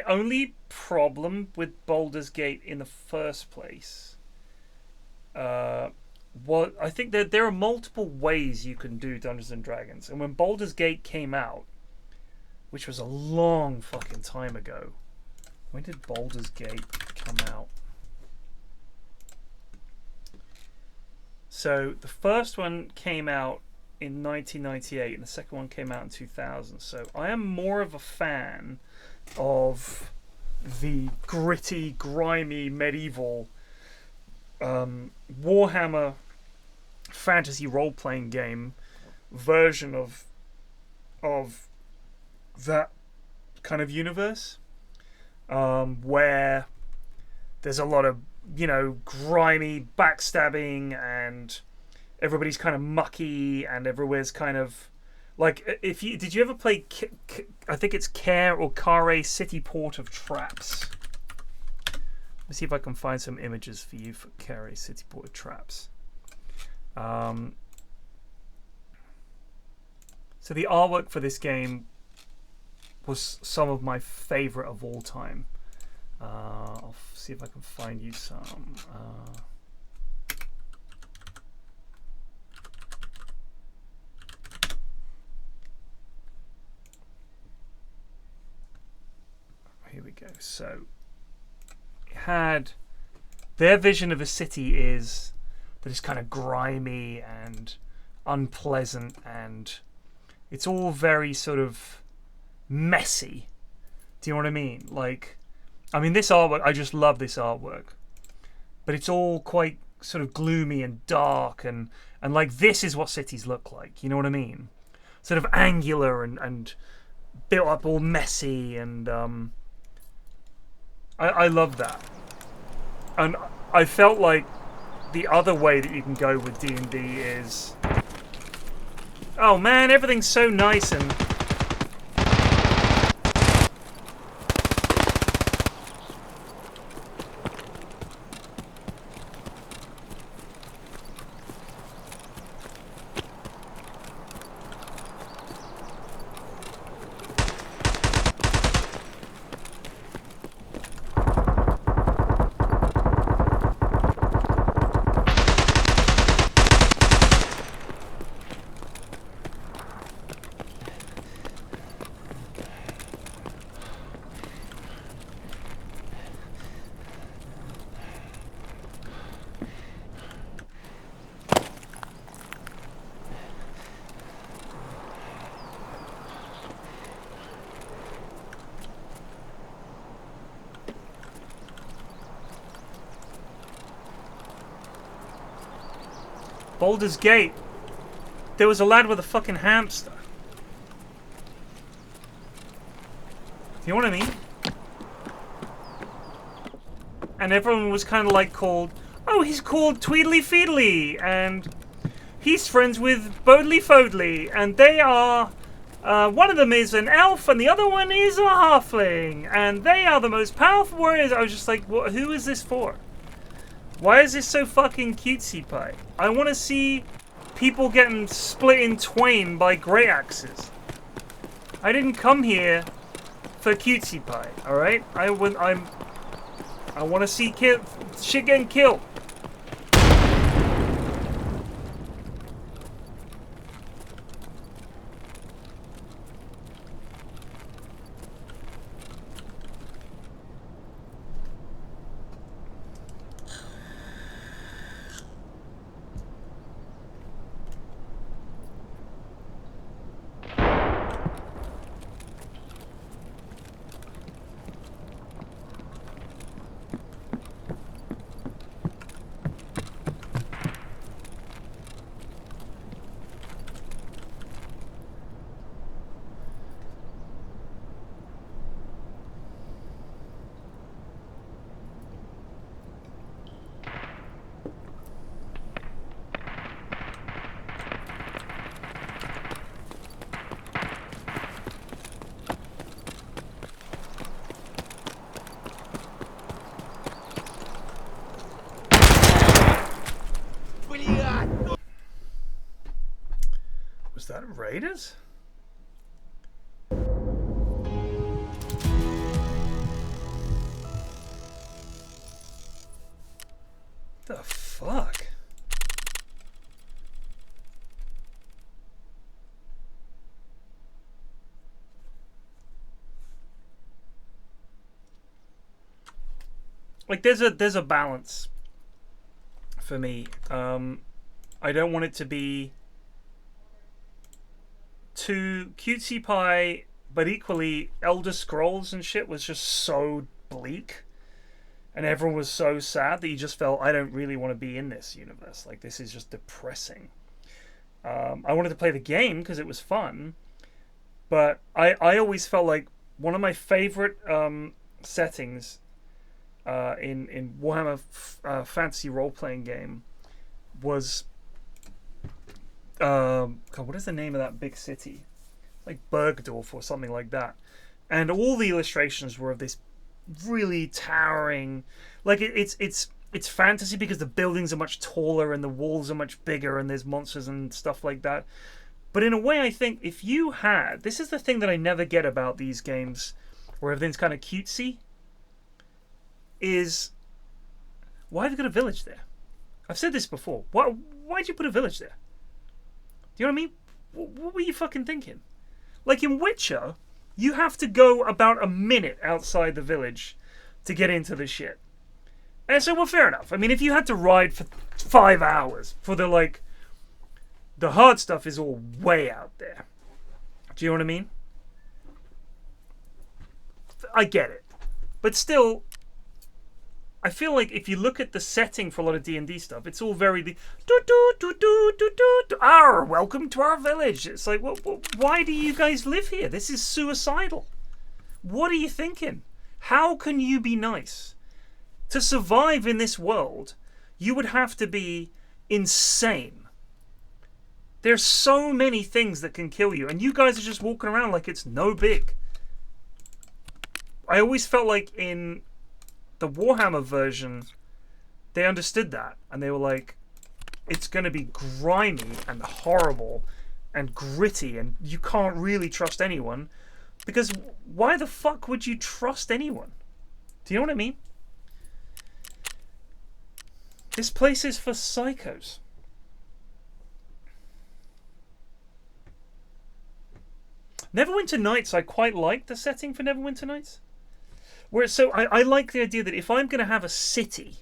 only problem with Baldur's Gate in the first place, I think that there are multiple ways you can do Dungeons and Dragons, and when Baldur's Gate came out, which was a long fucking time ago, when did Baldur's Gate come out? So the first one came out in 1998 and the second one came out in 2000. So I am more of a fan of the gritty, grimy, medieval Warhammer fantasy role-playing game version of that kind of universe, where there's a lot of, you know, grimy backstabbing and everybody's kind of mucky and everywhere's kind of like, did you ever play I think it's Care or Care City Port of Traps? Let's see if I can find some images for you for Care City Port of Traps. So the artwork for this game was some of my favorite of all time. I'll see if I can find you some. Here we go. So it had their vision of a city is that it's kind of grimy and unpleasant, and it's all very sort of messy. Do you know what I mean? Like, I mean, this artwork, I just love this artwork, but it's all quite sort of gloomy and dark, and like, this is what cities look like. You know what I mean? Sort of angular and built up all messy, and I love that. And I felt like the other way that you can go with D&D is, oh man, everything's so nice and Baldur's Gate, there was a lad with a fucking hamster. You know what I mean? And everyone was kind of like called, oh, he's called Tweedly Feedly, and he's friends with Bodley Fodley, and they are, one of them is an elf, and the other one is a halfling, and they are the most powerful warriors. I was just like, what, who is this for? Why is this so fucking cutesy pie? I want to see people getting split in twain by great axes. I didn't come here for cutesy pie, alright? I want to see shit getting killed. Was that Raiders? The fuck? Like there's a balance for me. I don't want it to be too cutesy pie, but equally Elder Scrolls and shit was just so bleak, and everyone was so sad that you just felt, I don't really want to be in this universe. Like, this is just depressing. I wanted to play the game because it was fun, but I always felt like one of my favorite settings in Warhammer fantasy role-playing game was God, what is the name of that big city? Like Bergdorf or something like that. And all the illustrations were of this really towering, like it's fantasy because the buildings are much taller and the walls are much bigger and there's monsters and stuff like that. But in a way, I think if you had, this is the thing that I never get about these games where everything's kind of cutesy, is why have you got a village there? I've said this before. Why'd you put a village there? Do you know what I mean? What were you fucking thinking? Like in Witcher, you have to go about a minute outside the village to get into the shit. And so, well, fair enough. I mean, if you had to ride for 5 hours for the hard stuff is all way out there. Do you know what I mean? I get it. But still, I feel like if you look at the setting for a lot of D&D stuff, it's all very welcome to our village. It's like, why do you guys live here? This is suicidal. What are you thinking? How can you be nice? To survive in this world, you would have to be insane. There's so many things that can kill you, and you guys are just walking around like it's no big. I always felt like in the Warhammer version, they understood that, and they were like, it's going to be grimy and horrible and gritty, and you can't really trust anyone, because why the fuck would you trust anyone? Do you know what I mean? This place is for psychos. Neverwinter Nights, I quite like the setting for Neverwinter Nights. I like the idea that if I'm going to have a city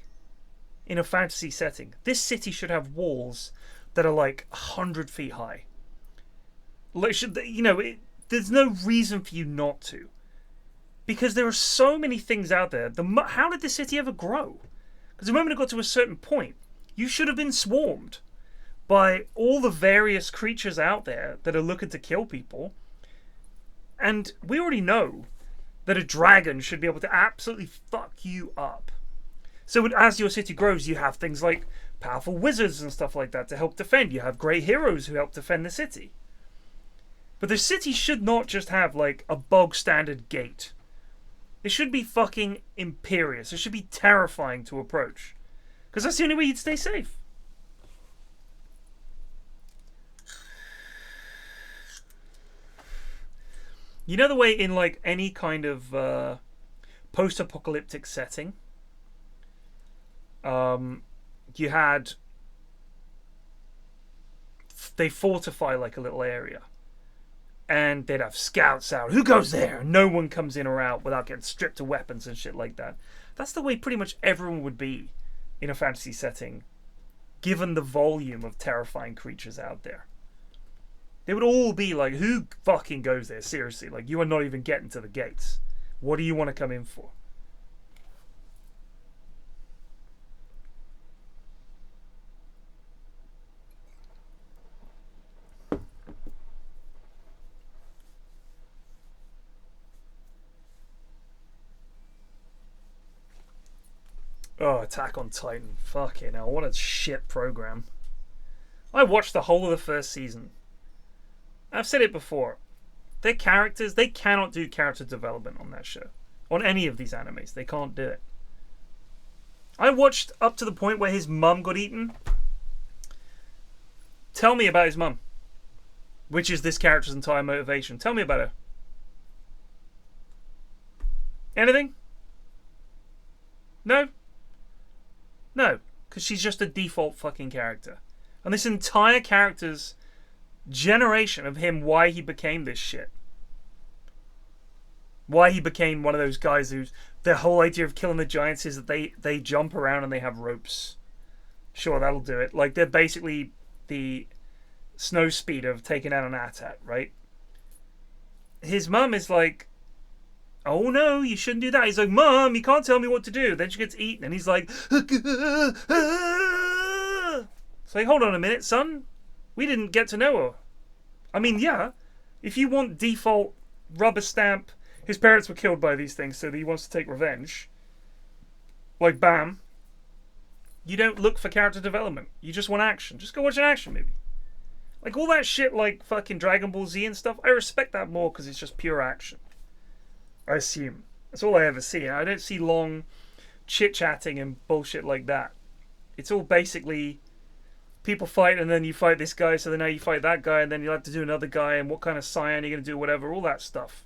in a fantasy setting, this city should have walls that are like 100 feet high. Like, there's no reason for you not to. Because there are so many things out there. How did the city ever grow? Because the moment it got to a certain point, you should have been swarmed by all the various creatures out there that are looking to kill people. And we already know that a dragon should be able to absolutely fuck you up. So as your city grows, you have things like powerful wizards and stuff like that to help defend. You have great heroes who help defend the city. But the city should not just have like a bog standard gate. It should be fucking imperious. It should be terrifying to approach. Because that's the only way you'd stay safe. You know the way in like any kind of post-apocalyptic setting, you had, they fortify like a little area, and they'd have scouts out. Who goes there? No one comes in or out without getting stripped of weapons and shit like that. That's the way pretty much everyone would be in a fantasy setting, given the volume of terrifying creatures out there. They would all be like, who fucking goes there? Seriously, like, you are not even getting to the gates. What do you want to come in for? Oh, Attack on Titan. Fucking hell, what a shit program. I watched the whole of the first season. I've said it before. Their characters, they cannot do character development on that show. On any of these animes. They can't do it. I watched up to the point where his mum got eaten. Tell me about his mum. Which is this character's entire motivation. Tell me about her. Anything? No? No. Because she's just a default fucking character. And this entire character's generation of him, why he became this shit. Why he became one of those guys who's, the whole idea of killing the giants is that they jump around and they have ropes. Sure, that'll do it. Like, they're basically the snow speed of taking out an AT-AT, right? His mum is like, oh no, you shouldn't do that. He's like, Mum, you can't tell me what to do. Then she gets eaten and he's like, it's like, hold on a minute, son. We didn't get to know her. I mean, yeah, if you want default rubber stamp, his parents were killed by these things, so that he wants to take revenge. Like, bam. You don't look for character development. You just want action. Just go watch an action movie. Like, all that shit like fucking Dragon Ball Z and stuff, I respect that more because it's just pure action. I assume. That's all I ever see. I don't see long chit-chatting and bullshit like that. It's all basically people fight and then you fight this guy, so then now you fight that guy and then you'll have to do another guy and what kind of scion you're going to do, whatever, all that stuff.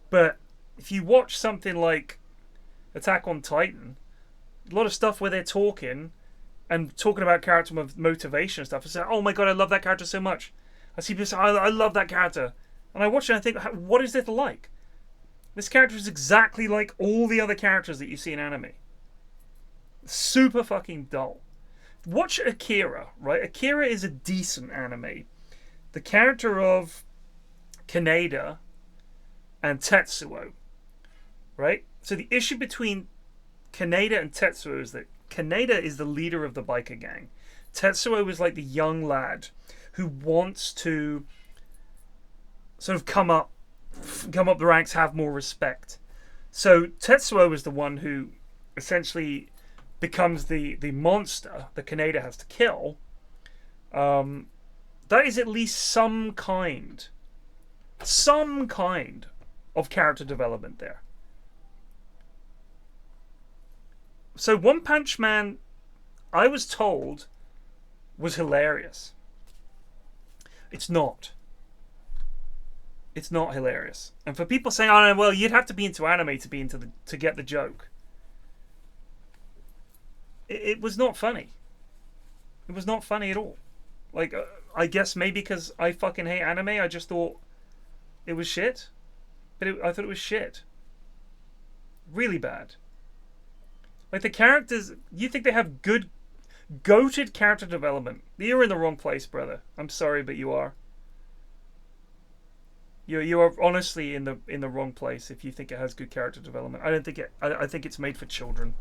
But if you watch something like Attack on Titan, a lot of stuff where they're talking and talking about character motivation and stuff, it's like, oh my god, I love that character so much. I see people say, I love that character. And I watch it and I think, what is it like? This character is exactly like all the other characters that you see in anime. Super fucking dull. Watch Akira, right? Akira is a decent anime. The character of Kaneda and Tetsuo, right? So the issue between Kaneda and Tetsuo is that Kaneda is the leader of the biker gang. Tetsuo is like the young lad who wants to sort of come up the ranks, have more respect. So Tetsuo is the one who essentially becomes the monster that Kaneda has to kill. That is at least some kind of character development there. So One Punch Man, I was told, was hilarious. It's not. It's not hilarious. And for people saying, oh no, well, you'd have to be into anime to get the joke. It was not funny. It was not funny at all. Like, I guess maybe because I fucking hate anime, I just thought it was shit. But I thought it was shit. Really bad. Like, the characters, you think they have good, goated character development. You're in the wrong place, brother. I'm sorry, but you are. You are honestly in the wrong place if you think it has good character development. I don't think it. I think it's made for children.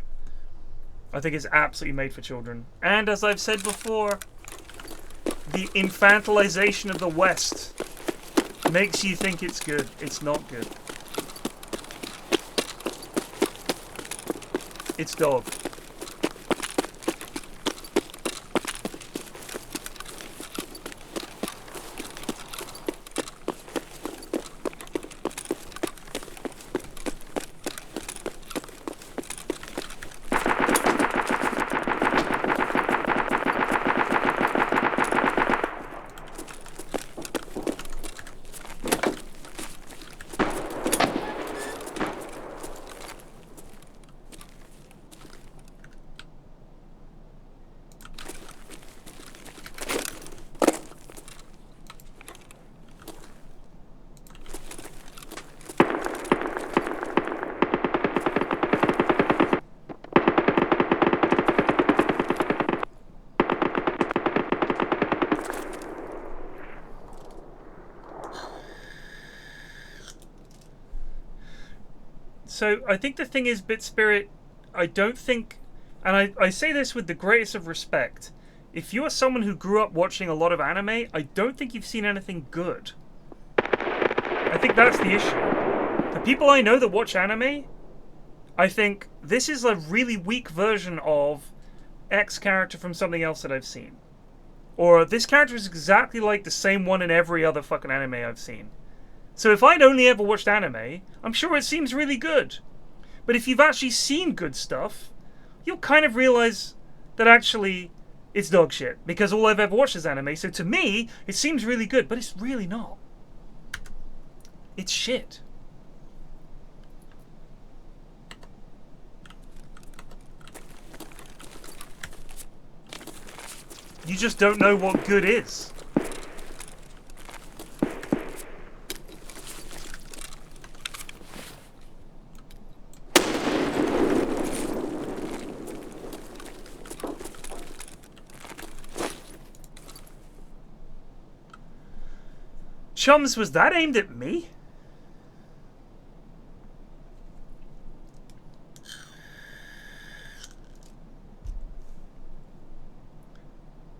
I think it's absolutely made for children. And as I've said before, the infantilization of the West makes you think it's good. It's not good. It's dog. So I think the thing is, BitSpirit, I don't think, and I say this with the greatest of respect, if you are someone who grew up watching a lot of anime, I don't think you've seen anything good. I think that's the issue. The people I know that watch anime, I think this is a really weak version of X character from something else that I've seen. Or this character is exactly like the same one in every other fucking anime I've seen. So if I'd only ever watched anime, I'm sure it seems really good. But if you've actually seen good stuff, you'll kind of realize that actually it's dog shit. Because all I've ever watched is anime. So to me, it seems really good, but it's really not. It's shit. You just don't know what good is. Chums, was that aimed at me?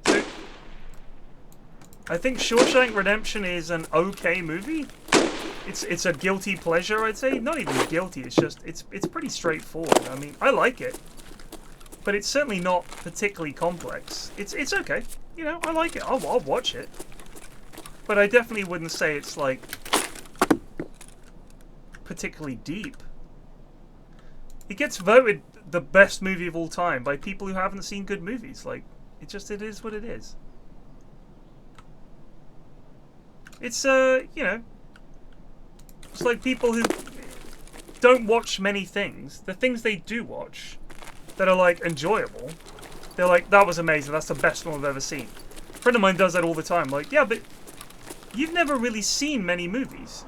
So, I think Shawshank Redemption is an okay movie. It's a guilty pleasure, I'd say. Not even guilty, it's just, it's pretty straightforward. I mean, I like it. But it's certainly not particularly complex. It's okay. You know, I like it. I'll watch it. But I definitely wouldn't say it's, like, particularly deep. It gets voted the best movie of all time by people who haven't seen good movies. Like, it is what it is. It's, you know, it's like people who don't watch many things. The things they do watch that are, like, enjoyable, they're like, that was amazing. That's the best one I've ever seen. A friend of mine does that all the time. Like, yeah, but you've never really seen many movies.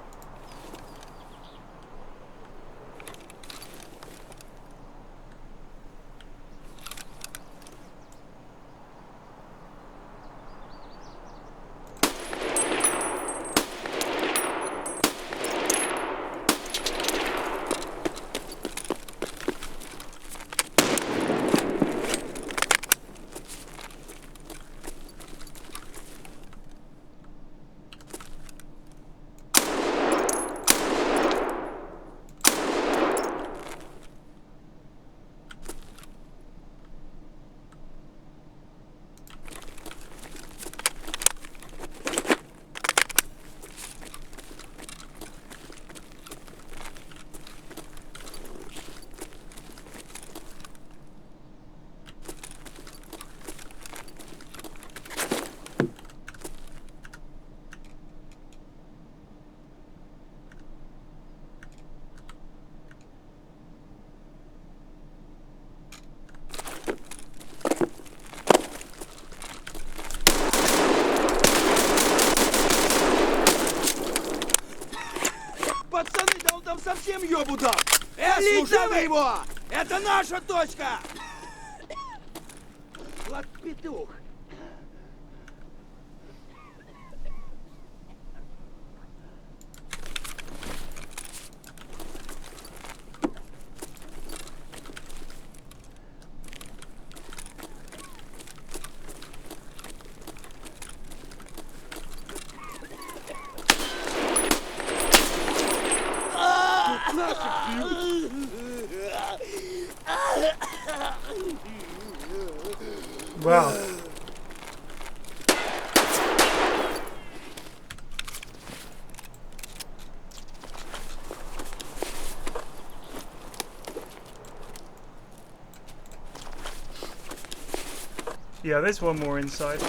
Совсем ёбу дал! Слушай его! Это наша точка! Влад петух! Wow. Yeah, there's one more inside.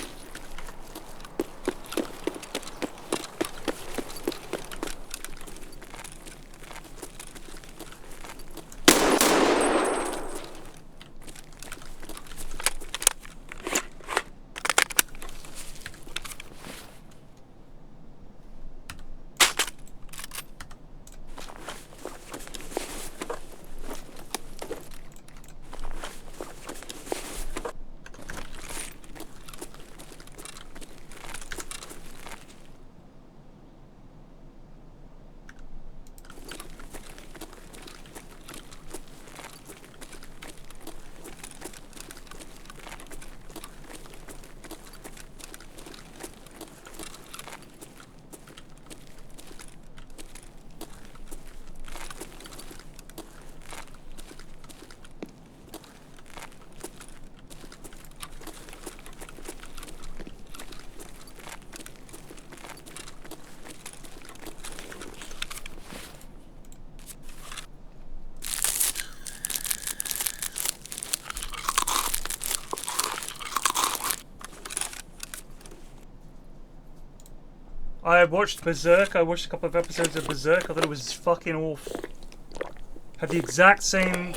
I watched Berserk. I watched a couple of episodes of Berserk. I thought it was fucking awful. Had the exact same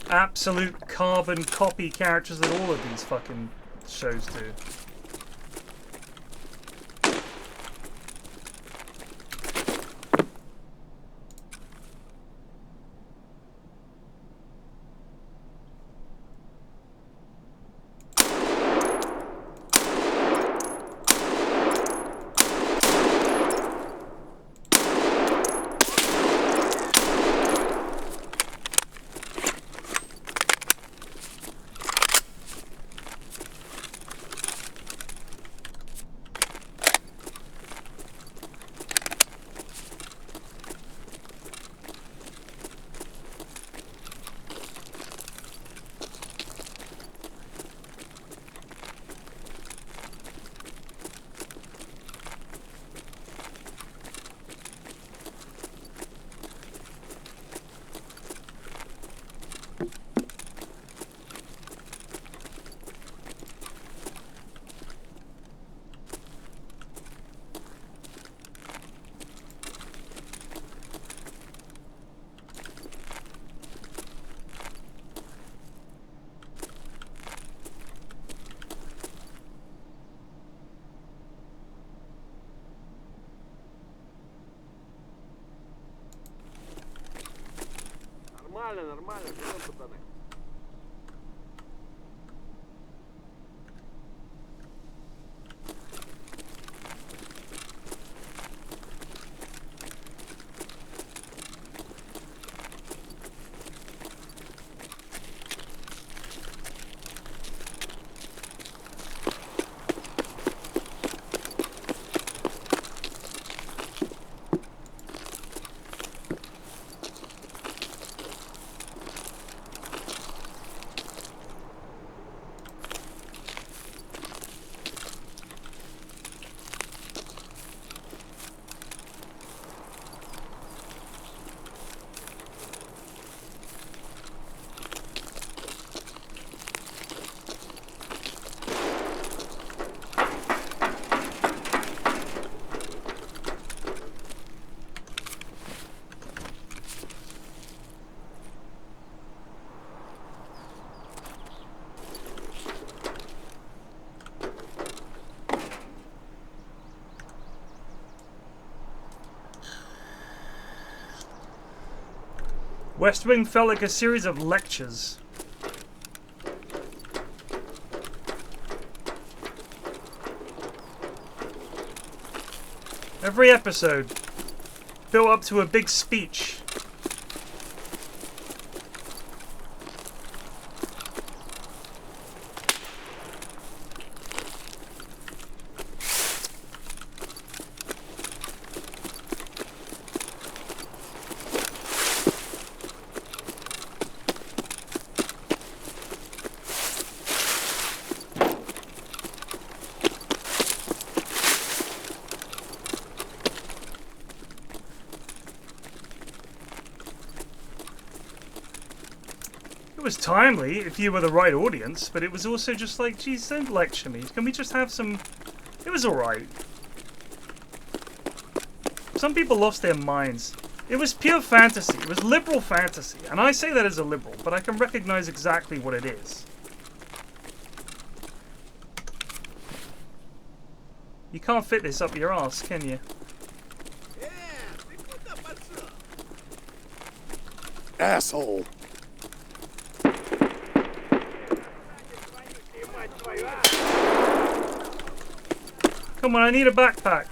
absolute carbon copy characters that all of these fucking shows do. Нормально, живем, пацаны. West Wing felt like a series of lectures. Every episode built up to a big speech. It was timely if you were the right audience, but it was also just like, geez, don't lecture me. Can we just have some... It was alright. Some people lost their minds. It was pure fantasy. It was liberal fantasy. And I say that as a liberal, but I can recognize exactly what it is. You can't fit this up your ass, can you? Asshole. Come on, I need a backpack.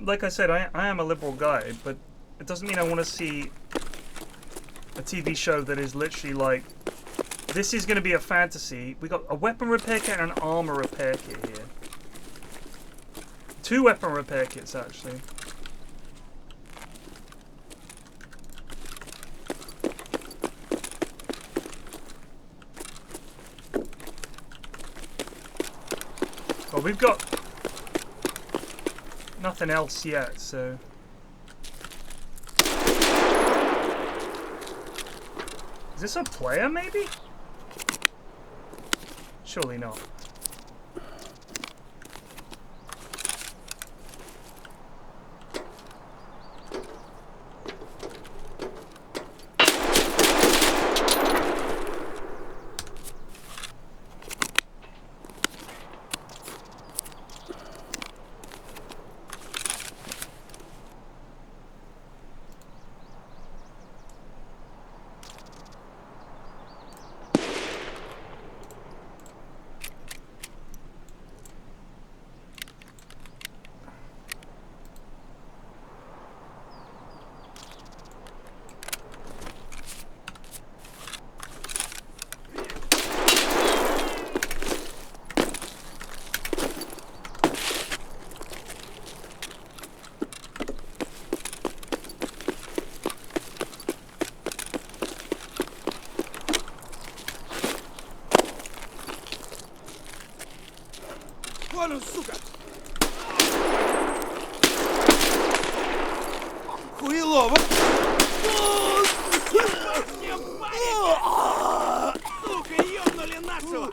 Like I said, I am a liberal guy, but it doesn't mean I want to see a TV show that is literally like, this is going to be a fantasy. We got a weapon repair kit and an armor repair kit here. 2 weapon repair kits, actually. Well, we've got nothing else yet, so... Is this a player, maybe? Surely not. Вон он, сука! Хуелово! Сука, ёбнули нашего!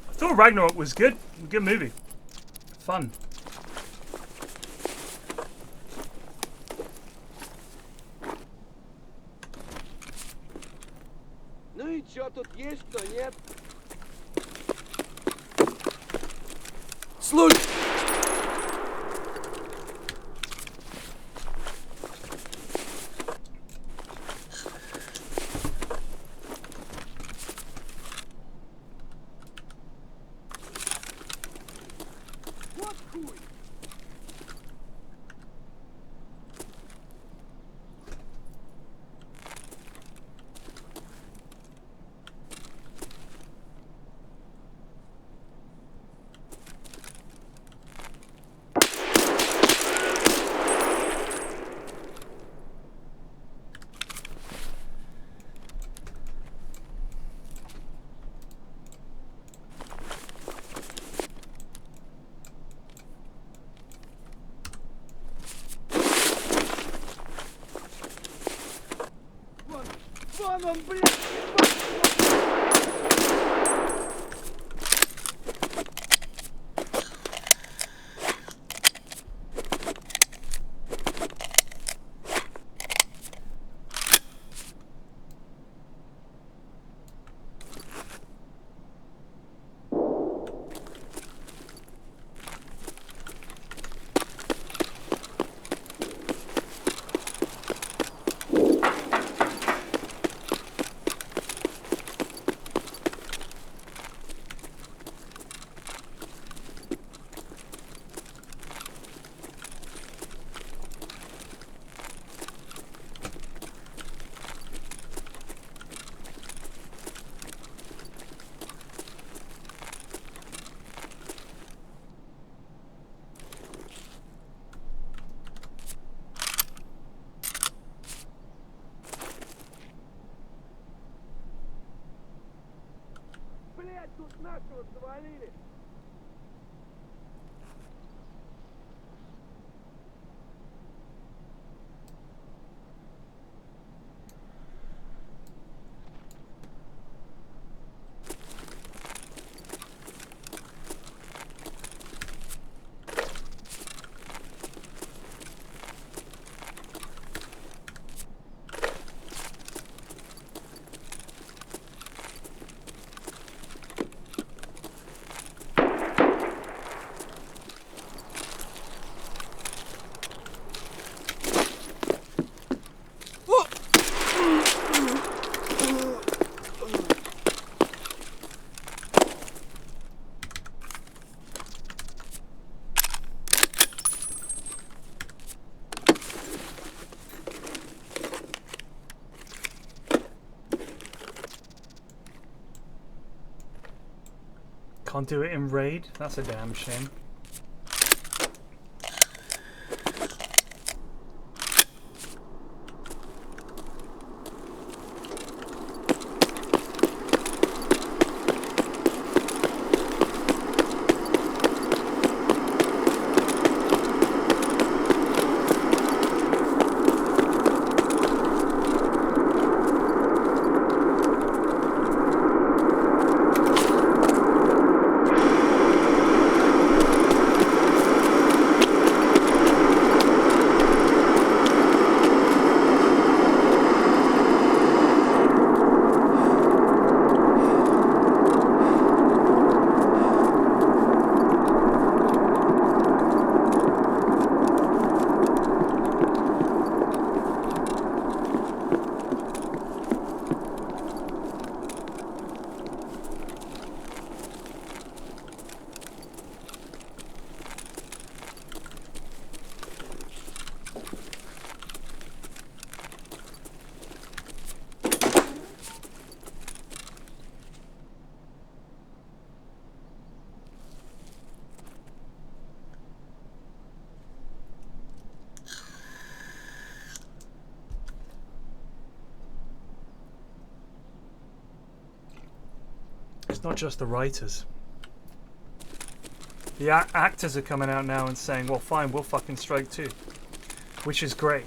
I thought Ragnarok was good. Good movie. Fun. Ну и чё, тут есть кто, нет? Слушай! вам, блядь, блядь, тут нашего завалили. Can't do it in raid? That's a damn shame. It's not just the writers. The actors are coming out now and saying, well, fine, we'll fucking strike too. Which is great.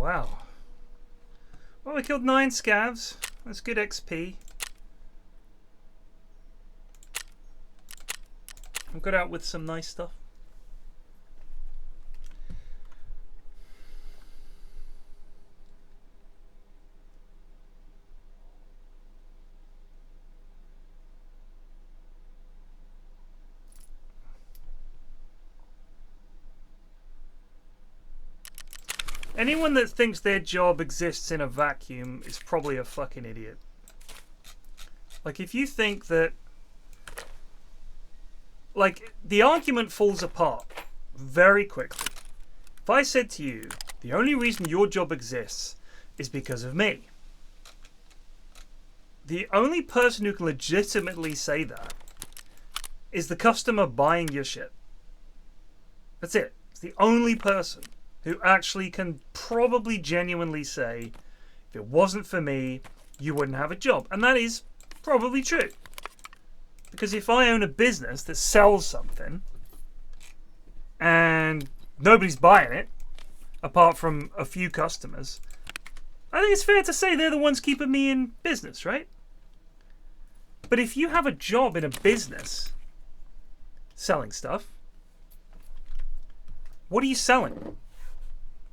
wow. Well, we killed 9 scavs. That's good XP. We got out with some nice stuff. Anyone that thinks their job exists in a vacuum is probably a fucking idiot. Like, if you think that... Like, the argument falls apart very quickly. If I said to you, the only reason your job exists is because of me. The only person who can legitimately say that is the customer buying your shit. That's it. It's the only person who actually can probably genuinely say, if it wasn't for me, you wouldn't have a job. And that is probably true. Because if I own a business that sells something and nobody's buying it, apart from a few customers, I think it's fair to say they're the ones keeping me in business, right? But if you have a job in a business selling stuff, what are you selling?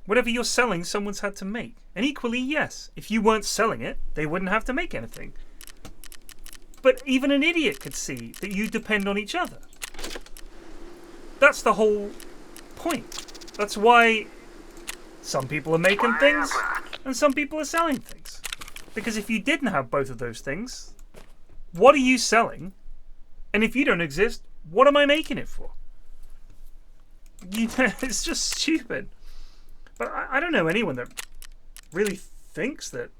Whatever you're selling, someone's had to make. And equally, yes, if you weren't selling it, they wouldn't have to make anything. But even an idiot could see that you depend on each other. That's the whole point. That's why some people are making things and some people are selling things. Because if you didn't have both of those things, what are you selling? And if you don't exist, what am I making it for? You know, it's just stupid. But I don't know anyone that really thinks that.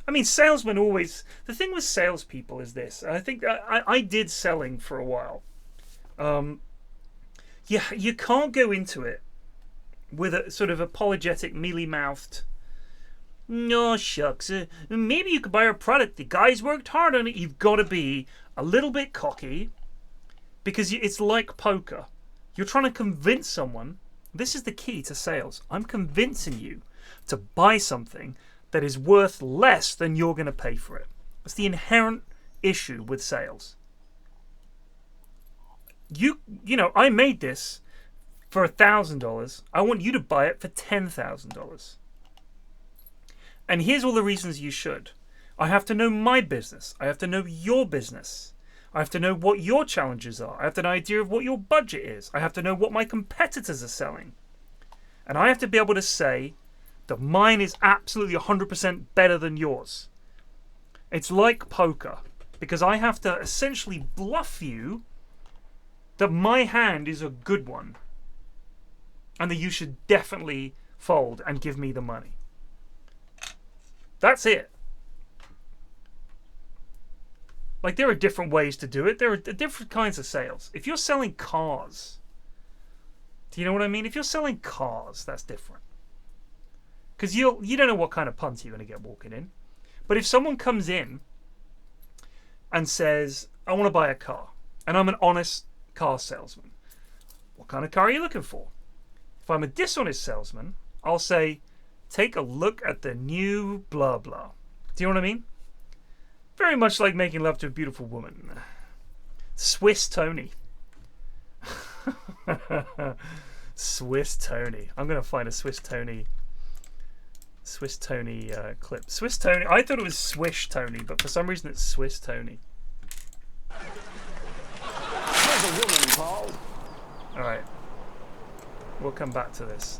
I mean, salesmen always... The thing with salespeople is this. I think I did selling for a while. Yeah, you can't go into it with a sort of apologetic, mealy-mouthed, no, shucks, maybe you could buy our product. The guys worked hard on it. You've got to be a little bit cocky because it's like poker. You're trying to convince someone. This is the key to sales. I'm convincing you to buy something that is worth less than you're going to pay for it. That's the inherent issue with sales. You know, I made this for $1,000. I want you to buy it for $10,000. And here's all the reasons you should. I have to know my business. I have to know your business. I have to know what your challenges are. I have an idea of what your budget is. I have to know what my competitors are selling. And I have to be able to say that mine is absolutely 100% better than yours. It's like poker. Because I have to essentially bluff you that my hand is a good one. And that you should definitely fold and give me the money. That's it. Like, there are different ways to do it. There are different kinds of sales. If you're selling cars, do you know what I mean? If you're selling cars, that's different. Because you don't know what kind of punts you're going to get walking in. But if someone comes in and says, I want to buy a car, and I'm an honest car salesman, what kind of car are you looking for? If I'm a dishonest salesman, I'll say, take a look at the new blah blah. Do you know what I mean? Very much like making love to a beautiful woman. Swiss Tony. Swiss Tony. I'm going to find a Swiss Tony clip. Swiss Tony. I thought it was Swish Tony, but for some reason it's Swiss Tony. There's a woman, Paul. Alright. We'll come back to this.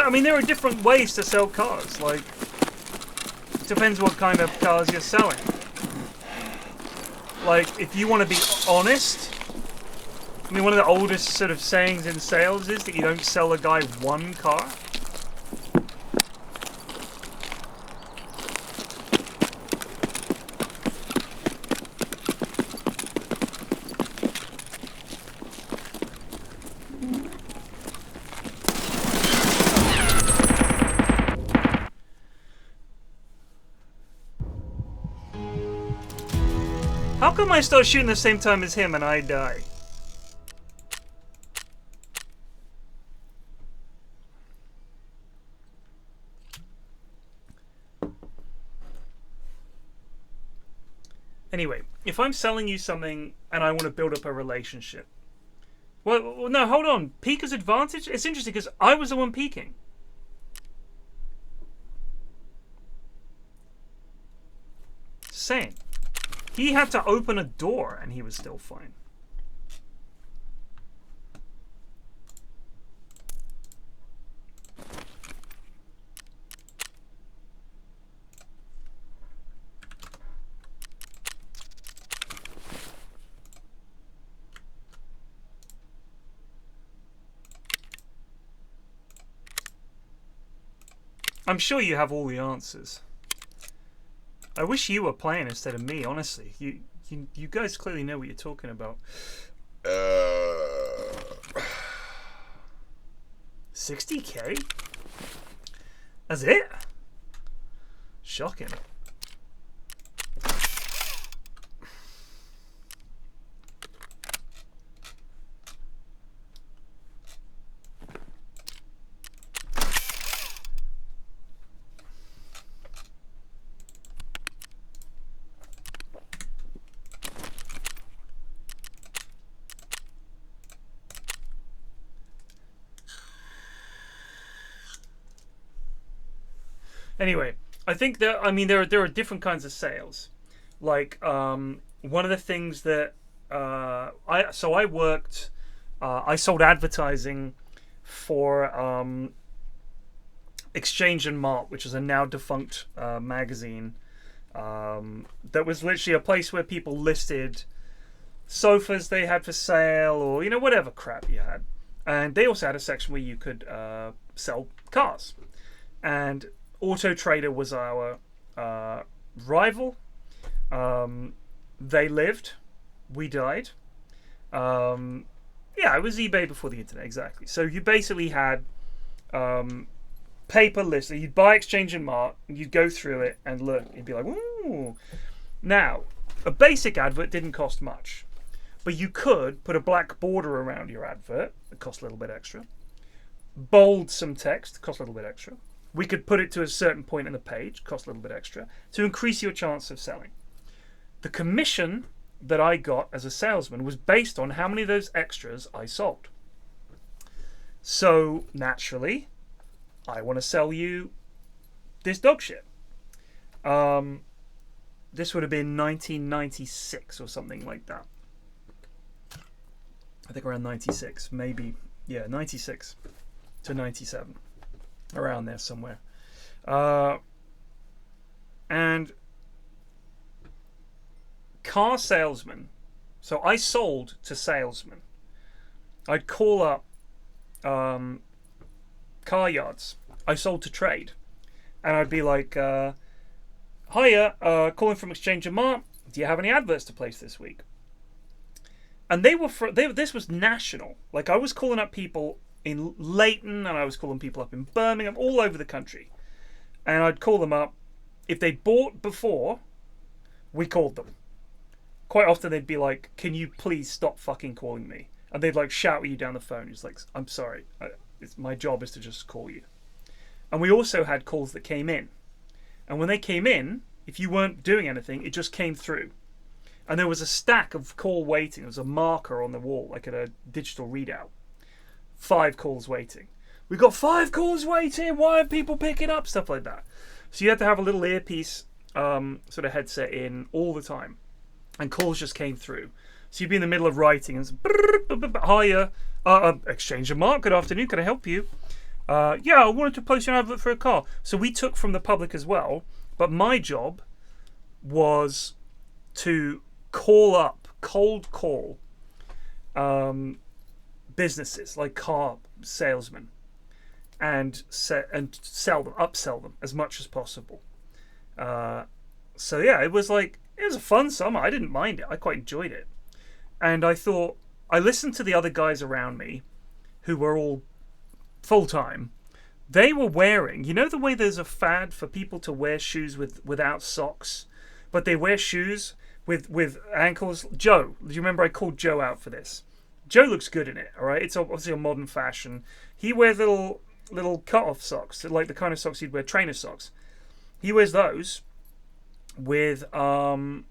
I mean, there are different ways to sell cars. Like, it depends what kind of cars you're selling. Like, if you want to be honest, I mean, one of the oldest sort of sayings in sales is that you don't sell a guy one car. How come I start shooting the same time as him and I die? Anyway, if I'm selling you something and I want to build up a relationship. Well, no, hold on. Peeker's advantage? It's interesting because I was the one peeking. Saying. He had to open a door and he was still fine. I'm sure you have all the answers. I wish you were playing instead of me, honestly. You guys clearly know what you're talking about. 60k? That's it? Shocking. Anyway, I think there are different kinds of sales. Like one of the things that I sold advertising for Exchange and Mart, which is a now defunct magazine that was literally a place where people listed sofas they had for sale or whatever crap you had, and they also had a section where you could sell cars. And Auto Trader was our rival. They lived, we died. Yeah, it was eBay before the internet, exactly. So you basically had paper lists. You'd buy Exchange and Mart, and you'd go through it and look. You'd be like, ooh. Now, a basic advert didn't cost much, but you could put a black border around your advert. It cost a little bit extra. Bold some text, cost a little bit extra. We could put it to a certain point in the page, cost a little bit extra, to increase your chance of selling. The commission that I got as a salesman was based on how many of those extras I sold. So, naturally, I want to sell you this dog shit. This would have been 1996 or something like that. I think around 96, maybe. Yeah, 96 to 97. Around there somewhere. And car salesmen. So I sold to salesmen. I'd call up car yards. I sold to trade. And I'd be like, hiya, calling from Exchange and Mart. Do you have any adverts to place this week? And this was national. Like, I was calling up people in Leighton, and I was calling people up in Birmingham, all over the country. And I'd call them up. If they'd bought before, we called them. Quite often they'd be like, can you please stop fucking calling me? And they'd like shout at you down the phone. It's like, I'm sorry. My job is to just call you. And we also had calls that came in. And when they came in, if you weren't doing anything, it just came through. And there was a stack of call waiting. There was a marker on the wall, like at a digital readout. 5 calls waiting. We got 5 calls waiting. Why aren't people picking up? Stuff like that. So you had to have a little earpiece sort of headset in all the time. And calls just came through. So you'd be in the middle of writing and it's, hiya, Exchange and Mart, good afternoon, can I help you? Yeah, I wanted to post an advert for a car. So we took from the public as well. But my job was to cold call businesses like car salesmen and sell them, upsell them as much as possible. So yeah, it was a fun summer. I didn't mind it. I quite enjoyed it. And I thought, I listened to the other guys around me who were all full-time. They were wearing, the way there's a fad for people to wear shoes without socks, but they wear shoes, with ankles. Joe, do you remember I called Joe out for this? Joe looks good in it, all right? It's obviously a modern fashion. He wears little cut-off socks, like the kind of socks you'd wear, trainer socks. He wears those with you're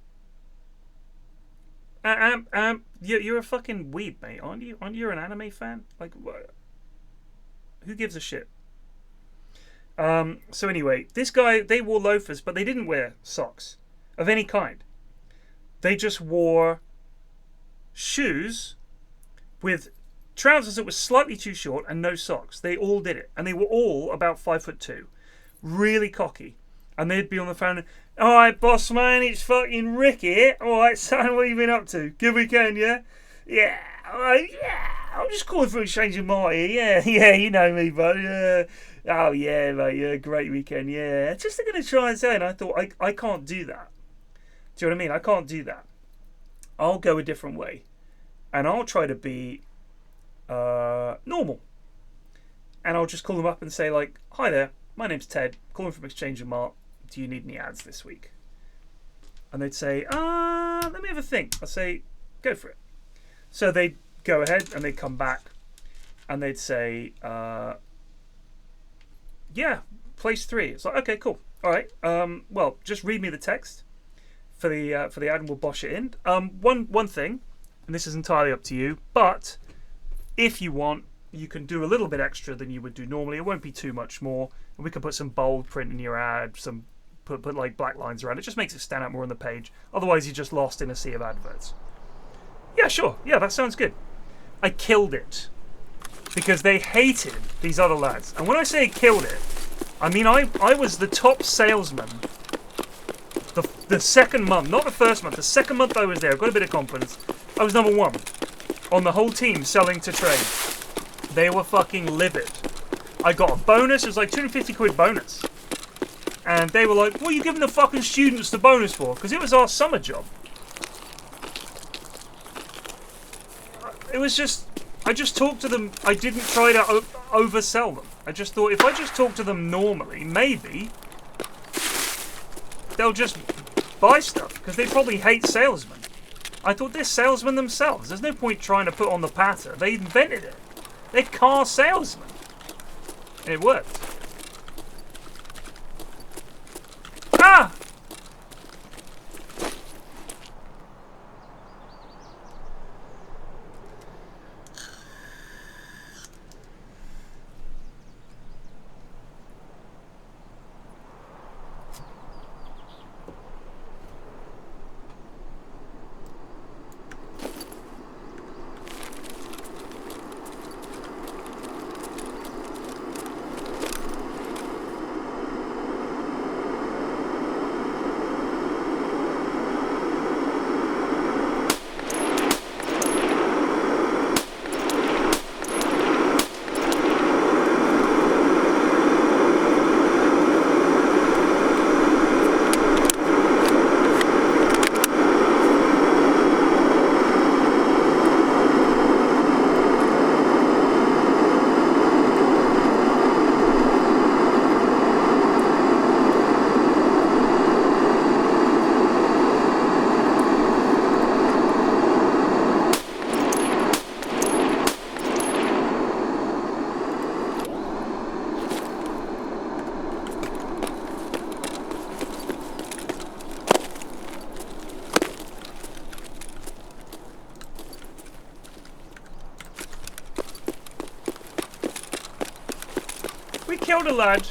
a fucking weeb, mate, aren't you? Aren't you an anime fan? Like, what? Who gives a shit? So anyway, this guy, they wore loafers, but they didn't wear socks of any kind. They just wore shoes with trousers that were slightly too short and no socks. They all did it, and they were all about 5'2", really cocky. And they'd be on the phone. All right, boss man, it's fucking Rick here. All right, son, what have you been up to? Good weekend, yeah? Yeah, all right, yeah. I'm just calling for a change of mind. Yeah, you know me, bud. Yeah. Oh yeah, mate. Yeah, great weekend. Yeah, just going to try and say. And I thought, I can't do that. Do you know what I mean? I can't do that. I'll go a different way, and I'll try to be normal. And I'll just call them up and say, like, hi there, my name's Ted, calling from Exchange of Mart. Do you need any ads this week? And they'd say, let me have a think. I'll say, go for it. So they'd go ahead and they'd come back and they'd say, yeah, place 3. It's like, okay, cool. All right. Well, just read me the text for the ad and we'll bosh it in. One thing, and this is entirely up to you, but if you want, you can do a little bit extra than you would do normally. It won't be too much more. And we can put some bold print in your ad, put like black lines around it. Just makes it stand out more on the page. Otherwise, you're just lost in a sea of adverts. Yeah, sure. Yeah, that sounds good. I killed it because they hated these other lads. And when I say killed it, I mean I was the top salesman the second month, not the first month. The second month I was there, I got a bit of confidence. I was number 1 on the whole team selling to trade. They were fucking livid. I got a bonus. It was like 250 quid bonus. And they were like, what are you giving the fucking students the bonus for? Because it was our summer job. It was just, I just talked to them. I didn't try to oversell them. I just thought if I just talk to them normally, maybe they'll just buy stuff. Because they probably hate salesmen. I thought they're salesmen themselves. There's no point trying to put on the patter. They invented it. They're car salesmen. And it worked. Ah! Killed a lad.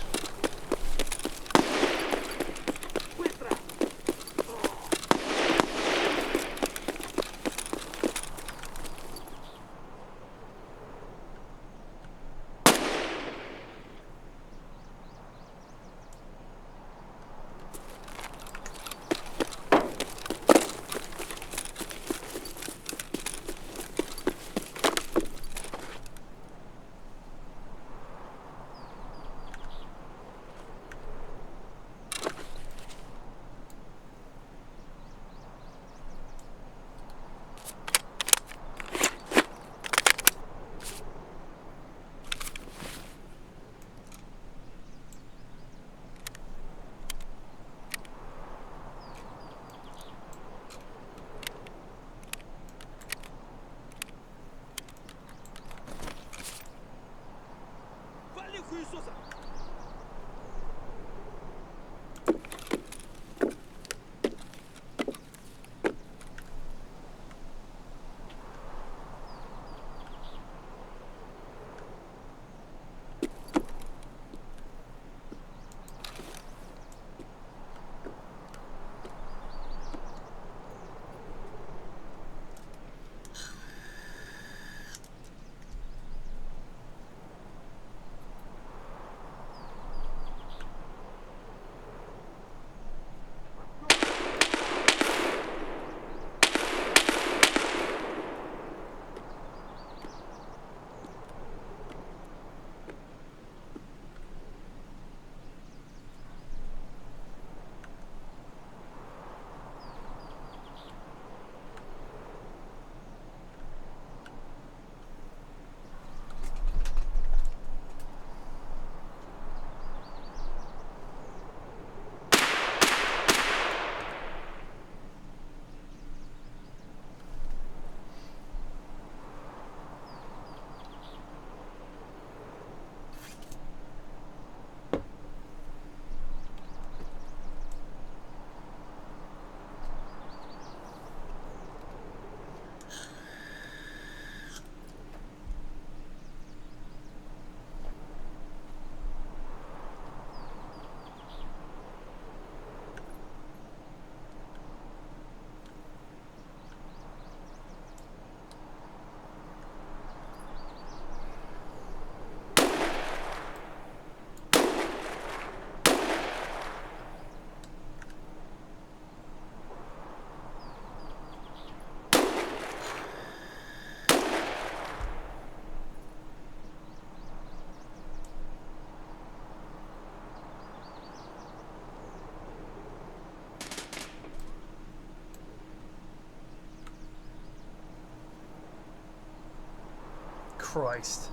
Christ.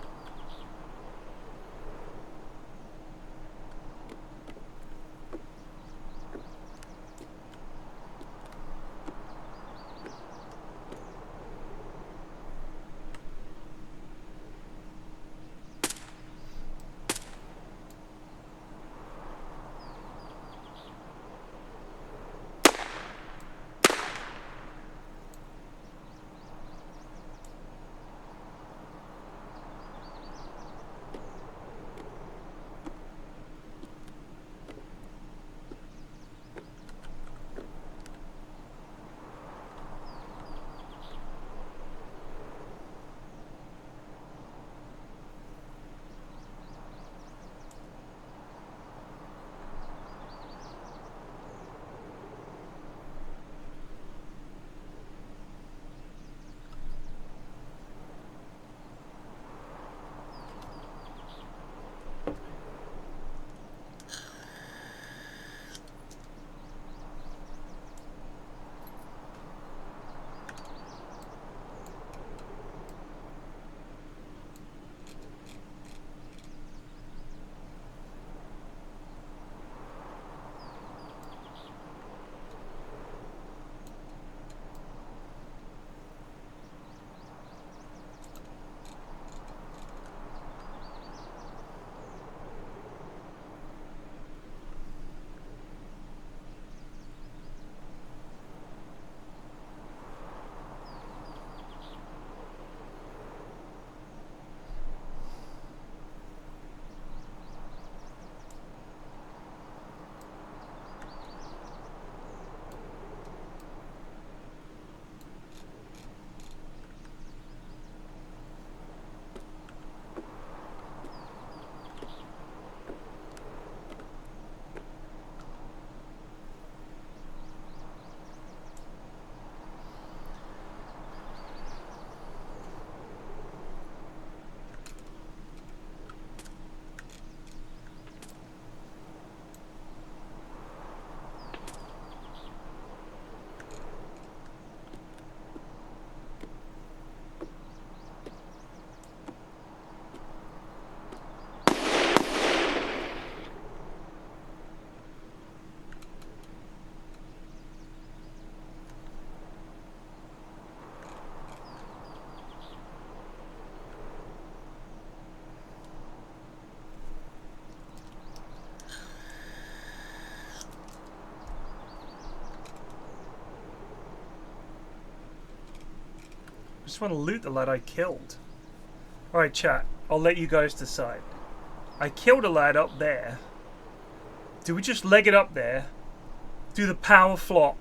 I just want to loot the lad I killed. Alright, chat. I'll let you guys decide. I killed a lad up there. Do we just leg it up there? Do the power flop?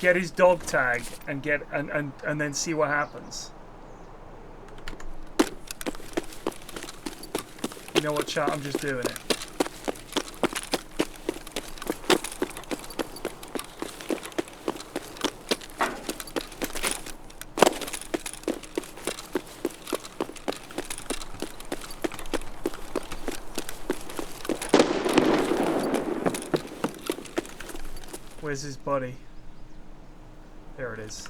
Get his dog tag and get and then see what happens. You know what, chat? I'm just doing it. Where's his body? There it is.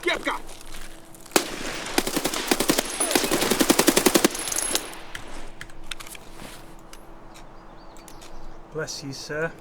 Кепка! Bless you, sir.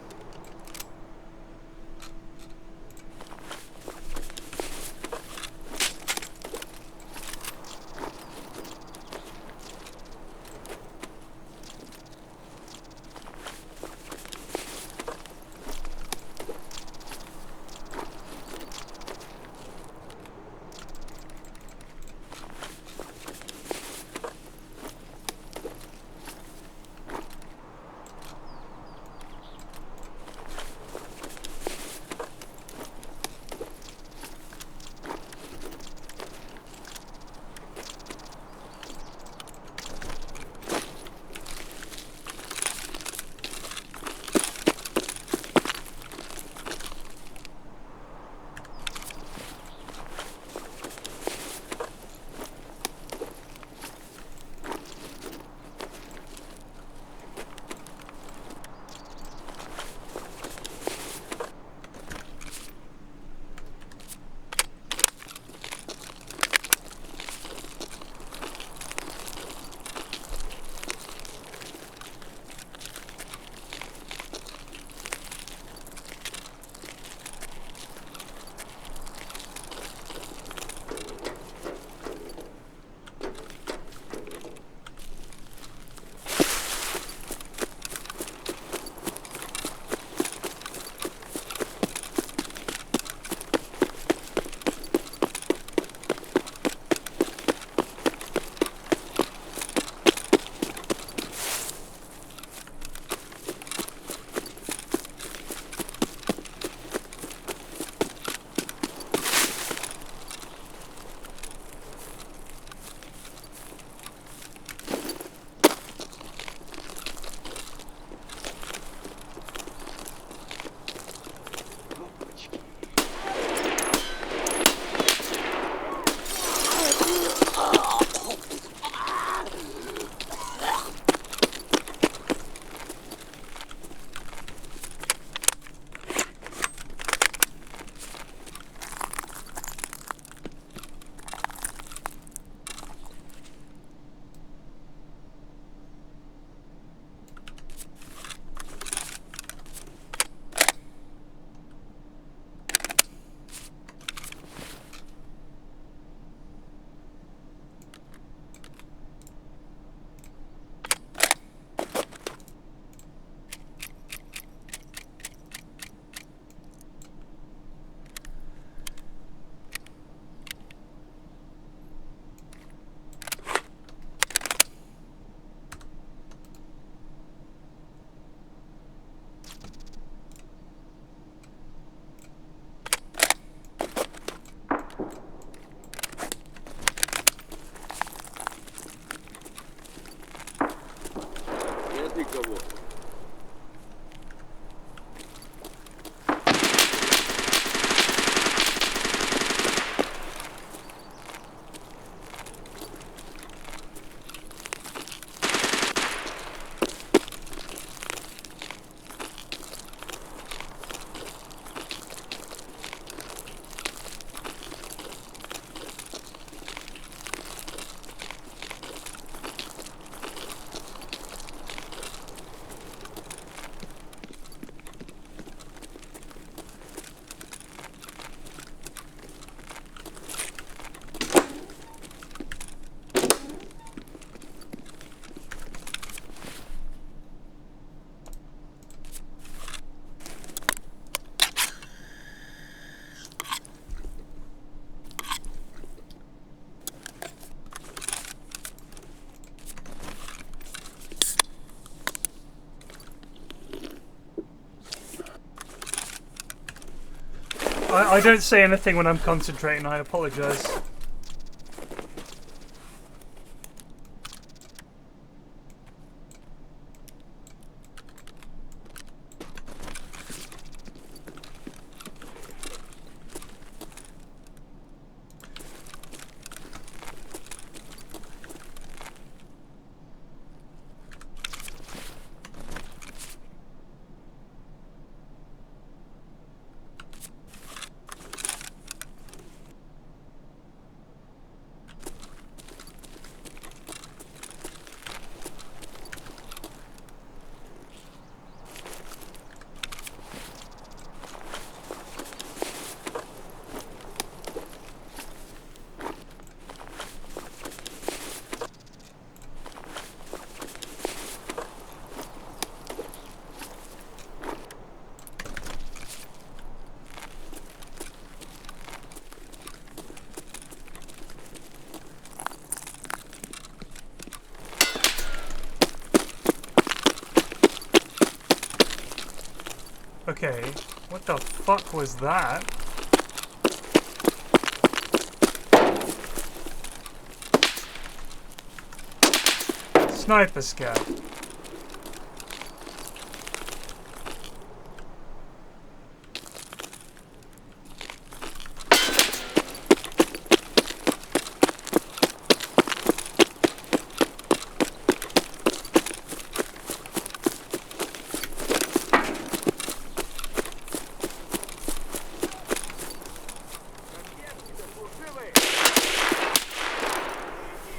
I don't say anything when I'm concentrating, I apologise. Okay, what the fuck was that? Sniper scout.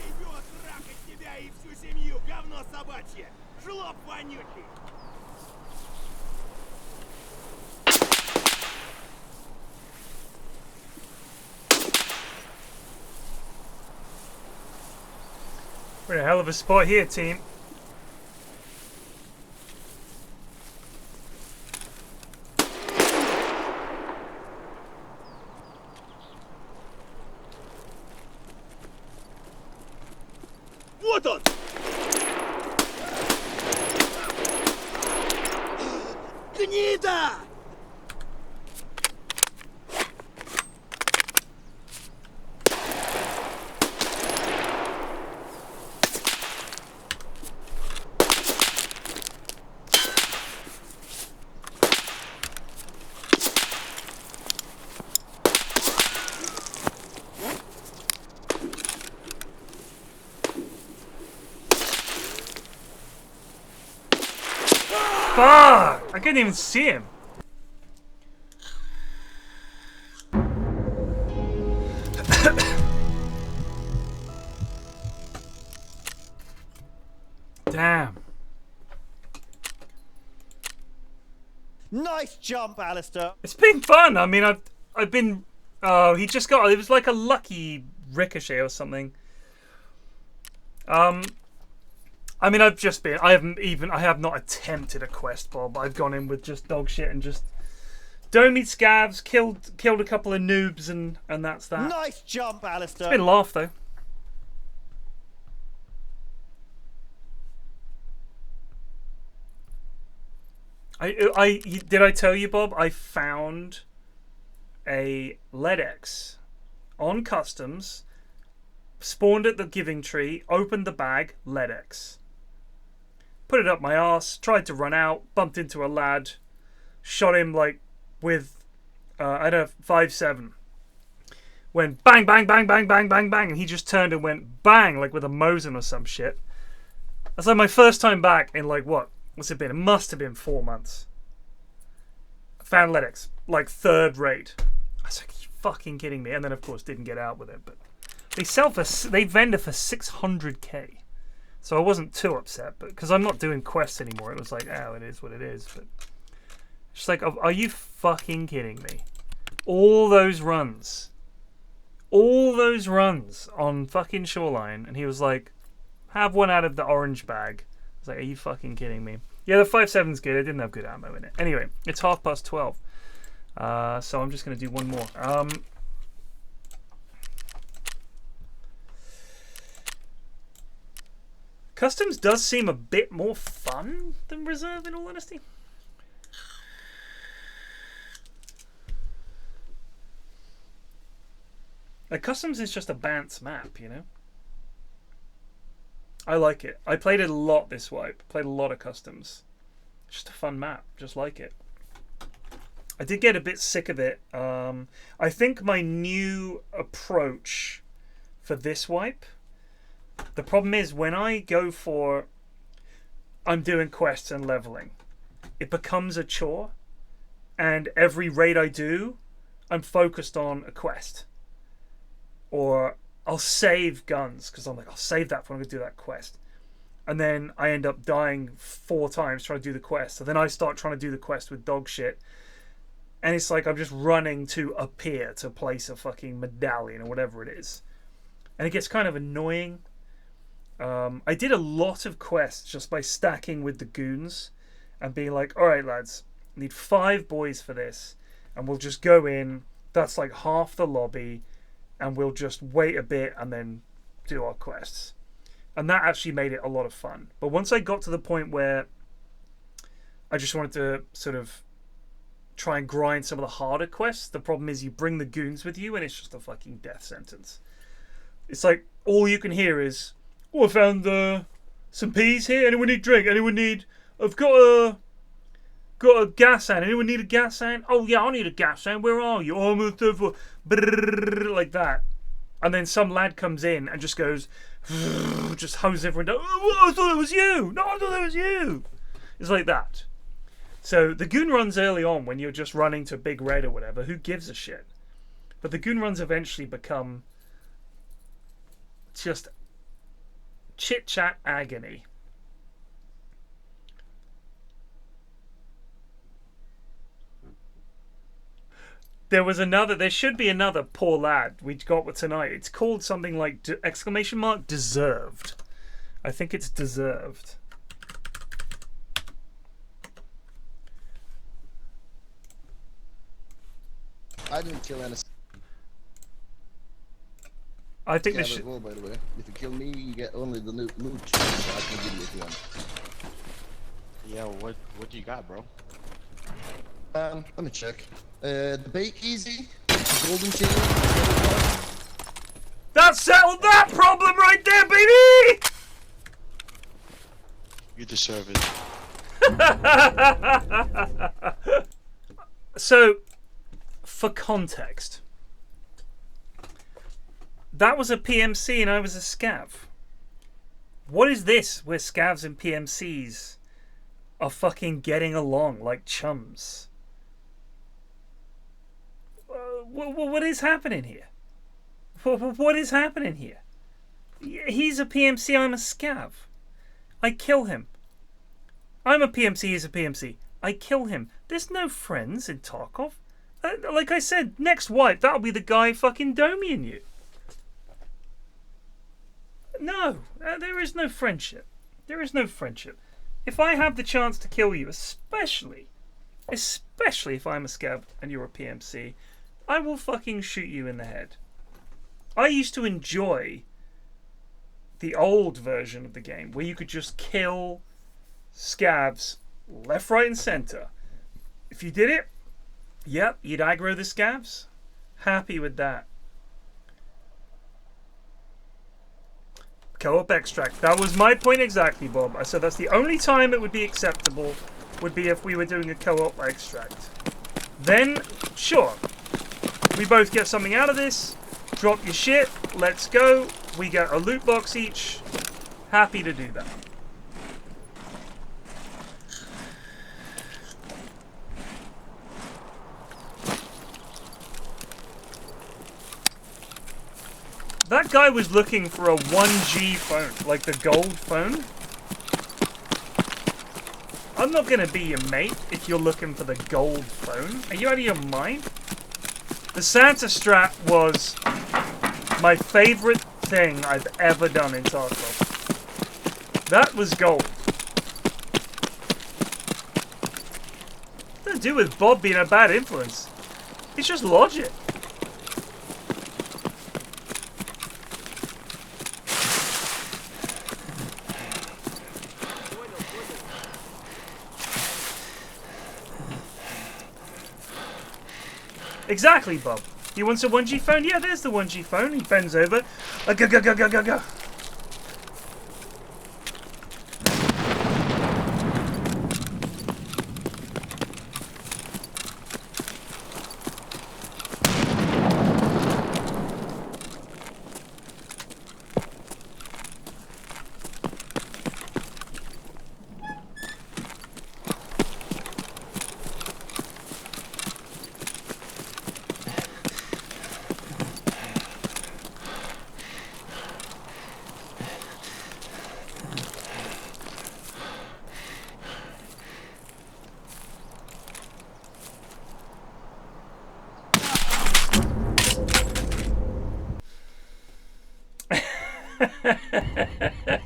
Идет трахать тебя и всю семью, говно собачье! Жлоб вонючий! We're in a hell of a spot here, team. Вот он! Гнида! Fuck! I couldn't even see him. Damn. Nice jump, Alistair. It's been fun. I mean, I've been. Oh, he just got. It was like a lucky ricochet or something. I mean, I've just been. I have not attempted a quest, Bob. I've gone in with just dog shit and just don't meet scavs. Killed a couple of noobs and that's that. Nice jump, Alistair. It's been a laugh though. Did I tell you, Bob? I found a LEDX on customs, spawned at the giving tree, opened the bag, LEDX. Put it up my arse, tried to run out, bumped into a lad, shot him like with I had a 5.7. Went bang, bang, bang, bang, bang, bang, bang, and he just turned and went bang like with a Mosin or some shit. That's like my first time back in like what? What's it been? It must have been 4 months. I found LEDX, like third rate. I was like, are you fucking kidding me? And then of course didn't get out with it, but they vend it for 600k. So I wasn't too upset, but because I'm not doing quests anymore, it was like, oh, it is what it is. But just like, are you fucking kidding me? All those runs on fucking Shoreline, and he was like, have one out of the orange bag. I was like, are you fucking kidding me? Yeah, the 5.7's good. It didn't have good ammo in it. Anyway, it's 12:30. So I'm just going to do one more. Customs does seem a bit more fun than Reserve, in all honesty. Like, Customs is just a Bantz map, you know? I like it. I played it a lot this wipe. Played a lot of Customs. Just a fun map. Just like it. I did get a bit sick of it. I think my new approach for this wipe, the problem is when I go for, I'm doing quests and leveling, it becomes a chore. And every raid I do, I'm focused on a quest. Or I'll save guns because I'm like, I'll save that for when I do that quest. And then I end up dying 4 times trying to do the quest. So then I start trying to do the quest with dog shit. And it's like I'm just running to a pier to place a fucking medallion or whatever it is. And it gets kind of annoying. I did a lot of quests just by stacking with the goons and being like, alright lads, I need 5 boys for this. And we'll just go in. That's like half the lobby. And we'll just wait a bit and then do our quests. And that actually made it a lot of fun. But once I got to the point where I just wanted to sort of try and grind some of the harder quests. The problem is you bring the goons with you and it's just a fucking death sentence. It's like all you can hear is, oh, I found some peas here. Anyone need drink? Anyone need? I've got a gas hand. Anyone need a gas hand? Oh yeah, I need a gas hand. Where are you? Oh, I'm on the third floor. Brrr, like that. And then some lad comes in and just goes, just hoses everyone down. Oh, I thought it was you. No, I thought it was you. It's like that. So the goon runs early on when you're just running to Big Red or whatever. Who gives a shit? But the goon runs eventually become just chit-chat agony. There should be another poor lad we got with tonight. It's called something like exclamation mark deserved. I think it's deserved. I didn't kill any. I think Yeah, this should. well, by the way, if you kill me, you get only the loot. So I can give you if you want. Yeah, what do you got, bro? Let me check. The bake easy, golden chain. That settled that problem right there, baby! You deserve it. So, for context, that was a PMC and I was a scav. What is this where scavs and PMCs are fucking getting along like chums? What is happening here? What is happening here? He's a PMC, I'm a scav. I kill him. I'm a PMC, he's a PMC. I kill him. There's no friends in Tarkov. Like I said, next wipe, that'll be the guy fucking doming you. No, there is no friendship. There is no friendship. If I have the chance to kill you, especially if I'm a scav and you're a PMC, I will fucking shoot you in the head. I used to enjoy the old version of the game where you could just kill scavs left, right, and center. If you did it, yep, you'd aggro the scavs. Happy with that. Co-op extract. That was my point exactly, Bob. I said that's the only time it would be acceptable would be if we were doing a co-op extract. Then, sure. We both get something out of this. Drop your shit. Let's go. We get a loot box each. Happy to do that. That guy was looking for a 1G phone, like the gold phone. I'm not gonna be your mate if you're looking for the gold phone. Are you out of your mind? The Santa strap was my favorite thing I've ever done in Tarkov. That was gold. Nothing to do with Bob being a bad influence. It's just logic. Exactly, Bob. He wants a 1G phone? Yeah, there's the 1G phone. He bends over. Go.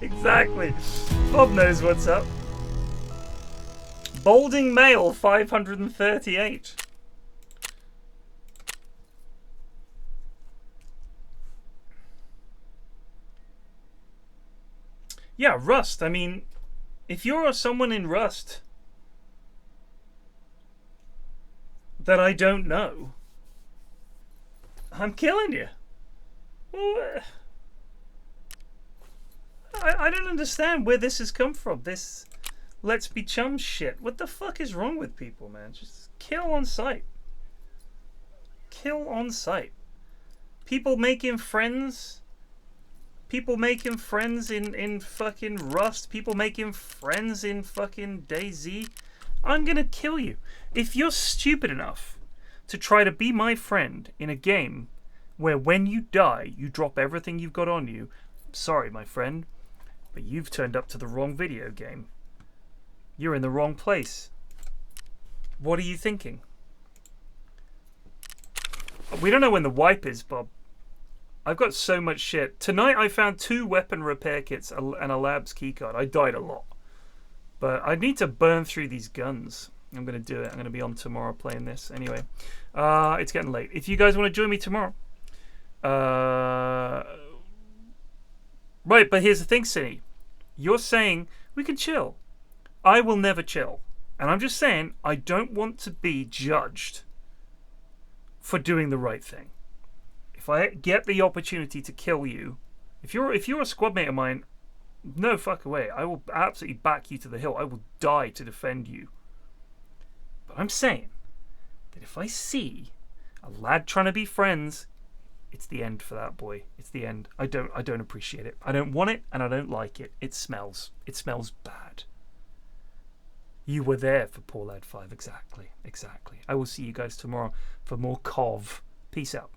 Exactly. Bob knows what's up. Balding male 538. Yeah, Rust. I mean, if you're someone in Rust, that I don't know, I'm killing you. I don't understand where this has come from. This let's be chum shit. What the fuck is wrong with people, man? Just kill on sight. Kill on sight. People making friends. People making friends in fucking Rust. People making friends in fucking DayZ. I'm gonna kill you. If you're stupid enough to try to be my friend in a game where when you die, you drop everything you've got on you, sorry, my friend, but you've turned up to the wrong video game. You're in the wrong place. What are you thinking? We don't know when the wipe is, Bob. I've got so much shit. Tonight I found 2 weapon repair kits and a lab's keycard. I died a lot. But I need to burn through these guns. I'm going to do it. I'm going to be on tomorrow playing this. Anyway, it's getting late. If you guys want to join me tomorrow. Right, but here's the thing, Cinny. You're saying we can chill. I will never chill. And I'm just saying I don't want to be judged for doing the right thing. If I get the opportunity to kill you, if you're a squad mate of mine, no fuck away. I will absolutely back you to the hill. I will die to defend you. But I'm saying that if I see a lad trying to be friends, it's the end for that boy. It's the end. I don't appreciate it. I don't want it and I don't like it. It smells. It smells bad. You were there for Poor Lad 5. Exactly. I will see you guys tomorrow for more COV. Peace out.